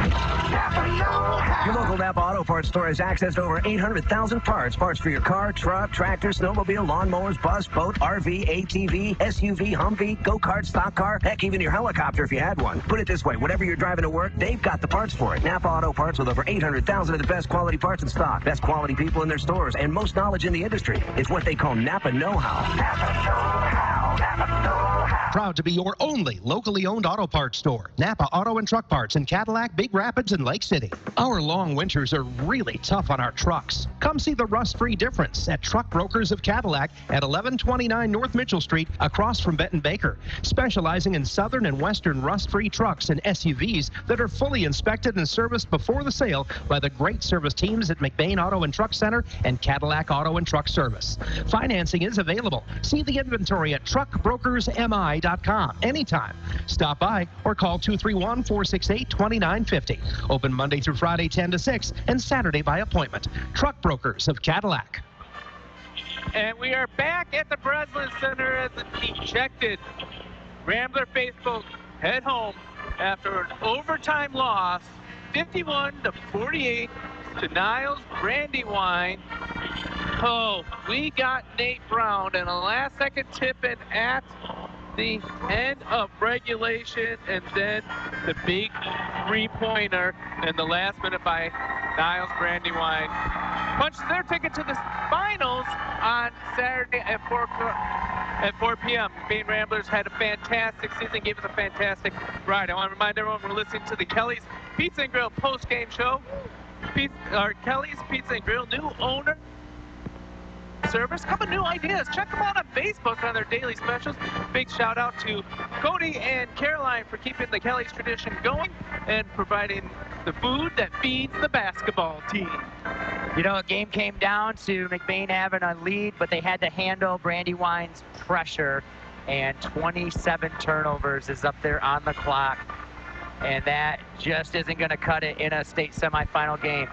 Your local Napa Auto Parts store has access to over 800,000 parts. Parts for your car, truck, tractor, snowmobile, lawnmowers, bus, boat, RV, ATV, SUV, Humvee, go-kart, stock car, heck, even your helicopter if you had one. Put it this way, whatever you're driving to work, they've got the parts for it. Napa Auto Parts with over 800,000 of the best quality parts in stock. Best quality people in their stores and most knowledge in the industry. It's what they call Napa know-how. Napa know-how. Proud to be your only locally owned auto parts store. Napa Auto and Truck Parts in Cadillac, Big Rapids, and Lake City. Our long winters are really tough on our trucks. Come see the rust-free difference at Truck Brokers of Cadillac at 1129 North Mitchell Street across from Benton Baker. Specializing in southern and western rust-free trucks and SUVs that are fully inspected and serviced before the sale by the great service teams at McBain Auto and Truck Center and Cadillac Auto and Truck Service. Financing is available. See the inventory at truckbrokersmi.com anytime. Stop by or call 231-468-2950. Open Monday through Friday 10 to 6 and Saturday by appointment. Truck Brokers of Cadillac. And we are back at the Breslin Center as the dejected Rambler faithful head home after an overtime loss, 51-48 to Niles Brandywine. Oh, we got Nate Brown and a last-second tip-in at the end of regulation, and then the big three-pointer in the last minute by Niles Brandywine punches their ticket to the finals on Saturday at 4 p.m. McBain Ramblers had a fantastic season, gave us a fantastic ride. I want to remind everyone we're listening to the Kelly's Pizza and Grill post-game show. Kelly's Pizza and Grill, new owner, service, couple new ideas. Check them out on Facebook on their daily specials. Big shout out to Cody and Caroline for keeping the Kelly's tradition going and providing the food that feeds the basketball team. You know, a game came down to McBain having a lead, but they had to handle Brandywine's pressure, and 27 turnovers is up there on the clock. And that just isn't going to cut it in a state semifinal game.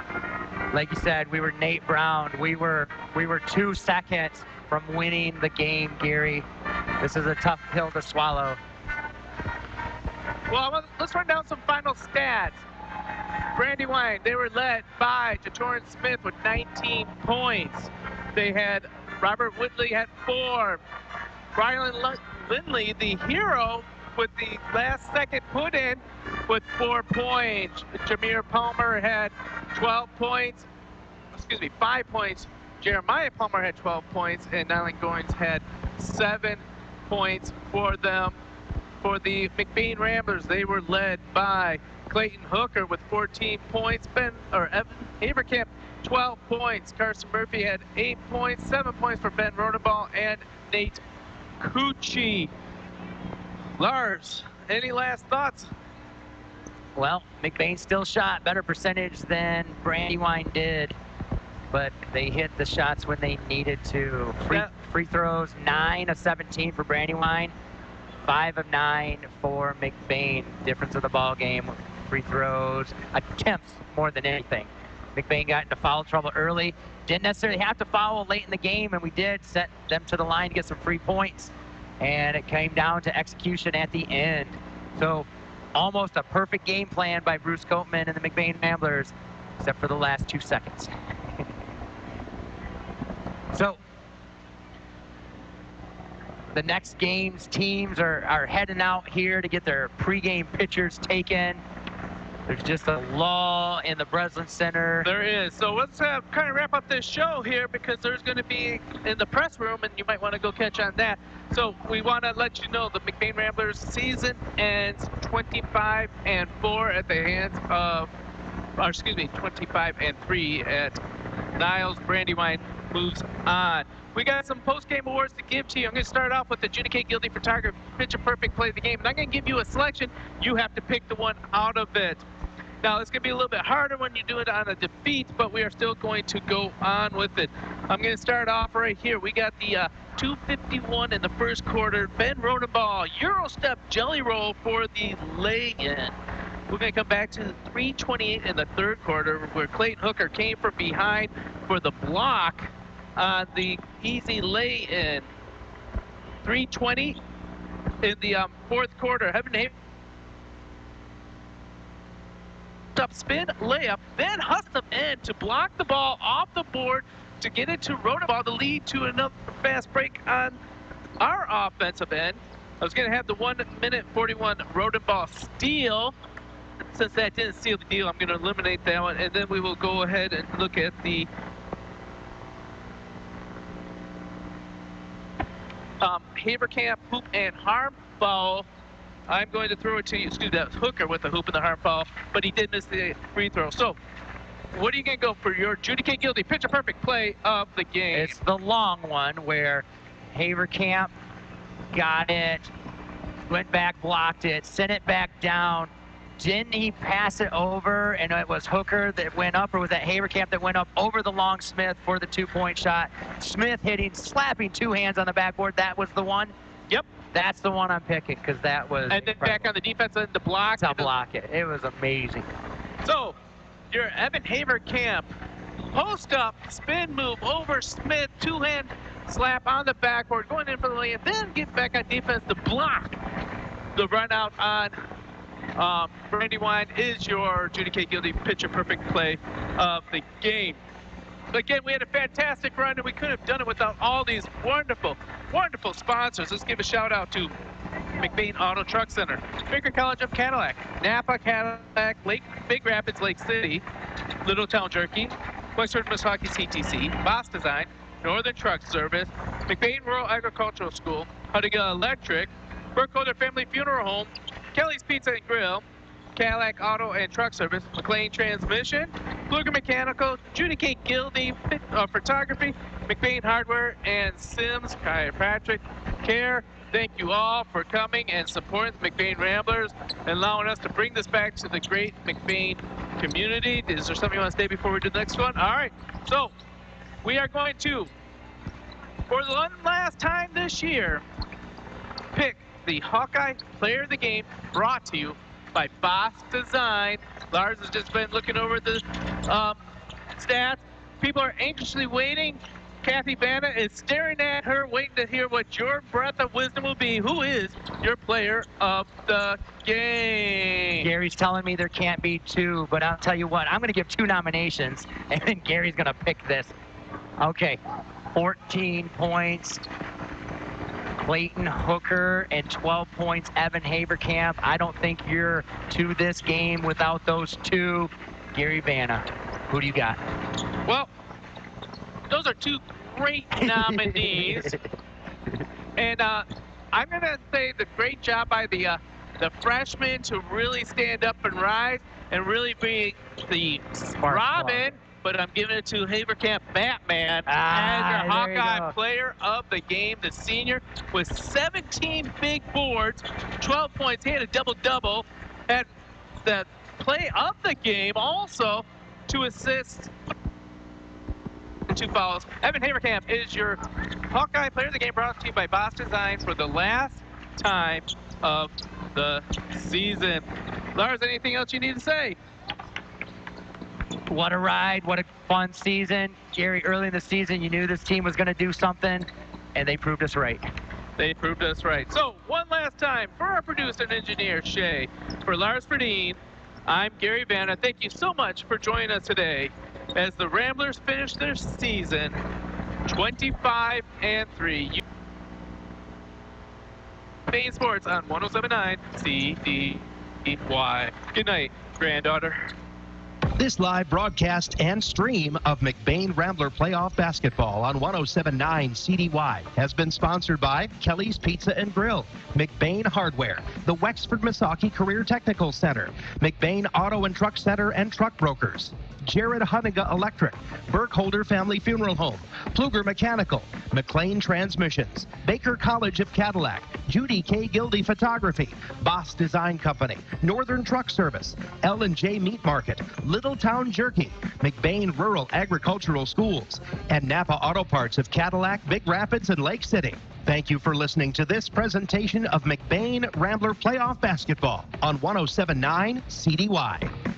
Like you said, we were Nate Brown. We were 2 seconds from winning the game, Gary. This is a tough pill to swallow. Well, let's run down some final stats. Brandywine, they were led by Jatorin Smith with 19 points. They had Robert Whitley had 4. Brian Lindley, the hero, with the last second put in with 4 points. Jameer Palmer had 5 points. Jeremiah Palmer had 12 points, and Nyland Goins had 7 points for them. For the McBain Ramblers, they were led by Clayton Hooker with 14 points. Evan Haberkamp, 12 points. Carson Murphy had 8 points, 7 points for Ben Rodenball and Nate Cucci. Lars, any last thoughts? Well, McBain still shot better percentage than Brandywine did, but they hit the shots when they needed to. Free throws, 9 of 17 for Brandywine, 5 of 9 for McBain. Difference of the ball game, free throws, attempts more than anything. McBain got into foul trouble early. Didn't necessarily have to foul late in the game, and we did set them to the line to get some free points. And it came down to execution at the end. So almost a perfect game plan by Bruce Coatman and the McBain Ramblers, except for the last 2 seconds. So the next game's teams are heading out here to get their pregame pictures taken. There's just a lull in the Breslin Center. There is. So let's kind of wrap up this show here because there's going to be in the press room, and you might want to go catch on that. So we want to let you know the McBain Ramblers season ends 25-4 at the hands of, or excuse me, 25-3 at Niles. Brandywine moves on. We got some post-game awards to give to you. I'm going to start off with the Adjudicate Guilty Photography Picture Perfect Play of the Game. And I'm going to give you a selection. You have to pick the one out of it. Now, it's going to be a little bit harder when you do it on a defeat, but we are still going to go on with it. I'm going to start off right here. We got the 2:51 in the first quarter. Ben Rodenball, Euro Step Jelly Roll for the lay-in. We're going to come back to 3:28 in the third quarter where Clayton Hooker came from behind for the block on the easy lay-in. 3:20 in the fourth quarter. Heaven up spin layup, then Hustom in to block the ball off the board to get it to Rodenball to lead to another fast break on our offensive end. I was going to have the 1:41 Rodenball steal. Since that didn't seal the deal, I'm going to eliminate that one, and then we will go ahead and look at the Haverkamp hoop and harm foul. I'm going to throw it to you. Excuse me, that was Hooker with the hoop and the harm foul, but he did miss the free throw. So, what are you going to go for your Adjudicate Guilty Picture Perfect Play of the game? It's the long one where Haverkamp got it, went back, blocked it, sent it back down. Didn't he pass it over, and it was Hooker that went up, or was that Haverkamp that went up over the long Smith for the two-point shot? Smith hitting, slapping two hands on the backboard. That was the one? Yep. That's the one I'm picking because that was And then incredible. back on the defense end, the block. I'll block it. It was amazing. So, your Evan Haverkamp post up, spin move over Smith, two-hand slap on the backboard, going in for the lay-in, then get back on defense to block the run out on Brandywine is your Adjudicate Guilty Picture Perfect Play of the game. Again, we had a fantastic run, and we couldn't have done it without all these wonderful, wonderful sponsors. Let's give a shout out to McBain Auto Truck Center, Baker College of Cadillac, Napa Cadillac, Big Rapids, Lake City, Littletown Jerky, Western Missaukee CTC, Boss Design, Northern Truck Service, McBain Rural Agricultural School, Hudiga Electric, Burkholder Family Funeral Home, Kelly's Pizza and Grill, Cadillac Auto and Truck Service, McLean Transmission, Pfluger Mechanical, Adjudicate Guilty Photography, McBain Hardware, and Sims Chiropractic Care. Thank you all for coming and supporting the McBain Ramblers and allowing us to bring this back to the great McBain community. Is there something you want to say before we do the next one? All right, so we are going to, for the one last time this year, pick the Hawkeye Player of the Game, brought to you by Boss Design. Lars has just been looking over the stats. People are anxiously waiting. Kathy Vanna is staring at her, waiting to hear what your breath of wisdom will be. Who is your player of the game? Gary's telling me there can't be two, but I'll tell you what, I'm going to give two nominations, and then Gary's going to pick this. Okay, 14 points. Clayton Hooker, and 12 points, Evan Haverkamp. I don't think you're to this game without those two. Gary Vanna, who do you got? Well, those are two great nominees. And I'm going to say the great job by the freshmen to really stand up and rise and really be the Robin. But I'm giving it to Haverkamp Batman as your Hawkeye Player of the Game, the senior, with 17 big boards, 12 points. He had a double-double. And the play of the game also, 2 assists, 2 fouls. Evan Haverkamp is your Hawkeye Player of the Game, brought to you by Boss Design for the last time of the season. Lars, anything else you need to say? What a ride, what a fun season. Gary, early in the season, you knew this team was going to do something, and they proved us right. They proved us right. So, one last time, for our producer and engineer, Shay, for Lars Verdeen, I'm Gary Vanna. Thank you so much for joining us today as the Ramblers finish their season 25-3. McBain Sports on 107.9 CDY. Good night, granddaughter. This live broadcast and stream of McBain Rambler Playoff Basketball on 107.9 CDY has been sponsored by Kelly's Pizza and Grill, McBain Hardware, the Wexford Misaki Career Technical Center, McBain Auto and Truck Center and Truck Brokers, Jared Hunniga Electric, Burkholder Family Funeral Home, Pluger Mechanical, McLean Transmissions, Baker College of Cadillac, Judy K. Gildy Photography, Boss Design Company, Northern Truck Service, L&J Meat Market, Littletown Jerky, McBain Rural Agricultural Schools, and Napa Auto Parts of Cadillac, Big Rapids, and Lake City. Thank you for listening to this presentation of McBain Rambler Playoff Basketball on 107.9 CDY.